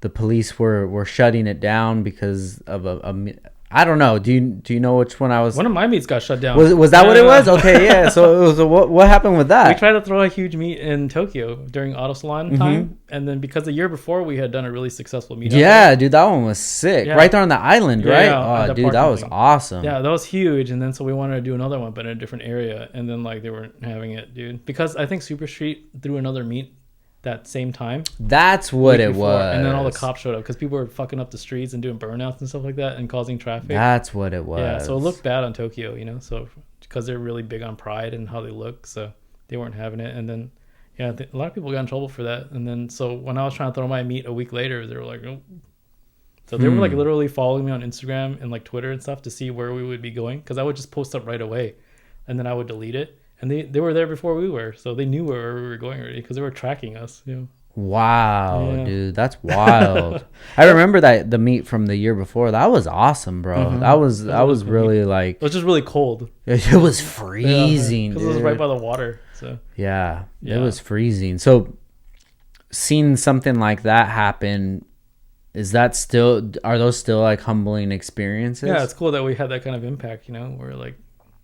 the police were shutting it down because of I don't know. Do you know which one I was? One of my meets got shut down. Was that what it was? Okay, yeah. So it was what happened with that? We tried to throw a huge meet in Tokyo during auto salon time, and then because the year before we had done a really successful meet. Yeah, dude, that one was sick. Yeah. Right there on the island, right? Yeah, oh, dude, that was awesome. Yeah, that was huge. And then so we wanted to do another one, but in a different area, and then like they weren't having it, dude, because I think Super Street threw another meet that same time. That's what it was. And then all the cops showed up because people were fucking up the streets and doing burnouts and stuff like that and causing traffic. That's what it was. Yeah, so it looked bad on Tokyo, you know, so because they're really big on pride and how they look, so they weren't having it. And then a lot of people got in trouble for that. And then so when I was trying to throw my meet a week later, they were like, oh. So they were like literally following me on Instagram and like Twitter and stuff to see where we would be going, because I would just post up right away and then I would delete it. And they were there before we were, so they knew where we were going already because they were tracking us. You know. Wow, dude, that's wild. I remember the meet from the year before. That was awesome, bro. Mm-hmm. That was really like. It was just really cold. It was freezing, because it was right by the water. So yeah, it was freezing. So seeing something like that happen, are those still like humbling experiences? Yeah, it's cool that we had that kind of impact. You know, where like.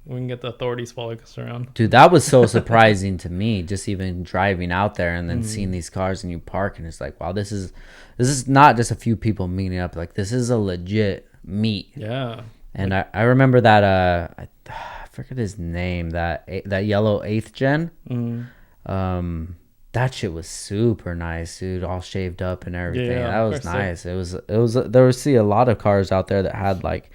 We can get the authorities following us around. Dude, that was so surprising to me, just even driving out there and then seeing these cars and you park and it's like, wow, this is not just a few people meeting up. Like, this is a legit meet. Yeah. And I remember that, I forget his name, that yellow 8th gen. That shit was super nice, dude, all shaved up and everything. Yeah, that was nice. So. There was a lot of cars out there that had like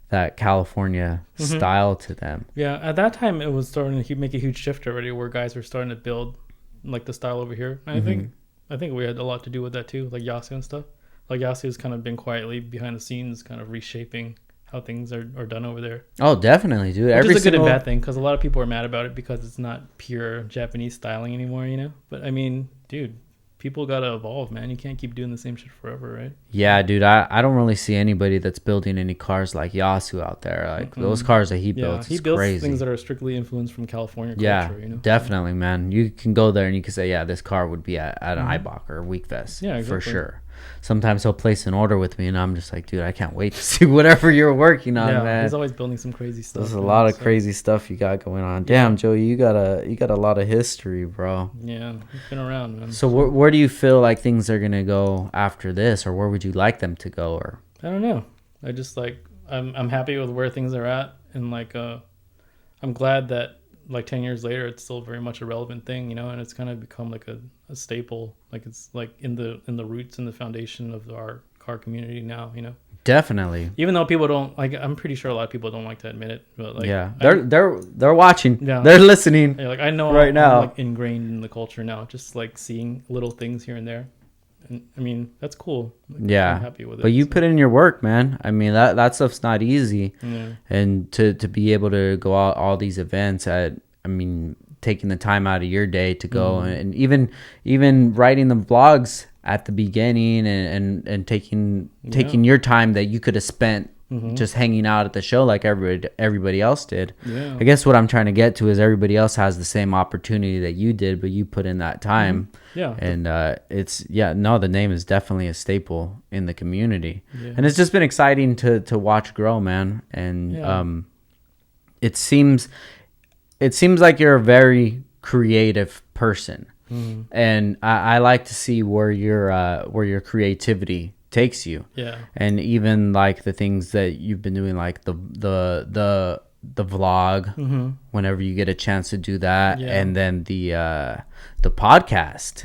that California style to them. Yeah, at that time it was starting to make a huge shift already, where guys were starting to build like the style over here. And I think we had a lot to do with that too, like Yasu and stuff. Like Yasu has kind of been quietly behind the scenes, kind of reshaping how things are done over there. Oh, definitely, dude. Which is a good and bad thing, because a lot of people are mad about it because it's not pure Japanese styling anymore, you know. But I mean, dude, people gotta evolve, man. You can't keep doing the same shit forever, right? Yeah, dude. I don't really see anybody that's building any cars like Yasu out there. Like those cars that he builds, he builds crazy. Things that are strictly influenced from California culture. Yeah, you know? Definitely, man. You can go there and you can say, yeah, this car would be at an IBOC or Wekfest. Yeah, exactly. For sure. Sometimes he'll place an order with me and I'm just like, dude, I can't wait to see whatever you're working on, man. He's always building some crazy stuff. There's a lot of crazy stuff you got going on. Damn, Joey, you got a lot of history, bro. Yeah, it's been around, man. So where do you feel like things are gonna go after this, or where would you like them to go? Or I don't know. I just like I'm happy with where things are at, and like I'm glad that like 10 years later it's still very much a relevant thing, you know, and it's kind of become like a staple, like it's like in the roots and the foundation of our car community now, you know. Definitely. Even though people don't like, I'm pretty sure a lot of people don't like to admit it, but like they're watching, they're listening. Yeah, like I know right now, I'm like ingrained in the culture now, just like seeing little things here and there. And I mean, that's cool. Like, yeah, I'm happy with it. But you put in your work, man. I mean, that stuff's not easy. Yeah. And to be able to go out all these events taking the time out of your day to go and even writing the vlogs at the beginning and taking your time that you could have spent just hanging out at the show like everybody else did. Yeah. I guess what I'm trying to get to is everybody else has the same opportunity that you did, but you put in that time. Yeah. And the name is definitely a staple in the community. Yeah. And it's just been exciting to watch grow, man. And it seems like you're a very creative person. And I like to see where your creativity takes you. Yeah. And even like the things that you've been doing, like the vlog, whenever you get a chance to do that, and then the podcast.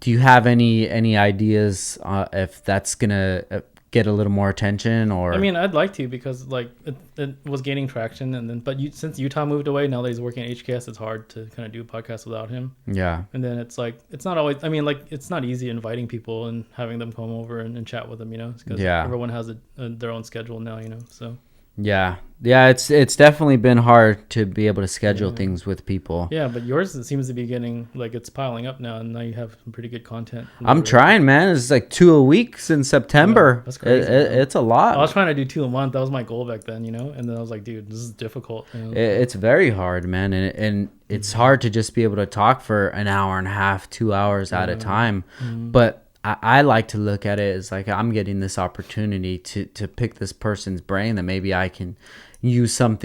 Do you have any ideas if that's gonna get a little more attention? Or I mean, I'd like to, because like it was gaining traction, and then since Utah moved away, now that he's working at HKS, it's hard to kind of do a podcast without him. Yeah. And then it's like it's not always, I mean, like it's not easy inviting people and having them come over and chat with them, you know, because everyone has their own schedule now, you know. So Yeah, it's definitely been hard to be able to schedule things with people. Yeah, but yours it seems to be getting like it's piling up now, and now you have some pretty good content. I'm trying, man. It's like 2 a week since September. That's crazy. It's a lot. I was trying to do 2 a month. That was my goal back then, and then I was like, dude, this is difficult. It's very hard, man, and it's hard to just be able to talk for an hour and a half, 2 hours at a time. But I like to look at it as like I'm getting this opportunity to pick this person's brain that maybe I can use some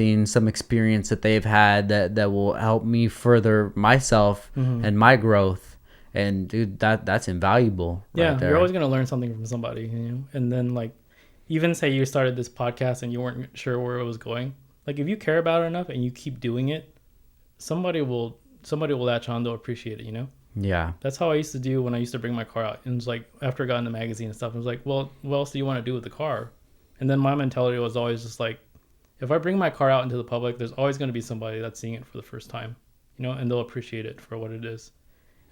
experience that they've had that will help me further myself and my growth. And dude, that's invaluable. Yeah, right there. You're always gonna learn something from somebody, And then like, even say you started this podcast and you weren't sure where it was going. Like if you care about it enough and you keep doing it, somebody will latch on to appreciate it. Yeah. That's how I used to do when I used to bring my car out. And it was like, after I got in the magazine and stuff, I was like, well, what else do you want to do with the car? And then my mentality was always just like, if I bring my car out into the public, there's always going to be somebody that's seeing it for the first time, and they'll appreciate it for what it is.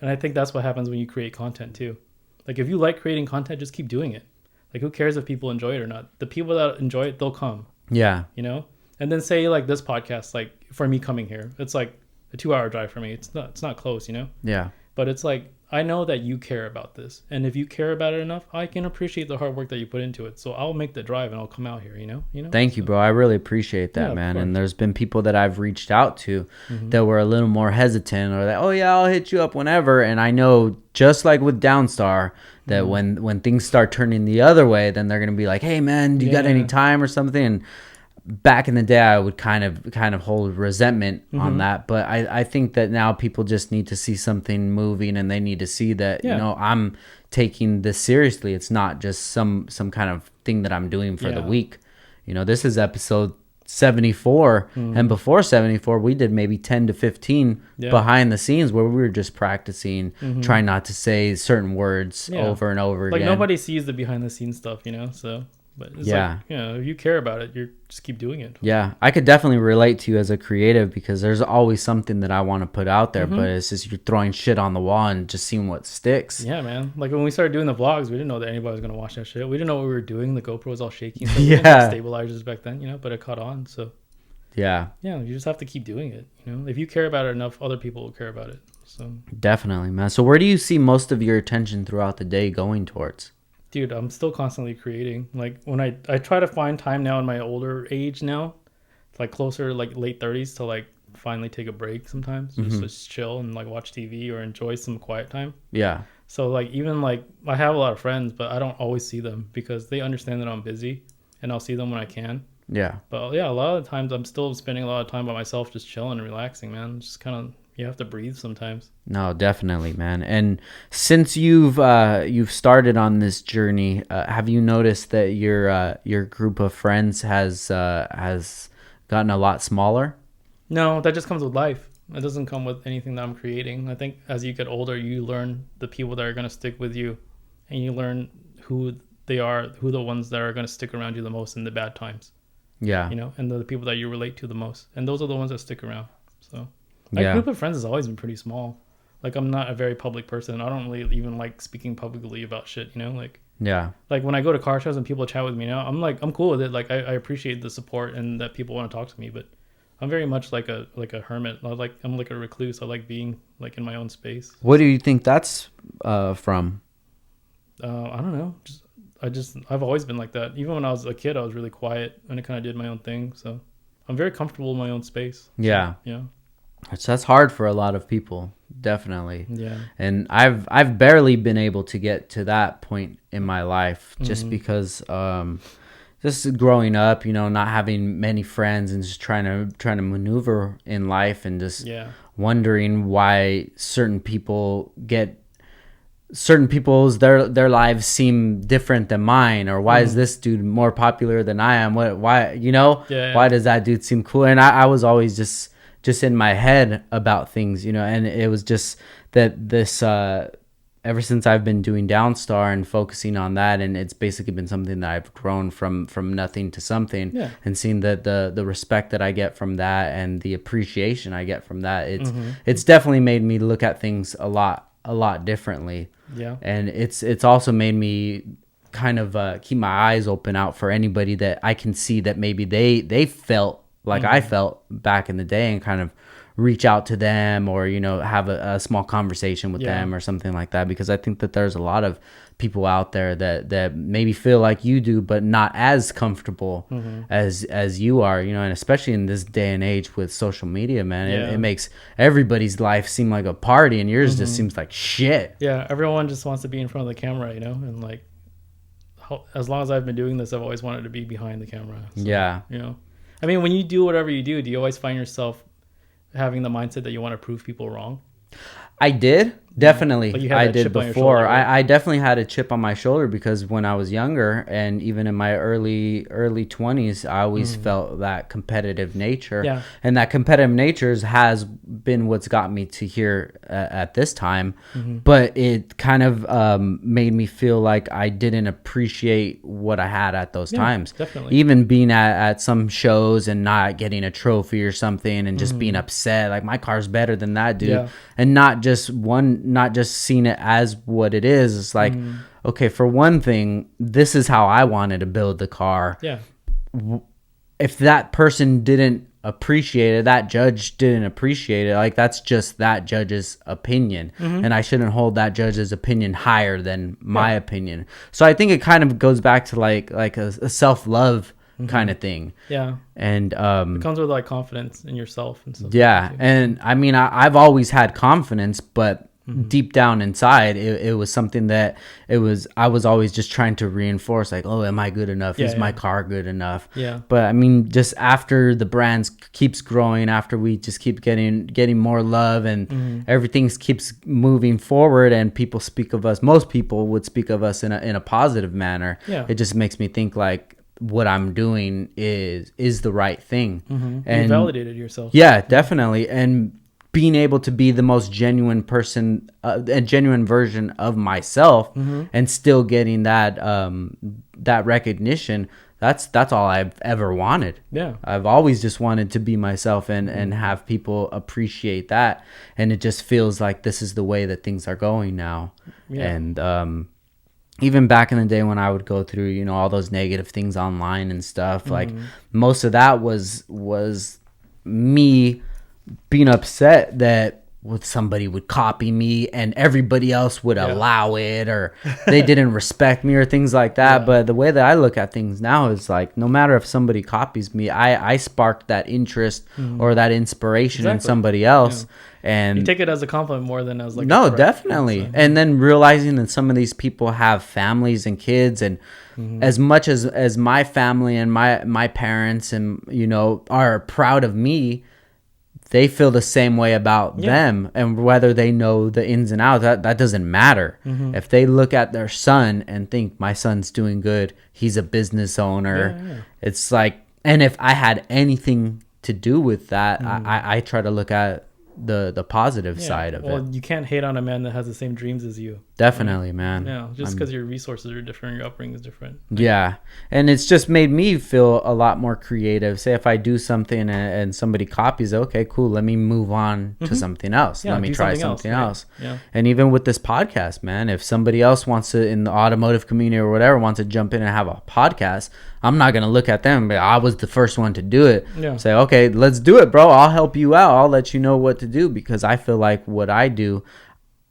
And I think that's what happens when you create content too. Like if you like creating content, just keep doing it. Like who cares if people enjoy it or not? The people that enjoy it, they'll come. Yeah. And then say like this podcast, like for me coming here, it's like a 2-hour drive for me. It's not close, Yeah. But it's like, I know that you care about this. And if you care about it enough, I can appreciate the hard work that you put into it. So I'll make the drive and I'll come out here, Thank you, bro. I really appreciate that, man. And there's been people that I've reached out to that were a little more hesitant or like, oh yeah, I'll hit you up whenever. And I know just like with Downstar that when things start turning the other way, then they're going to be like, hey man, do you got any time or something? And back in the day, I would kind of hold resentment on that, but I think that now people just need to see something moving, and they need to see that I'm taking this seriously. It's not just some kind of thing that I'm doing for the week. This is episode 74, and before 74, we did maybe 10 to 15 behind the scenes where we were just practicing, trying not to say certain words over and over again. Like nobody sees the behind the scenes stuff, so. But it's like, if you care about it, you just keep doing it. Yeah, I could definitely relate to you as a creative because there's always something that I want to put out there, but it's just you're throwing shit on the wall and just seeing what sticks. Yeah, man. Like when we started doing the vlogs, we didn't know that anybody was going to watch that shit. We didn't know what we were doing. The GoPro was all shaky. So we didn't have stabilizers back then, but it caught on. So yeah, you just have to keep doing it. If you care about it enough, other people will care about it. So definitely, man. So where do you see most of your attention throughout the day going towards? Dude, I'm still constantly creating. Like when I try to find time now in my older age now, like closer like late 30s to like finally take a break sometimes, just chill and like watch TV or enjoy some quiet time. Yeah. So like even like I have a lot of friends, but I don't always see them because they understand that I'm busy and I'll see them when I can. Yeah. But yeah, a lot of the times I'm still spending a lot of time by myself just chilling and relaxing, man. Just kind of you have to breathe sometimes. No, definitely, man. And since you've started on this journey, have you noticed that your group of friends has gotten a lot smaller? No, that just comes with life. It doesn't come with anything that I'm creating. I think as you get older, you learn the people that are going to stick with you, and you learn who they are, who the ones that are going to stick around you the most in the bad times. Yeah. And the people that you relate to the most, and those are the ones that stick around. So. My group of friends has always been pretty small. Like I'm not a very public person. I don't really even like speaking publicly about shit, like like when I go to car shows and people chat with me now, I'm cool with it. Like I appreciate the support and that people want to talk to me, but I'm very much like a hermit. I'm like a recluse. I like being like in my own space. What do you think that's from? I don't know. I've always been like that. Even when I was a kid, I was really quiet and I kind of did my own thing. So I'm very comfortable in my own space. Yeah. So, yeah. That's hard for a lot of people, definitely. Yeah. And I've barely been able to get to that point in my life just because just growing up, not having many friends and just trying to maneuver in life and just wondering why certain people's their lives seem different than mine, or why is this dude more popular than I am? Why does that dude seem cool? And I was always just in my head about things, and it was just that this ever since I've been doing Downstar and focusing on that, and it's basically been something that I've grown from nothing to something, and seeing the respect that I get from that and the appreciation I get from that, it's definitely made me look at things a lot differently. Yeah. And it's also made me kind of keep my eyes open out for anybody that I can see that maybe they felt like I felt back in the day, and kind of reach out to them, or have a small conversation with them or something like that, because I think that there's a lot of people out there that maybe feel like you do, but not as comfortable as you are, and especially in this day and age with social media, man. It makes everybody's life seem like a party, and yours just seems like shit. Yeah, everyone just wants to be in front of the camera, and like as long as I've been doing this, I've always wanted to be behind the camera. So, I mean, when you do whatever you do you always find yourself having the mindset that you want to prove people wrong? I did. Definitely. I did before. Shoulder, right? I definitely had a chip on my shoulder, because when I was younger, and even in my early 20s, I always felt that competitive nature. Yeah. And that competitive nature has been what's got me to here at this time. But it kind of made me feel like I didn't appreciate what I had at those times. Definitely. Even being at some shows and not getting a trophy or something, and just being upset, like, my car's better than that dude. Yeah. And not just seeing it as what it is. It's like, okay, for one thing, this is how I wanted to build the car. Yeah. If that person didn't appreciate it, that judge didn't appreciate it, like, that's just that judge's opinion. And I shouldn't hold that judge's opinion higher than my opinion. So I think it kind of goes back to like a self-love kind of thing. Yeah. And it comes with like confidence in yourself and stuff. Yeah. And I mean, I've always had confidence, but deep down inside, it was something that I was always just trying to reinforce, like, oh, am I good enough? Is my car good enough? Yeah. But I mean, just after the brands keeps growing, after we just keep getting more love, and everything keeps moving forward, and people speak of us, most people would speak of us in a positive manner. Yeah. It just makes me think like, what I'm doing is the right thing. And you validated yourself. Yeah, definitely. And being able to be the most genuine person, a genuine version of myself, and still getting that recognition, that's all I've ever wanted. Yeah. I've always just wanted to be myself and have people appreciate that. And it just feels like this is the way that things are going now. Yeah. And even back in the day when I would go through, all those negative things online and stuff, like, most of that was me being upset that somebody would copy me and everybody else would allow it, or they didn't respect me or things like that. But the way that I look at things now is like, no matter if somebody copies me, I sparked that interest or that inspiration in somebody else. And you take it as a compliment more than as like definitely. So. And then realizing that some of these people have families and kids, and as much as my family and my parents and are proud of me, they feel the same way about them. And whether they know the ins and outs, that doesn't matter. If they look at their son and think, my son's doing good, he's a business owner, it's like, and if I had anything to do with that, I try to look at the positive side of it. Well, you can't hate on a man that has the same dreams as you. Definitely, man. Yeah, just because your resources are different, your upbringing is different. Yeah, and it's just made me feel a lot more creative. Say if I do something and somebody copies, okay, cool, let me move on to something else. Let me try something else. Right? Yeah. And even with this podcast, man, if somebody else wants to, in the automotive community or whatever, wants to jump in and have a podcast, I'm not going to look at them, but I was the first one to do it. Yeah. Say, okay, let's do it, bro. I'll help you out. I'll let you know what to do, because I feel like what I do,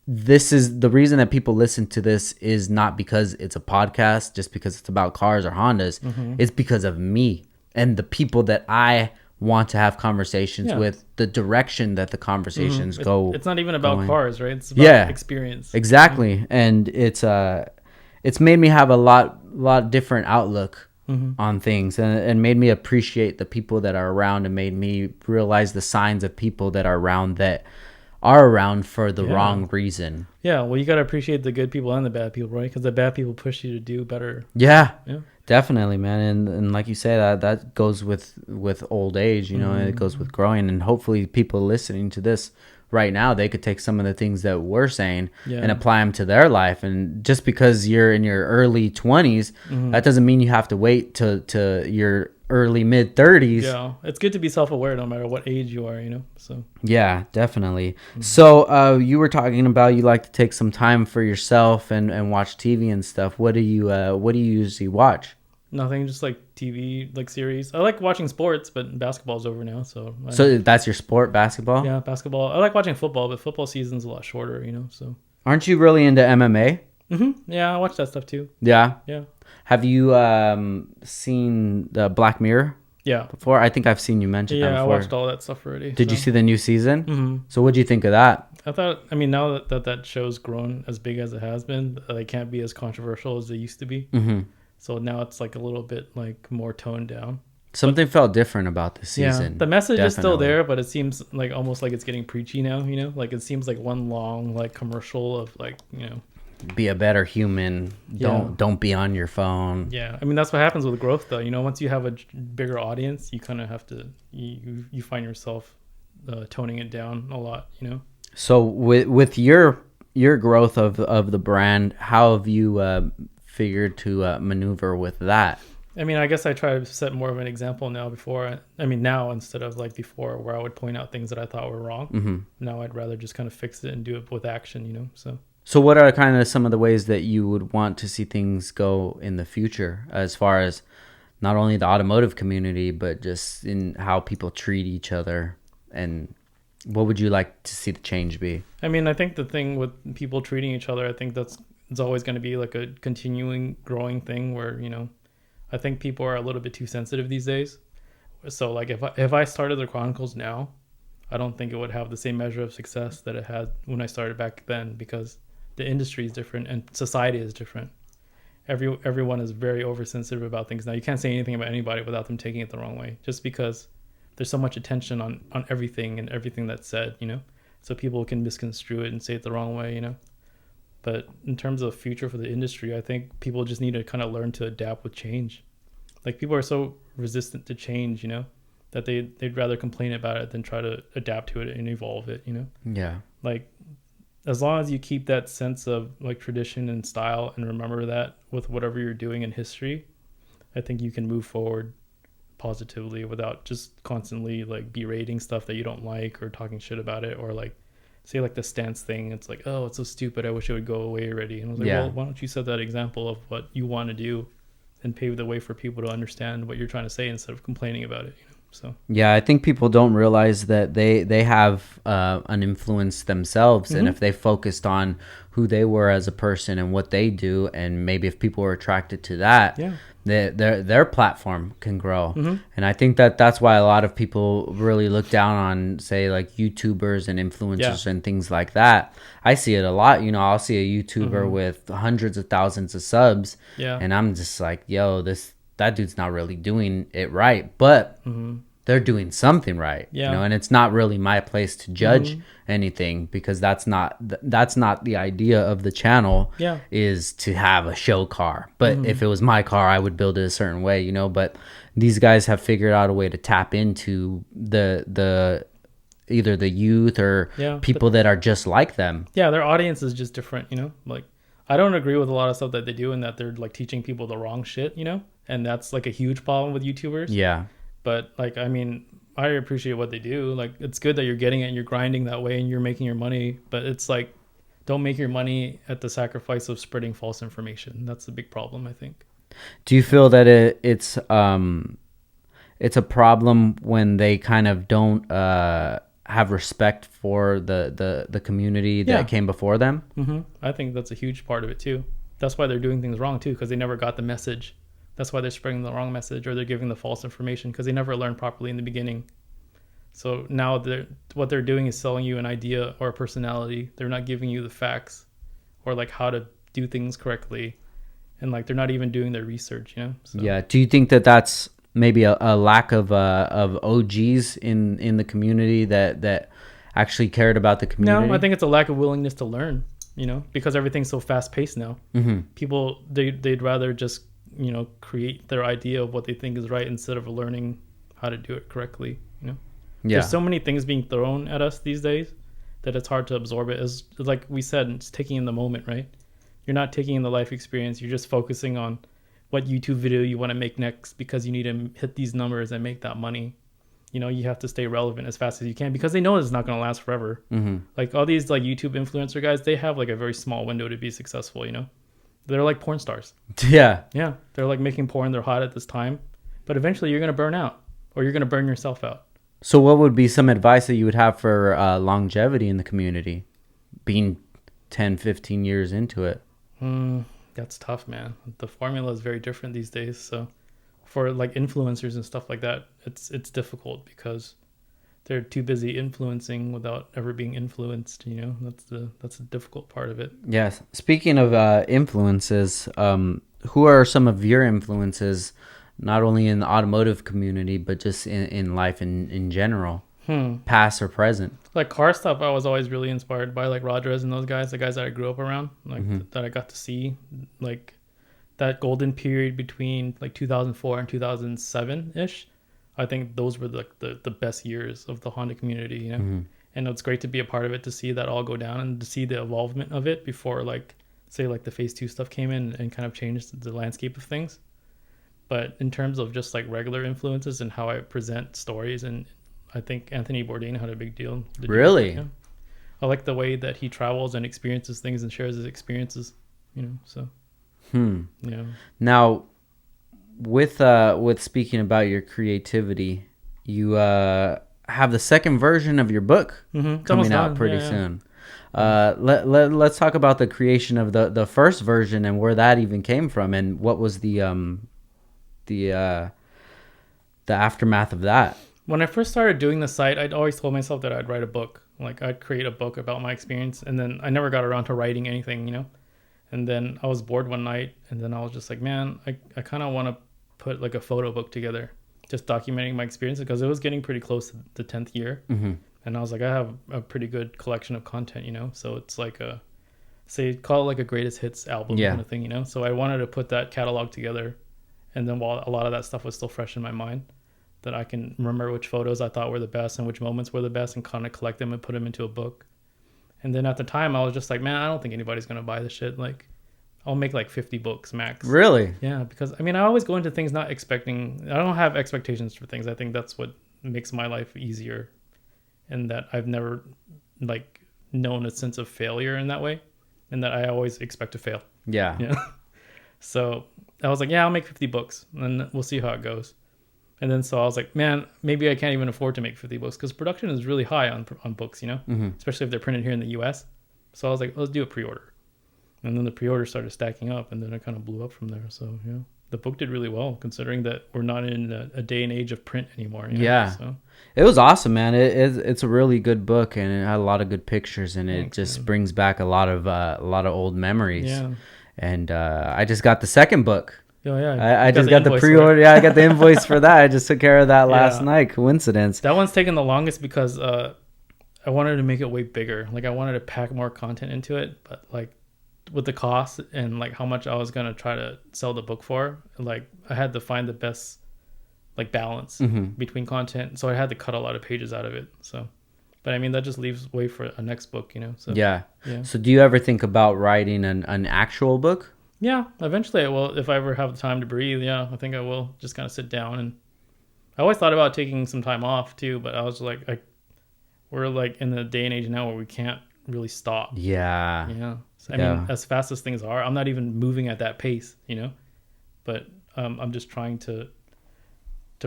this is the reason that people listen to this, is not because it's a podcast, just because it's about cars or Hondas. It's because of me and the people that I want to have conversations with, the direction that the conversations go. It's not even about cars, right? It's about experience. Exactly. And it's made me have a lot different outlook on things, and made me appreciate the people that are around, and made me realize the signs of people that are around that are around for the wrong reason. Yeah, well, you got to appreciate the good people and the bad people, right? Because the bad people push you to do better. Yeah, definitely, man. And like you say, that goes with old age, and it goes with growing. And hopefully people listening to this right now, they could take some of the things that we're saying and apply them to their life. And just because you're in your early 20s, that doesn't mean you have to wait to your early mid 30s. Yeah, it's good to be self-aware no matter what age you are, so. Yeah, definitely. So you were talking about you like to take some time for yourself and watch TV and stuff. What do you usually watch? Nothing, just like TV, like series. I like watching sports, but basketball's over now, so. So that's your sport, basketball? Yeah, basketball. I like watching football, but football season's a lot shorter, so. Aren't you really into MMA? Yeah, I watch that stuff too. Yeah. Yeah. Have you seen the Black Mirror? Yeah. Before? I think I've seen you mention that before. I watched all that stuff already. Did you see the new season? So what do you think of that? I thought, now that show's grown as big as it has been, they can't be as controversial as they used to be. So now it's like a little bit like more toned down. Something felt different about this season. Yeah, the message is still there, but it seems like almost like it's getting preachy now, like it seems like one long like commercial of like, be a better human. Don't be on your phone. Yeah, that's what happens with growth though. Once you have a bigger audience, you kind of have to you find yourself toning it down a lot. So with your growth of the brand, how have you figured to maneuver with that? I guess I try to set more of an example now now instead of like before where I would point out things that I thought were wrong. Now I'd rather just kind of fix it and do it with action, So what are kind of some of the ways that you would want to see things go in the future as far as not only the automotive community, but just in how people treat each other? And what would you like to see the change be? I think the thing with people treating each other, I think it's always going to be like a continuing growing thing where, I think people are a little bit too sensitive these days. So like if I started the Chronicles now, I don't think it would have the same measure of success that it had when I started back then, because the industry is different and society is different. Everyone is very oversensitive about things now. You can't say anything about anybody without them taking it the wrong way, just because there's so much attention on everything and everything that's said, so people can misconstrue it and say it the wrong way, But in terms of future for the industry, I think people just need to kind of learn to adapt with change. Like people are so resistant to change, that they'd rather complain about it than try to adapt to it and evolve it, Yeah. Like as long as you keep that sense of like tradition and style and remember that with whatever you're doing in history, I think you can move forward positively without just constantly like berating stuff that you don't like or talking shit about it, or like say like the stance thing. It's like, oh, it's so stupid, I wish it would go away already. And I was like, well, why don't you set that example of what you want to do and pave the way for people to understand what you're trying to say instead of complaining about it, So yeah, I think people don't realize that they have an influence themselves, and if they focused on who they were as a person and what they do, and maybe if people were attracted to that, their platform can grow. And I think that's why a lot of people really look down on, say, like YouTubers and influencers and things like that. I see it a lot. I'll see a YouTuber with hundreds of thousands of subs, and I'm just like, yo, that dude's not really doing it right, but they're doing something right, and it's not really my place to judge anything, because that's not the idea of the channel, is to have a show car. But if it was my car, I would build it a certain way, but these guys have figured out a way to tap into the either the youth or people that are just like them. Their audience is just different, like I don't agree with a lot of stuff that they do, and that they're like teaching people the wrong shit, and that's like a huge problem with YouTubers. But like, I appreciate what they do. Like, it's good that you're getting it and you're grinding that way and you're making your money, but it's like, don't make your money at the sacrifice of spreading false information. That's the big problem, I think. Do you feel that it's a problem when they kind of don't have respect for the community that came before them? I think that's a huge part of it too. That's why they're doing things wrong too, because they never got the message. That's why they're spreading the wrong message, or they're giving the false information, because they never learned properly in the beginning. So now what they're doing is selling you an idea or a personality. They're not giving you the facts or like how to do things correctly, and like they're not even doing their research, So. Yeah. Do you think that that's maybe a lack of OGs in the community that actually cared about the community? No, I think it's a lack of willingness to learn, because everything's so fast paced now. People, they'd rather just, create their idea of what they think is right instead of learning how to do it correctly, There's so many things being thrown at us these days that it's hard to absorb it. As like we said, it's taking in the moment, right? You're not taking in the life experience. You're just focusing on what YouTube video you want to make next because you need to hit these numbers and make that money. You know, you have to stay relevant as fast as you can because they know it's not going to last forever. Like all these like YouTube influencer guys, they have like a very small window to be successful, you know? They're like porn stars. Yeah. Yeah. They're like making porn. They're hot at this time. But eventually you're going to burn out or you're going to burn yourself out. So what would be some advice that you would have for longevity in the community, being 10, 15 years into it? That's tough, man. The formula is very different these days. So for like influencers and stuff like that, it's difficult because they're too busy influencing without ever being influenced. You know, that's the difficult part of it. Yes. Speaking of influences, who are some of your influences, not only in the automotive community, but just in life in general, past or present? Like car stuff, I was always really inspired by like Rogers and those guys, the guys that I grew up around, like that I got to see, like that golden period between like 2004 and 2007 ish. I think those were like the best years of the Honda community, you know. And it's great to be a part of it, to see that all go down and to see the evolvement of it before like say like the phase 2 stuff came in and kind of changed the landscape of things. But in terms of just like regular influences and how I present stories, and I think Anthony Bourdain had a big deal. Really? Yeah. I like the way that he travels and experiences things and shares his experiences, you know, so. Yeah. Now, with speaking about your creativity, you have the second version of your book coming out pretty soon. Let's talk about the creation of the first version and where that even came from, and what was the aftermath of that. When I first started doing the site, I'd always told myself that I'd write a book. Like I'd create a book about my experience, and then I never got around to writing anything, you know. And then I was bored one night, and then I was just like, man, I kind of want to put like a photo book together, just documenting my experience, because it was getting pretty close to the 10th year. And I was like, I have a pretty good collection of content, you know. So it's like call it like a greatest hits album kind of thing, you know. So I wanted to put that catalog together. And then while a lot of that stuff was still fresh in my mind, that I can remember which photos I thought were the best and which moments were the best, and kind of collect them and put them into a book. And then at the time, I was just like, man, I don't think anybody's going to buy this shit. Like, I'll make like 50 books max. Really? Yeah, because, I mean, I always go into things not expecting. I don't have expectations for things. I think that's what makes my life easier. And that I've never, like, known a sense of failure in that way. And that I always expect to fail. Yeah. So I was like, yeah, I'll make 50 books. And we'll see how it goes. And then so I was like, man, maybe I can't even afford to make 50 books because production is really high on books, you know, especially if they're printed here in the US. So I was like, let's do a pre-order. And then the pre-order started stacking up, and then it kind of blew up from there. So, yeah, the book did really well considering that we're not in a day and age of print anymore. You know? Yeah. So. It was awesome, man. It's a really good book, and it had a lot of good pictures, and it brings back a lot of old memories. Yeah. And I just got the second book. Oh, yeah. I just got the pre-order. Yeah, I got the invoice for that. I just took care of that last night. Coincidence. That one's taken the longest because I wanted to make it way bigger. Like, I wanted to pack more content into it, but like with the cost and like how much I was going to try to sell the book for, like I had to find the best like balance between content. So I had to cut a lot of pages out of it. So, but I mean, that just leaves way for a next book, you know? So, yeah. So do you ever think about writing an actual book? Yeah, eventually I will. If I ever have the time to breathe, yeah, I think I will just kind of sit down. And I always thought about taking some time off too, but I was like, we're like in the day and age now where we can't really stop. Yeah. Yeah. So, I mean, as fast as things are, I'm not even moving at that pace, you know, but I'm just trying to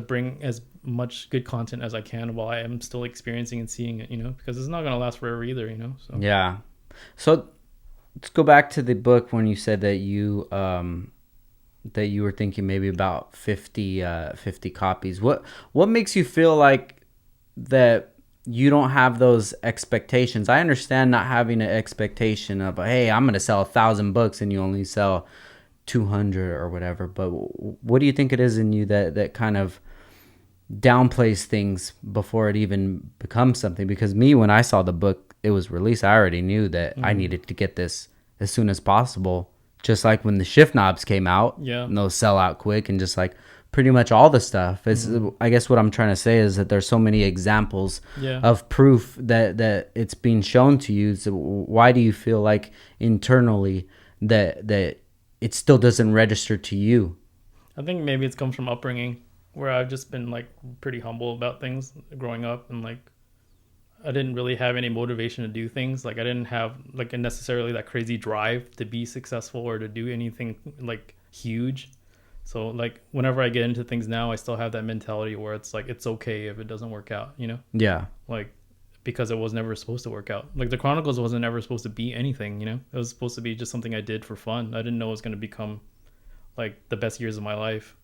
bring as much good content as I can while I am still experiencing and seeing it, you know, because it's not going to last forever either, you know? So. Yeah. So let's go back to the book when you said that you were thinking maybe about 50 copies. What makes you feel like that you don't have those expectations? I understand not having an expectation of, hey, I'm going to sell 1,000 books and you only sell 200 or whatever. But what do you think it is in you that kind of downplays things before it even becomes something? Because me, when I saw the book, it was released, I already knew that I needed to get this as soon as possible. Just like when the shift knobs came out, and those sell out quick, and just like pretty much all the stuff. It's I guess what I'm trying to say is that there's so many examples of proof that it's being shown to you. So why do you feel like internally that it still doesn't register to you I think maybe it's comes from upbringing, where I've just been like pretty humble about things growing up, and like I didn't really have any motivation to do things. Like I didn't have like necessarily that crazy drive to be successful or to do anything like huge. So like whenever I get into things now, I still have that mentality where it's like it's okay if it doesn't work out, you know? Yeah. Like because it was never supposed to work out. Like the Chronicles wasn't ever supposed to be anything, you know? It was supposed to be just something I did for fun. I didn't know it was going to become like the best years of my life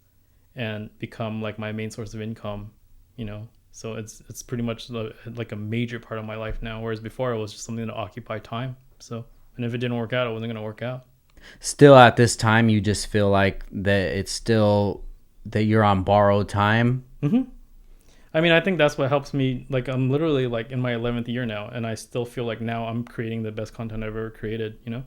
and become like my main source of income, you know? So it's pretty much like a major part of my life now, whereas before it was just something to occupy time. So, and if it didn't work out, it wasn't going to work out. Still at this time, you just feel like that it's still that you're on borrowed time. Mm-hmm. I mean, I think that's what helps me. Like I'm literally like in my 11th year now, and I still feel like now I'm creating the best content I've ever created, you know?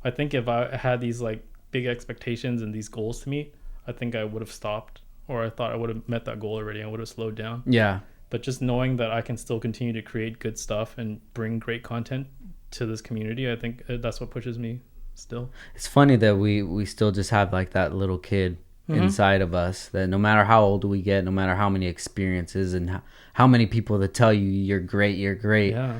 I think if I had these like big expectations and these goals to meet, I think I would have stopped, or I thought I would have met that goal already and would have slowed down. Yeah. But just knowing that I can still continue to create good stuff and bring great content to this community, I think that's what pushes me still. It's funny that we still just have like that little kid inside of us, that no matter how old we get, no matter how many experiences and how many people that tell you you're great, yeah,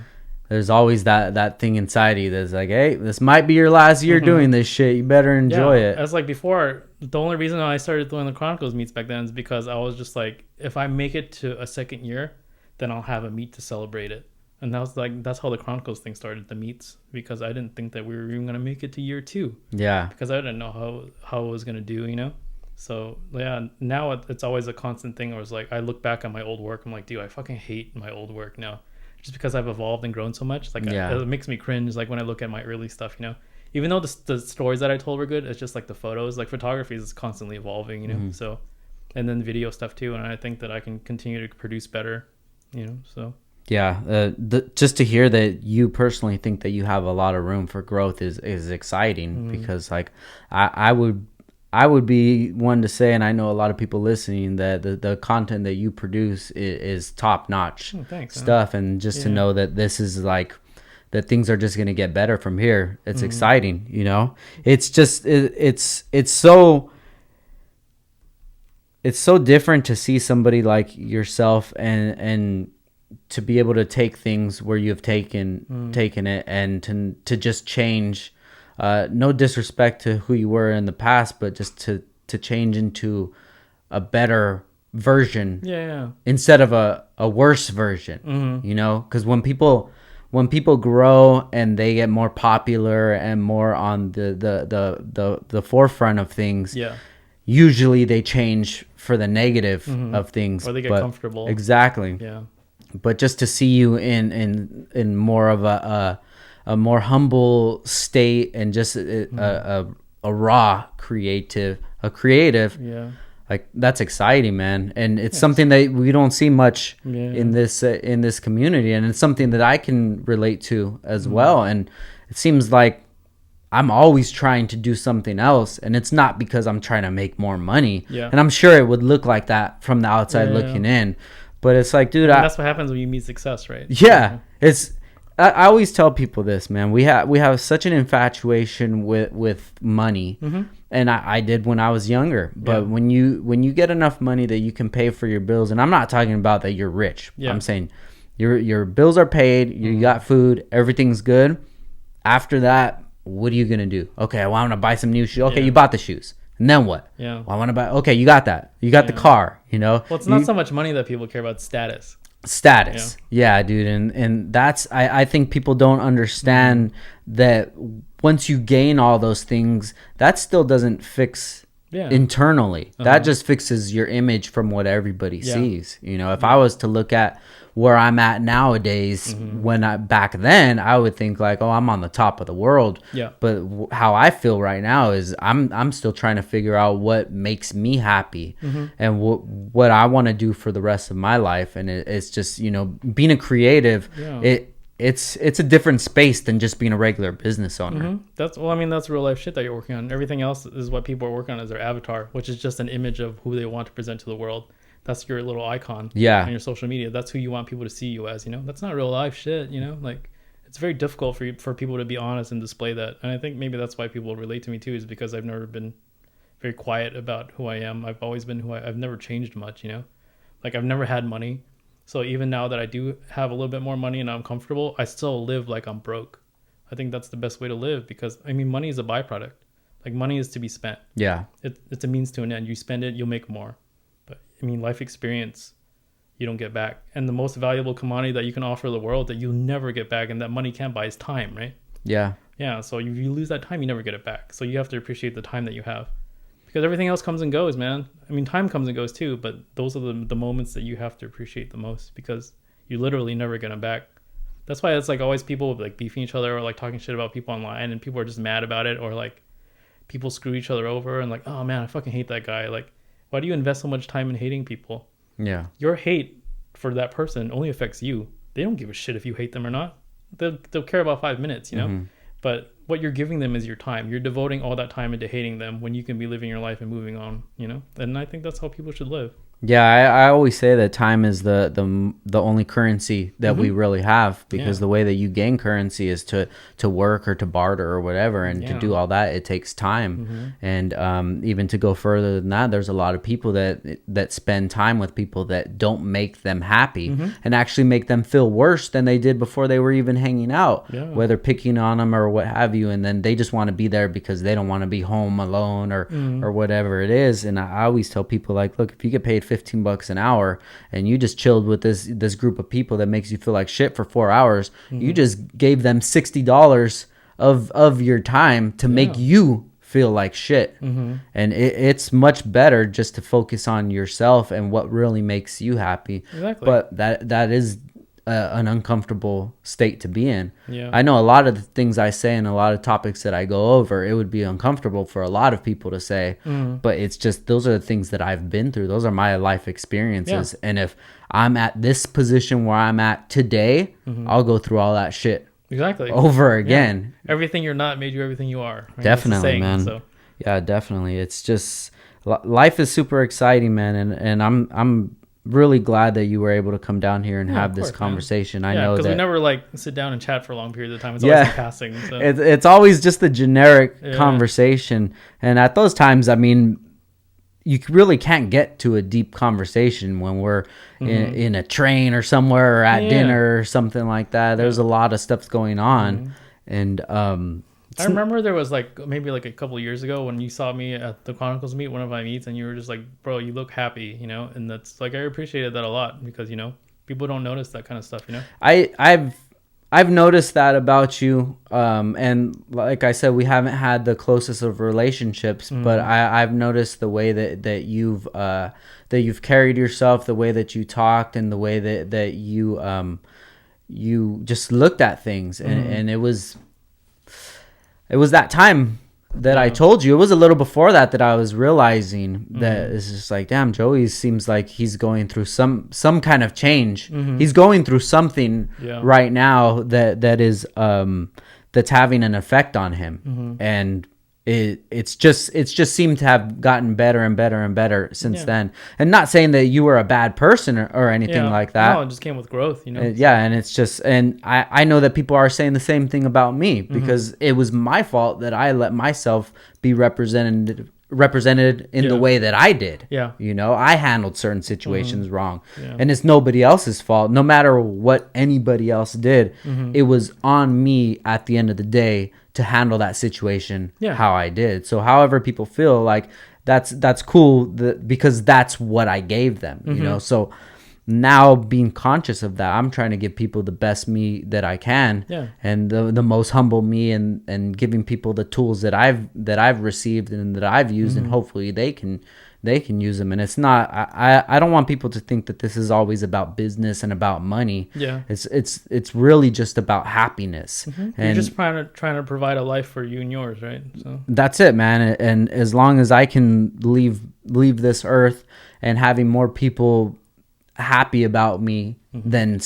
there's always that thing inside you that's like, hey, this might be your last year doing this shit, you better enjoy it. As like before, the only reason I started doing the Chronicles meets back then is because I was just like, if I make it to a second year, then I'll have a meet to celebrate it. And that was like, that's how the Chronicles thing started, the meets, because I didn't think that we were even going to make it to year 2. Yeah. Because I didn't know how it was going to do, you know? So yeah, now it's always a constant thing where it's like, I look back at my old work, I'm like, dude, I fucking hate my old work now. Just because I've evolved and grown so much. Like it makes me cringe, like when I look at my early stuff, you know? Even though the stories that I told were good, it's just like the photos, like photography is constantly evolving, you know? So, and then video stuff too. And I think that I can continue to produce better, you know? So yeah, just to hear that you personally think that you have a lot of room for growth is exciting, because like I would be one to say, and I know a lot of people listening, that the content that you produce is top notch stuff, and just to know that this is like, that things are just going to get better from here. It's exciting, you know? It's just, it's so different to see somebody like yourself and to be able to take things where you've taken it and to just change, no disrespect to who you were in the past, but just to change into a better version instead of a worse version, you know? Because when people grow and they get more popular and more on the forefront of things, usually they change for the negative of things, or they get comfortable. Exactly. Yeah. But just to see you in more of a more humble state, and just a raw creative, like, that's exciting, man. And it's something that we don't see much in this community, and it's something that I can relate to as well. And it seems like I'm always trying to do something else, and it's not because I'm trying to make more money. And I'm sure it would look like that from the outside looking in, but it's like, dude, that's what happens when you meet success, right? It's I always tell people this, man. We have such an infatuation with money, and I did when I was younger. But when you get enough money that you can pay for your bills, and I'm not talking about that you're rich. I'm saying your bills are paid, you got food, everything's good. After that, what are you gonna do? Okay, I want to buy some new shoes. Okay, you bought the shoes, and then what? Well, I want to buy. Okay, you got that. You got the car. You know. Well, it's not so much money that people care about. Status. Yeah, dude. And that's, I think people don't understand that once you gain all those things, that still doesn't fix internally. That just fixes your image from what everybody sees. You know, if I was to look at where I'm at nowadays, back then, I would think like, oh, I'm on the top of the world. But how I feel right now is I'm still trying to figure out what makes me happy and what I want to do for the rest of my life. And it's just, you know, being a creative, it's a different space than just being a regular business owner. That's real life shit that you're working on. Everything else is what people are working on as their avatar, which is just an image of who they want to present to the world. That's your little icon on your social media. That's who you want people to see you as, you know? That's not real life shit, you know? Like, it's very difficult for people to be honest and display that. And I think maybe that's why people relate to me too, is because I've never been very quiet about who I am. I've always been I've never changed much, you know? Like I've never had money. So even now that I do have a little bit more money and I'm comfortable, I still live like I'm broke. I think that's the best way to live because, I mean, money is a byproduct. Like money is to be spent. Yeah. It's a means to an end. You spend it, you'll make more. But I mean, life experience, you don't get back. And the most valuable commodity that you can offer the world that you'll never get back and that money can't buy is time, right? Yeah. Yeah. So if you lose that time, you never get it back. So you have to appreciate the time that you have. Because everything else comes and goes, man. I mean, time comes and goes too, but those are the moments that you have to appreciate the most because you literally never get them back. That's why it's like always people like beefing each other or like talking shit about people online and people are just mad about it or like people screw each other over and like, oh man, I fucking hate that guy. Like, why do you invest so much time in hating people? Yeah. Your hate for that person only affects you. They don't give a shit if you hate them or not. They'll care about 5 minutes, you know? Mm-hmm. But what you're giving them is your time. You're devoting all that time into hating them when you can be living your life and moving on, you know? And I think that's how people should live. Yeah, I always say that time is the only currency that we really have because the way that you gain currency is to work or to barter or whatever, and to do all that it takes time. And even to go further than that, there's a lot of people that spend time with people that don't make them happy and actually make them feel worse than they did before they were even hanging out, whether picking on them or what have you, and then they just want to be there because they don't want to be home alone or whatever it is. And I always tell people, like, look, if you get paid $15 an hour and you just chilled with this group of people that makes you feel like shit for 4 hours, you just gave them $60 of your time to make you feel like shit. And it's much better just to focus on yourself and what really makes you happy. Exactly. But that is an uncomfortable state to be in. Yeah. I know a lot of the things I say and a lot of topics that I go over, it would be uncomfortable for a lot of people to say, but it's just, those are the things that I've been through. Those are my life experiences. And if I'm at this position where I'm at today, I'll go through all that shit over again. Everything you're not made you everything you are. Right? Definitely, saying, man. So. Yeah, definitely. It's just, life is super exciting, man. And I'm really glad that you were able to come down here and have this conversation. Man. I know because we never like sit down and chat for a long period of time. It's always in passing. So. It's always just a generic conversation, and at those times, I mean, you really can't get to a deep conversation when we're in a train or somewhere or at dinner or something like that. There's a lot of stuff going on, and I remember there was like maybe like a couple of years ago when you saw me at the Chronicles meet, one of my meets, and you were just like, bro, you look happy, you know? And that's like, I appreciated that a lot because, you know, people don't notice that kind of stuff, you know? I've noticed that about you. And like I said, we haven't had the closest of relationships, but I've noticed the way that you've carried yourself, the way that you talked, and the way that you just looked at things. And it was that time that I told you. It was a little before that I was realizing that it's just like, damn, Joey seems like he's going through some kind of change. He's going through something right now that is that's having an effect on him. And it's just seemed to have gotten better and better and better since then. And not saying that you were a bad person or anything like that. No, it just came with growth, you know? And it's just, and I know that people are saying the same thing about me because it was my fault that I let myself be represented in the way that I did. You know, I handled certain situations wrong. And it's nobody else's fault. No matter what anybody else did, it was on me at the end of the day to handle that situation how I did. So however people feel, like that's cool because that's what I gave them, you know? So now being conscious of that, I'm trying to give people the best me that I can, and the most humble me, and giving people the tools that I've received and that I've used, and hopefully they can use them. And it's not, I don't want people to think that this is always about business and about money. It's really just about happiness. And you're just trying to provide a life for you and yours, right? So that's it, man. And as long as I can leave this earth and having more people happy about me than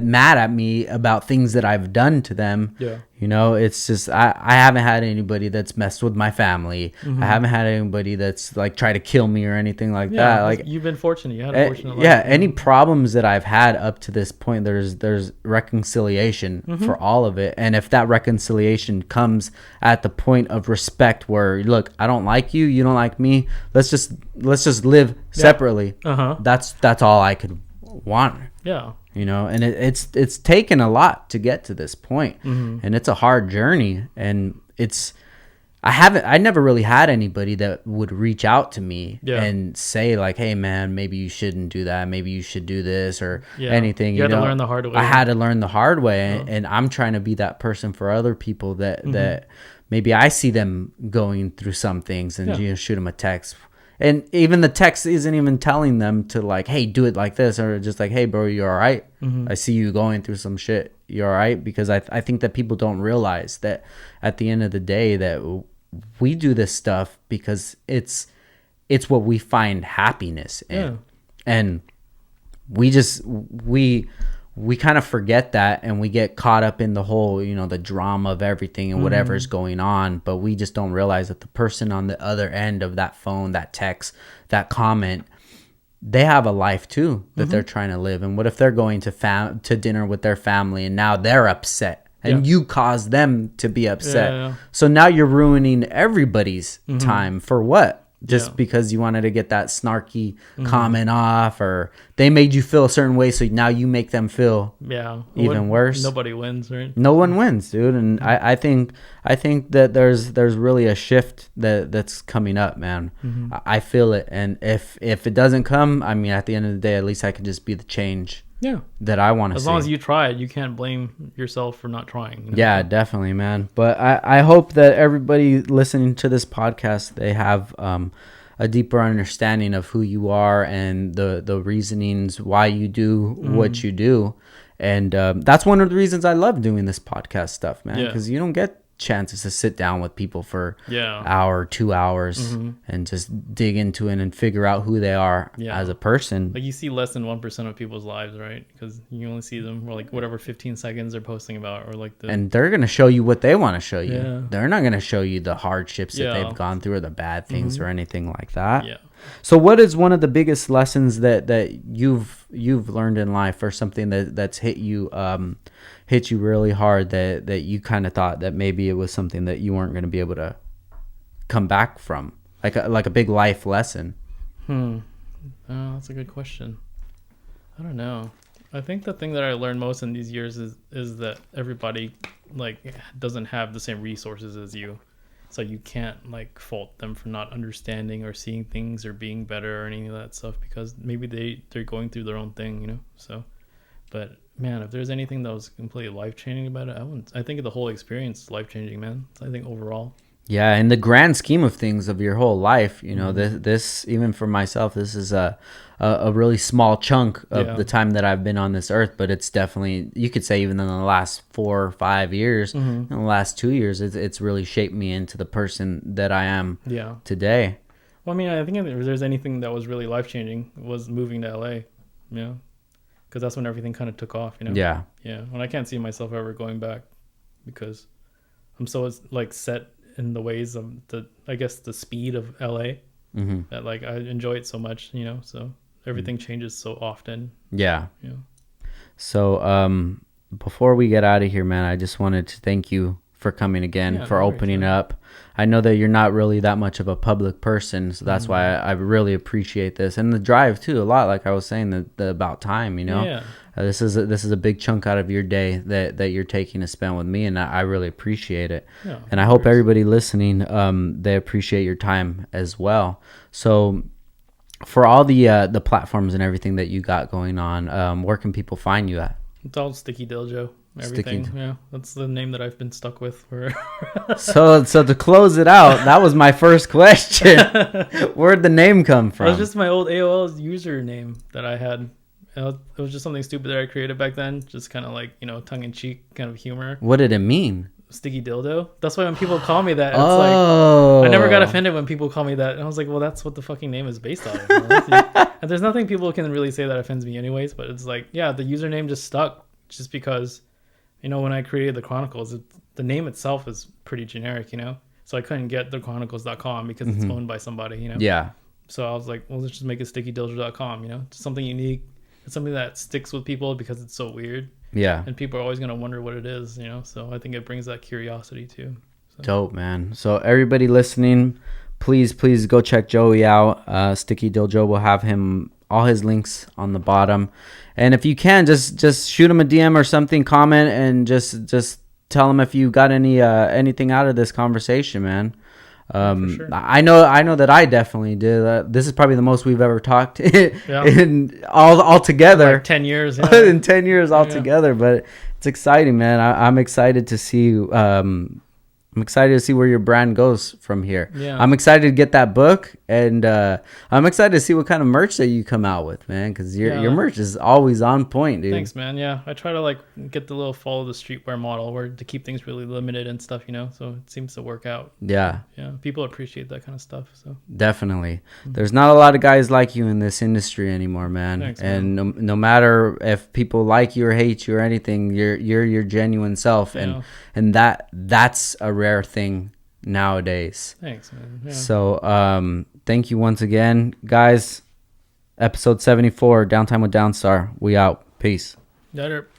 mad at me about things that I've done to them. Yeah. You know, it's just I haven't had anybody that's messed with my family. I haven't had anybody that's like tried to kill me or anything like that. Like, you've been fortunate. You had a fortunate life. Yeah, any problems that I've had up to this point, there's reconciliation for all of it. And if that reconciliation comes at the point of respect, where look, I don't like you, you don't like me, let's just live separately. That's all I could want. Yeah. You know, and it's taken a lot to get to this point. And it's a hard journey, and I never really had anybody that would reach out to me and say like, hey man, maybe you shouldn't do that, maybe you should do this, or anything. You had to learn the hard way. I had to learn the hard way, and I'm trying to be that person for other people that maybe I see them going through some things, and you know, shoot them a text. And even the text isn't even telling them to like, hey, do it like this, or just like, hey, bro, you all right? I see you going through some shit. You all right? Because I think that people don't realize that at the end of the day that we do this stuff because it's what we find happiness in. And we kind of forget that, and we get caught up in the whole, you know, the drama of everything and whatever's going on, but we just don't realize that the person on the other end of that phone, that text, that comment, they have a life too that they're trying to live. And what if they're going to dinner with their family, and now they're upset, and you cause them to be upset? So now you're ruining everybody's time for what? Just because you wanted to get that snarky comment off, or they made you feel a certain way, so now you make them feel even worse. Nobody wins, right? No one wins, dude. And I think that there's really a shift that's coming up, man. I feel it, and if it doesn't come, I mean, at the end of the day, at least I can just be the change that I want to see. As long as you try it, you can't blame yourself for not trying. You know? Yeah, definitely, man. But I hope that everybody listening to this podcast, they have a deeper understanding of who you are and the reasonings why you do what you do. And that's one of the reasons I love doing this podcast stuff, man, because you don't get chances to sit down with people for an hour, 2 hours and just dig into it and figure out who they are as a person. Like, you see less than 1% of people's lives, right? Because you only see them for like whatever 15 seconds they're posting about, or like and they're going to show you what they want to show you. They're not going to show you the hardships that they've gone through, or the bad things or anything like that. So what is one of the biggest lessons that you've learned in life, or something that's hit you really hard, that you kind of thought that maybe it was something that you weren't going to be able to come back from, like a big life lesson? That's a good question. I don't know. I think the thing that I learned most in these years is that everybody like doesn't have the same resources as you. So you can't like fault them for not understanding or seeing things or being better or any of that stuff, because maybe they're going through their own thing, you know? So, but man, if there's anything that was completely life-changing about it, I think the whole experience is life-changing, man. I think overall. Yeah, in the grand scheme of things of your whole life, you know, this even for myself, this is a really small chunk of the time that I've been on this earth, but it's definitely, you could say, even in the last 4 or 5 years, in the last 2 years, it's really shaped me into the person that I am today. Well, I mean, I think if there's anything that was really life-changing, was moving to LA, you know, because that's when everything kind of took off, you know? Yeah. When I can't see myself ever going back, because I'm so like set in the ways of the speed of LA, that like I enjoy it so much, you know, so everything changes so often. So before we get out of here, man, I just wanted to thank you for coming again, for opening up. I know that you're not really that much of a public person, so that's why I really appreciate this, and the drive too a lot. Like I was saying, the about time, you know. This is a big chunk out of your day that you're taking to spend with me, and I really appreciate it. And I hope everybody listening, they appreciate your time as well. So for all the platforms and everything that you got going on, where can people find you at? It's all StickyDilJoe. Everything. That's the name that I've been stuck with for. So to close it out, that was my first question. Where'd the name come from? It was just my old AOL username that I had. It was just something stupid that I created back then, just kind of like, you know, tongue-in-cheek kind of humor. What did it mean? StickyDilJoe. That's why when people call me that, it's like I never got offended when people call me that. And I was like, well, that's what the fucking name is based on. You know? And there's nothing people can really say that offends me anyways. But it's like, yeah, the username just stuck just because, you know, when I created the Chronicles, the name itself is pretty generic, you know. So I couldn't get thechronicles.com because it's owned by somebody, you know. Yeah. So I was like, well, let's just make it StickyDilJoe.com, you know, just something unique. It's something that sticks with people because it's so weird. Yeah. And people are always going to wonder what it is, you know. So I think it brings that curiosity too. So. Dope, man. So everybody listening, please go check Joey out. StickyDilJoe will have all his links on the bottom. And if you can, just shoot him a DM or something, comment, and just tell him if you got anything out of this conversation, man. Sure. I know that I definitely did. This is probably the most we've ever talked in all together. Like 10 years. Yeah. In 10 years altogether, but it's exciting, man. I'm excited to see. I'm excited to see where your brand goes from here. Yeah. I'm excited to get that book, and I'm excited to see what kind of merch that you come out with, man, because your merch is always on point, dude. Thanks, man. Yeah, I try to like get the little follow the streetwear model where to keep things really limited and stuff, you know, so it seems to work out. Yeah. Yeah, people appreciate that kind of stuff. So definitely. There's not a lot of guys like you in this industry anymore, man. Thanks, and man. No matter if people like you or hate you or anything, you're your genuine self, and that's a rare thing nowadays. Thanks, man. Yeah. So thank you once again, guys. Episode 74, Downtime with Downstar. We out. Peace. Later.